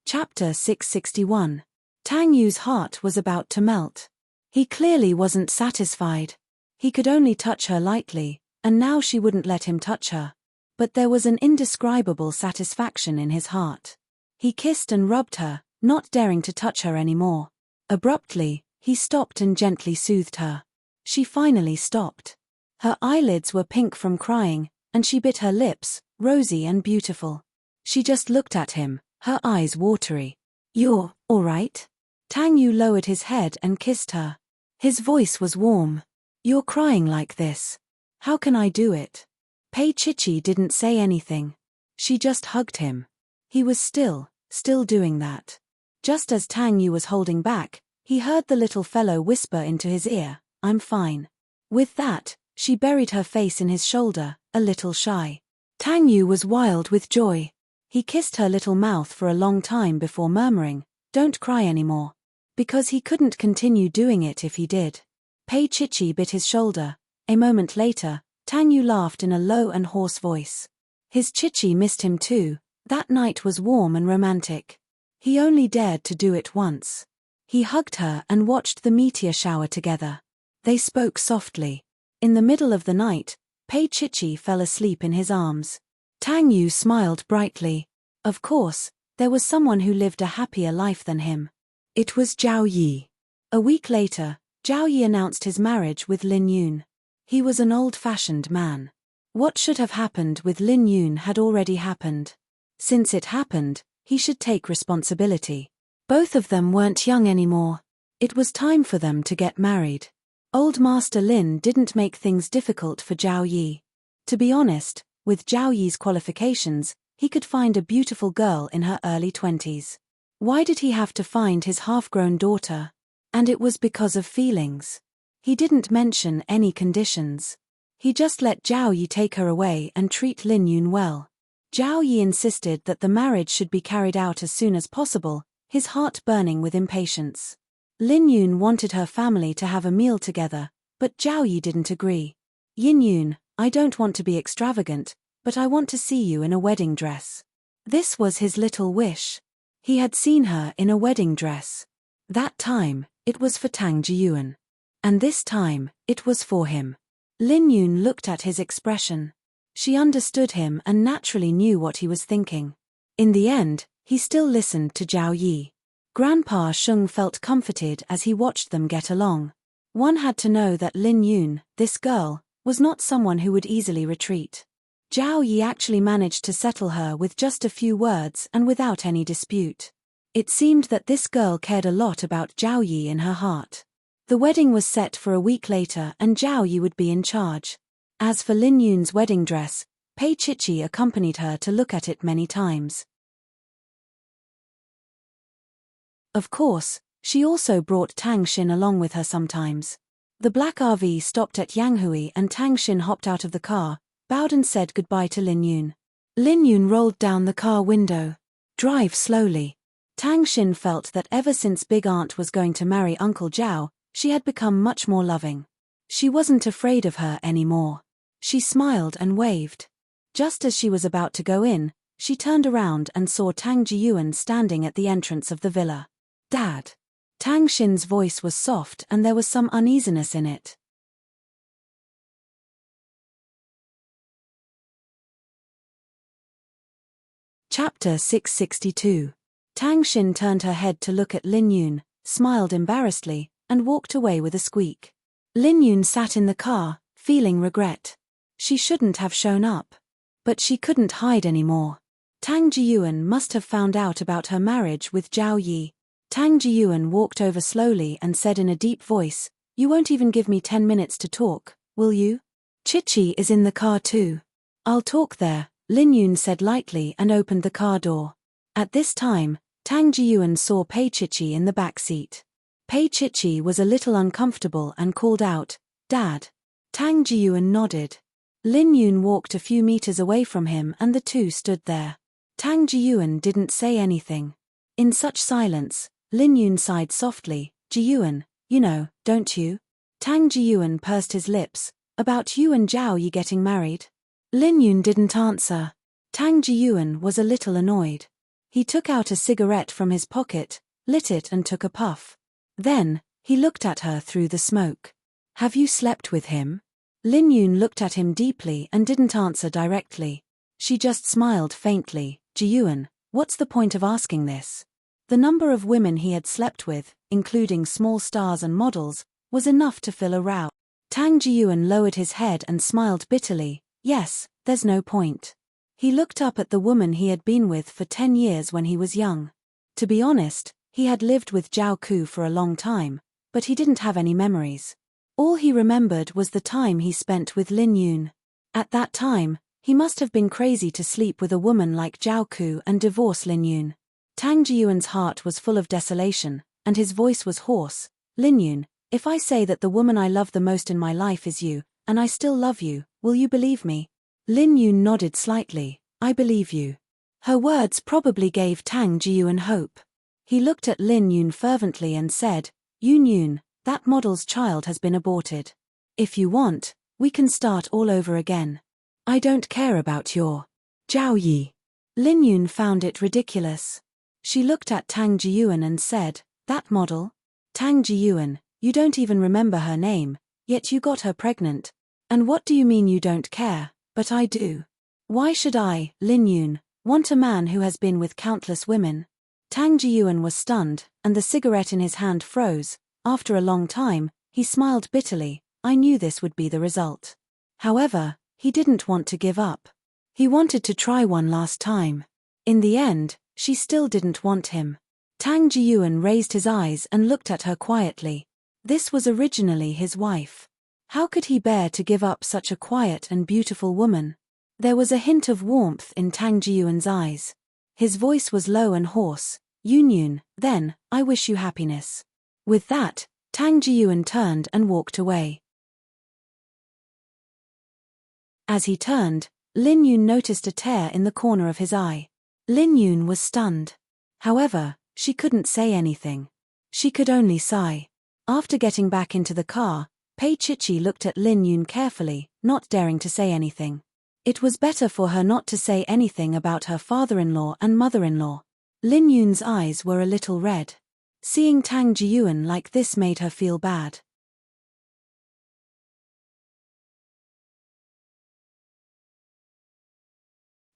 S1: Chapter 661. Tang Yu's heart was about to melt. He clearly wasn't satisfied. He could only touch her lightly, and now she wouldn't let him touch her. But there was an indescribable satisfaction in his heart. He kissed and rubbed her, not daring to touch her anymore. Abruptly, he stopped and gently soothed her. She finally stopped. Her eyelids were pink from crying, and she bit her lips, rosy and beautiful. She just looked at him, her eyes watery. "You're all right?" Tang Yu lowered his head and kissed her. His voice was warm. "You're crying like this. How can I do it?" Pei Chichi didn't say anything. She just hugged him. He was still doing that. Just as Tang Yu was holding back, he heard the little fellow whisper into his ear, "I'm fine." With that, she buried her face in his shoulder, a little shy. Tang Yu was wild with joy. He kissed her little mouth for a long time before murmuring, "Don't cry anymore." Because he couldn't continue doing it if he did. Pei Chichi bit his shoulder. A moment later, Tang Yu laughed in a low and hoarse voice. His Chichi missed him too. That night was warm and romantic. He only dared to do it once. He hugged her and watched the meteor shower together. They spoke softly. In the middle of the night, Pei Chichi fell asleep in his arms. Tang Yu smiled brightly. Of course, there was someone who lived a happier life than him. It was Zhao Yi. A week later, Zhao Yi announced his marriage with Lin Yun. He was an old-fashioned man. What should have happened with Lin Yun had already happened. Since it happened, he should take responsibility. Both of them weren't young anymore. It was time for them to get married. Old Master Lin didn't make things difficult for Zhao Yi. To be honest, with Zhao Yi's qualifications, he could find a beautiful girl in her early 20s. Why did he have to find his half-grown daughter? And it was because of feelings. He didn't mention any conditions. He just let Zhao Yi take her away and treat Lin Yun well. Zhao Yi insisted that the marriage should be carried out as soon as possible, his heart burning with impatience. Lin Yun wanted her family to have a meal together, but Zhao Yi didn't agree. "Yin Yun, I don't want to be extravagant, but I want to see you in a wedding dress." This was his little wish. He had seen her in a wedding dress. That time, it was for Tang Jiyuan. And this time, it was for him. Lin Yun looked at his expression. She understood him and naturally knew what he was thinking. In the end, he still listened to Zhao Yi. Grandpa Sheng felt comforted as he watched them get along. One had to know that Lin Yun, this girl, was not someone who would easily retreat. Zhao Yi actually managed to settle her with just a few words and without any dispute. It seemed that this girl cared a lot about Zhao Yi in her heart. The wedding was set for a week later and Zhao Yi would be in charge. As for Lin Yun's wedding dress, Pei Chichi accompanied her to look at it many times. Of course, she also brought Tang Xin along with her sometimes. The black RV stopped at Yanghui and Tang Xin hopped out of the car, bowed and said goodbye to Lin Yun. Lin Yun rolled down the car window. "Drive slowly." Tang Xin felt that ever since Big Aunt was going to marry Uncle Zhao, she had become much more loving. She wasn't afraid of her anymore. She smiled and waved. Just as she was about to go in, she turned around and saw Tang Jiyuan standing at the entrance of the villa. "Dad." Tang Xin's voice was soft and there was some uneasiness in it. Chapter 662. Tang Xin turned her head to look at Lin Yun, smiled embarrassedly, and walked away with a squeak. Lin Yun sat in the car, feeling regret. She shouldn't have shown up. But she couldn't hide anymore. Tang Jiyuan must have found out about her marriage with Zhao Yi. Tang Jiyuan walked over slowly and said in a deep voice, "You won't even give me 10 minutes to talk, will you? Chichi is in the car too." "I'll talk there," Lin Yun said lightly and opened the car door. At this time, Tang Jiyuan saw Pei Chichi in the back seat. Pei Chichi was a little uncomfortable and called out, "Dad." Tang Jiyuan nodded. Lin Yun walked a few meters away from him and the two stood there. Tang Jiyuan didn't say anything. In such silence, Lin Yun sighed softly. Ji-Yuan, you know, don't you? Tang Ji-Yuan pursed his lips. About you and Zhao Yi getting married? Lin Yun didn't answer. Tang Ji-Yuan was a little annoyed. He took out a cigarette from his pocket, lit it and took a puff. Then, he looked at her through the smoke. Have you slept with him? Lin Yun looked at him deeply and didn't answer directly. She just smiled faintly. Ji-Yuan, what's the point of asking this? The number of women he had slept with, including small stars and models, was enough to fill a row. Tang Ji-Yuan lowered his head and smiled bitterly. Yes, there's no point. He looked up at the woman he had been with for 10 years when he was young. To be honest, he had lived with Zhao Ku for a long time, but he didn't have any memories. All he remembered was the time he spent with Lin Yun. At that time, he must have been crazy to sleep with a woman like Zhao Ku and divorce Lin Yun. Tang Jiyuan's heart was full of desolation, and his voice was hoarse. Lin Yun, if I say that the woman I love the most in my life is you, and I still love you, will you believe me? Lin Yun nodded slightly. I believe you. Her words probably gave Tang Jiyuan hope. He looked at Lin Yun fervently and said, Yun Yun, that model's child has been aborted. If you want, we can start all over again. I don't care about your Zhao Yi. Lin Yun found it ridiculous. She looked at Tang Jiyuan and said, that model? Tang Jiyuan, you don't even remember her name, yet you got her pregnant. And what do you mean you don't care? But I do. Why should I, Lin Yun, want a man who has been with countless women? Tang Jiyuan was stunned, and the cigarette in his hand froze. After a long time, he smiled bitterly. I knew this would be the result. However, he didn't want to give up. He wanted to try one last time. In the end, she still didn't want him. Tang Jiyuan raised his eyes and looked at her quietly. This was originally his wife. How could he bear to give up such a quiet and beautiful woman? There was a hint of warmth in Tang Jiyuan's eyes. His voice was low and hoarse. Yun Yun, then, I wish you happiness. With that, Tang Jiyuan turned and walked away. As he turned, Lin Yun noticed a tear in the corner of his eye. Lin Yun was stunned. However, she couldn't say anything. She could only sigh. After getting back into the car, Pei Chichi looked at Lin Yun carefully, not daring to say anything. It was better for her not to say anything about her father-in-law and mother-in-law. Lin Yun's eyes were a little red. Seeing Tang Jiyuan like this made her feel bad.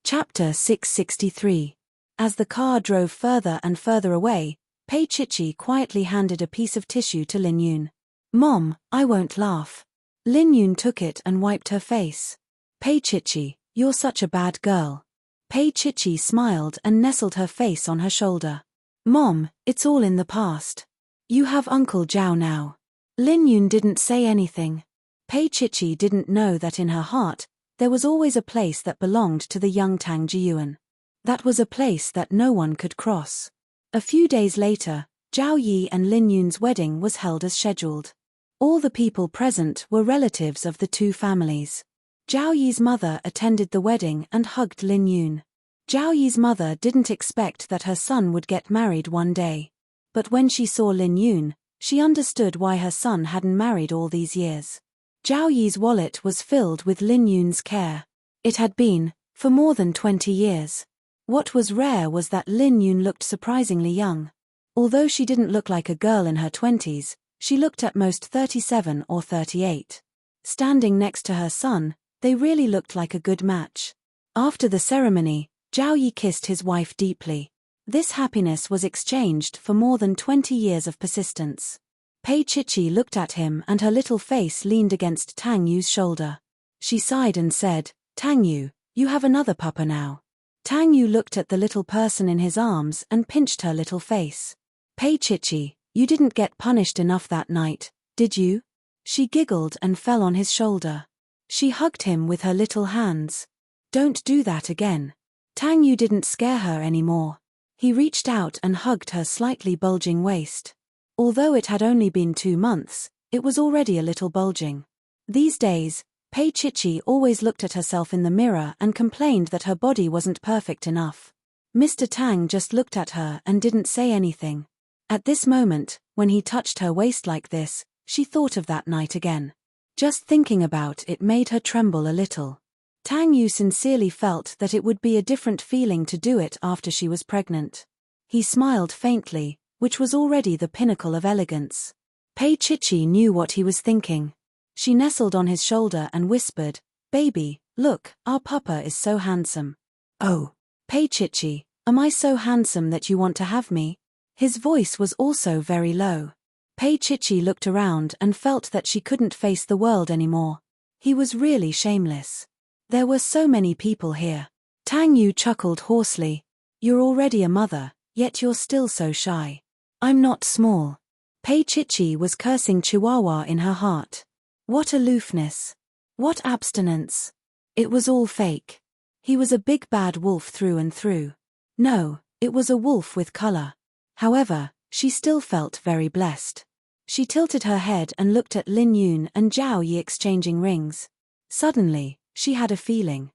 S1: Chapter 663. As the car drove further and further away, Pei Chichi quietly handed a piece of tissue to Lin Yun. Mom, I won't laugh. Lin Yun took it and wiped her face. Pei Chichi, you're such a bad girl. Pei Chichi smiled and nestled her face on her shoulder. Mom, it's all in the past. You have Uncle Zhao now. Lin Yun didn't say anything. Pei Chichi didn't know that in her heart, there was always a place that belonged to the young Tang Jiyuan. That was a place that no one could cross. A few days later, Zhao Yi and Lin Yun's wedding was held as scheduled. All the people present were relatives of the two families. Zhao Yi's mother attended the wedding and hugged Lin Yun. Zhao Yi's mother didn't expect that her son would get married one day. But when she saw Lin Yun, she understood why her son hadn't married all these years. Zhao Yi's wallet was filled with Lin Yun's care. It had been, for more than 20 years. What was rare was that Lin Yun looked surprisingly young. Although she didn't look like a girl in her 20s, she looked at most 37 or 38. Standing next to her son, they really looked like a good match. After the ceremony, Zhao Yi kissed his wife deeply. This happiness was exchanged for more than 20 years of persistence. Pei Chichi looked at him and her little face leaned against Tang Yu's shoulder. She sighed and said, Tang Yu, you have another papa now. Tang Yu looked at the little person in his arms and pinched her little face. Pei Chichi, you didn't get punished enough that night, did you? She giggled and fell on his shoulder. She hugged him with her little hands. Don't do that again. Tang Yu didn't scare her anymore. He reached out and hugged her slightly bulging waist. Although it had only been 2 months, it was already a little bulging. These days, Pei Chichi always looked at herself in the mirror and complained that her body wasn't perfect enough. Mr. Tang just looked at her and didn't say anything. At this moment, when he touched her waist like this, she thought of that night again. Just thinking about it made her tremble a little. Tang Yu sincerely felt that it would be a different feeling to do it after she was pregnant. He smiled faintly, which was already the pinnacle of elegance. Pei Chichi knew what he was thinking. She nestled on his shoulder and whispered, "Baby, look, our papa is so handsome." "Oh, Pei Chichi, am I so handsome that you want to have me?" His voice was also very low. Pei Chichi looked around and felt that she couldn't face the world anymore. He was really shameless. There were so many people here. Tang Yu chuckled hoarsely. "You're already a mother, yet you're still so shy." "I'm not small." Pei Chichi was cursing Chihuahua in her heart. What aloofness. What abstinence. It was all fake. He was a big bad wolf through and through. No, it was a wolf with color. However, she still felt very blessed. She tilted her head and looked at Lin Yun and Zhao Yi exchanging rings. Suddenly, she had a feeling.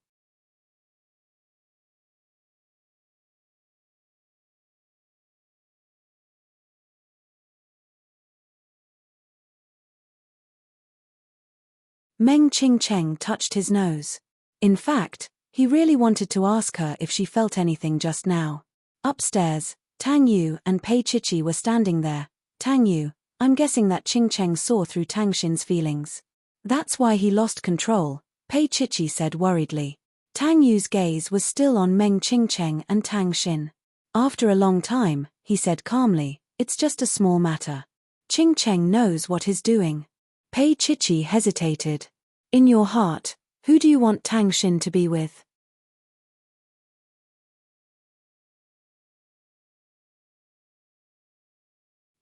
S1: Meng Qingcheng touched his nose. In fact, he really wanted to ask her if she felt anything just now. Upstairs, Tang Yu and Pei Chichi were standing there. "Tang Yu, I'm guessing that Qingcheng saw through Tang Xin's feelings. That's why he lost control," Pei Chichi said worriedly. Tang Yu's gaze was still on Meng Qingcheng and Tang Xin. After a long time, he said calmly, "It's just a small matter. Qingcheng knows what he's doing." Pei Chichi hesitated. "In your heart, who do you want Tang Xin to be with?"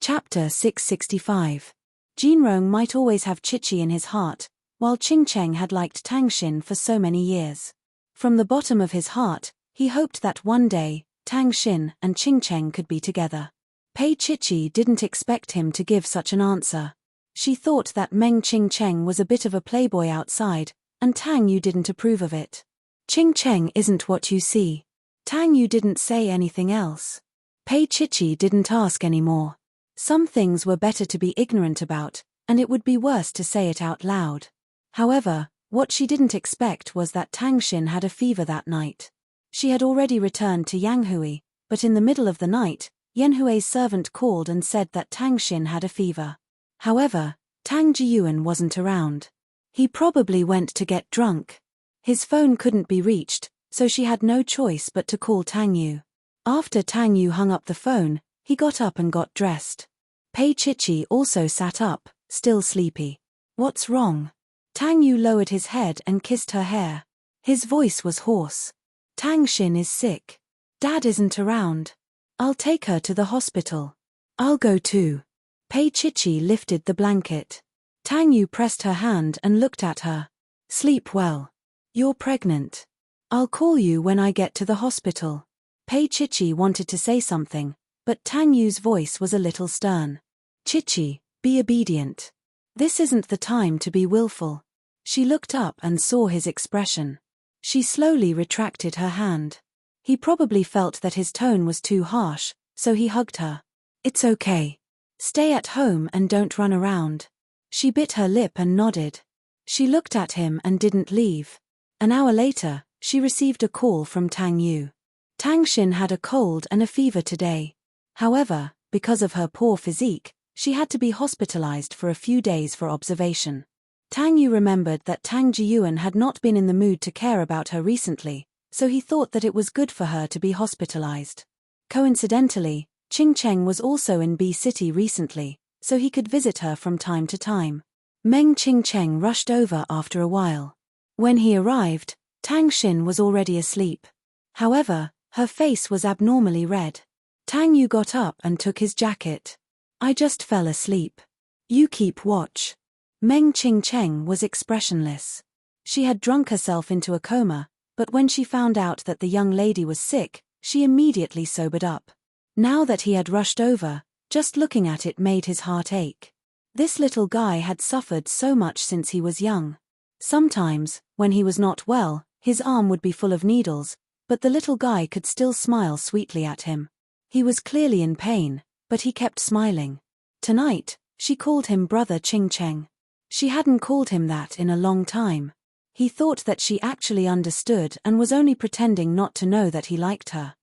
S1: Chapter 665. Jinrong might always have Chichi in his heart, while Qingcheng had liked Tang Xin for so many years. From the bottom of his heart, he hoped that one day, Tang Xin and Qingcheng could be together. Pei Chichi didn't expect him to give such an answer. She thought that Meng Qingcheng was a bit of a playboy outside, and Tang Yu didn't approve of it. "Qingcheng isn't what you see." Tang Yu didn't say anything else. Pei Chichi didn't ask anymore. Some things were better to be ignorant about, and it would be worse to say it out loud. However, what she didn't expect was that Tang Xin had a fever that night. She had already returned to Yanghui, but in the middle of the night, Yanhui's servant called and said that Tang Xin had a fever. However, Tang Jiyuan wasn't around. He probably went to get drunk. His phone couldn't be reached, so she had no choice but to call Tang Yu. After Tang Yu hung up the phone, he got up and got dressed. Pei Chichi also sat up, still sleepy. "What's wrong?" Tang Yu lowered his head and kissed her hair. His voice was hoarse. "Tang Xin is sick. Dad isn't around. I'll take her to the hospital." "I'll go too." Pei Chichi lifted the blanket. Tang Yu pressed her hand and looked at her. "Sleep well. You're pregnant. I'll call you when I get to the hospital." Pei Chichi wanted to say something, but Tang Yu's voice was a little stern. "Chichi, be obedient. This isn't the time to be willful." She looked up and saw his expression. She slowly retracted her hand. He probably felt that his tone was too harsh, so he hugged her. "It's okay. Stay at home and don't run around." She bit her lip and nodded. She looked at him and didn't leave. An hour later, she received a call from Tang Yu. Tang Xin had a cold and a fever today. However, because of her poor physique, she had to be hospitalized for a few days for observation. Tang Yu remembered that Tang Jiyuan had not been in the mood to care about her recently, so he thought that it was good for her to be hospitalized. Coincidentally, Qingcheng was also in B City recently, so he could visit her from time to time. Meng Qingcheng rushed over after a while. When he arrived, Tang Xin was already asleep. However, her face was abnormally red. Tang Yu got up and took his jacket. "I just fell asleep. You keep watch." Meng Qingcheng was expressionless. She had drunk herself into a coma, but when she found out that the young lady was sick, she immediately sobered up. Now that he had rushed over, just looking at it made his heart ache. This little guy had suffered so much since he was young. Sometimes, when he was not well, his arm would be full of needles, but the little guy could still smile sweetly at him. He was clearly in pain, but he kept smiling. Tonight, she called him Brother Ching Cheng. She hadn't called him that in a long time. He thought that she actually understood and was only pretending not to know that he liked her.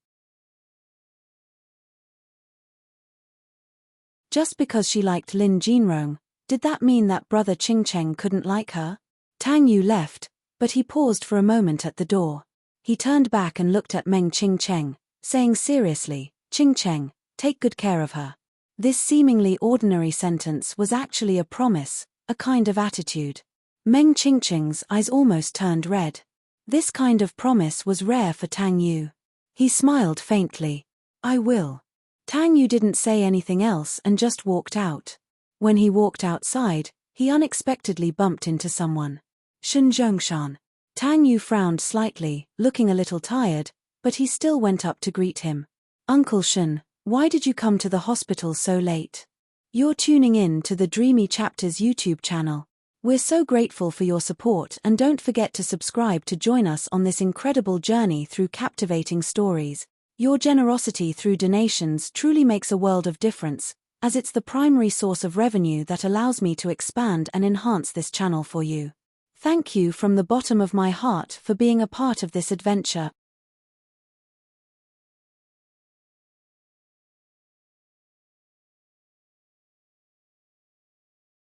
S1: Just because she liked Lin Jinrong, did that mean that Brother Ching Cheng couldn't like her? Tang Yu left, but he paused for a moment at the door. He turned back and looked at Meng Ching Cheng, saying seriously, "Ching Cheng, take good care of her." This seemingly ordinary sentence was actually a promise, a kind of attitude. Meng Ching Cheng's eyes almost turned red. This kind of promise was rare for Tang Yu. He smiled faintly. "I will." Tang Yu didn't say anything else and just walked out. When he walked outside, he unexpectedly bumped into someone. Shen Zhongshan. Tang Yu frowned slightly, looking a little tired, but he still went up to greet him. "Uncle Shen, why did you come to the hospital so late?" "You're tuning in to the Dreamy Chapters YouTube channel. We're so grateful for your support, and don't forget to subscribe to join us on this incredible journey through captivating stories. Your generosity through donations truly makes a world of difference, as it's the primary source of revenue that allows me to expand and enhance this channel for you. Thank you from the bottom of my heart for being a part of this adventure.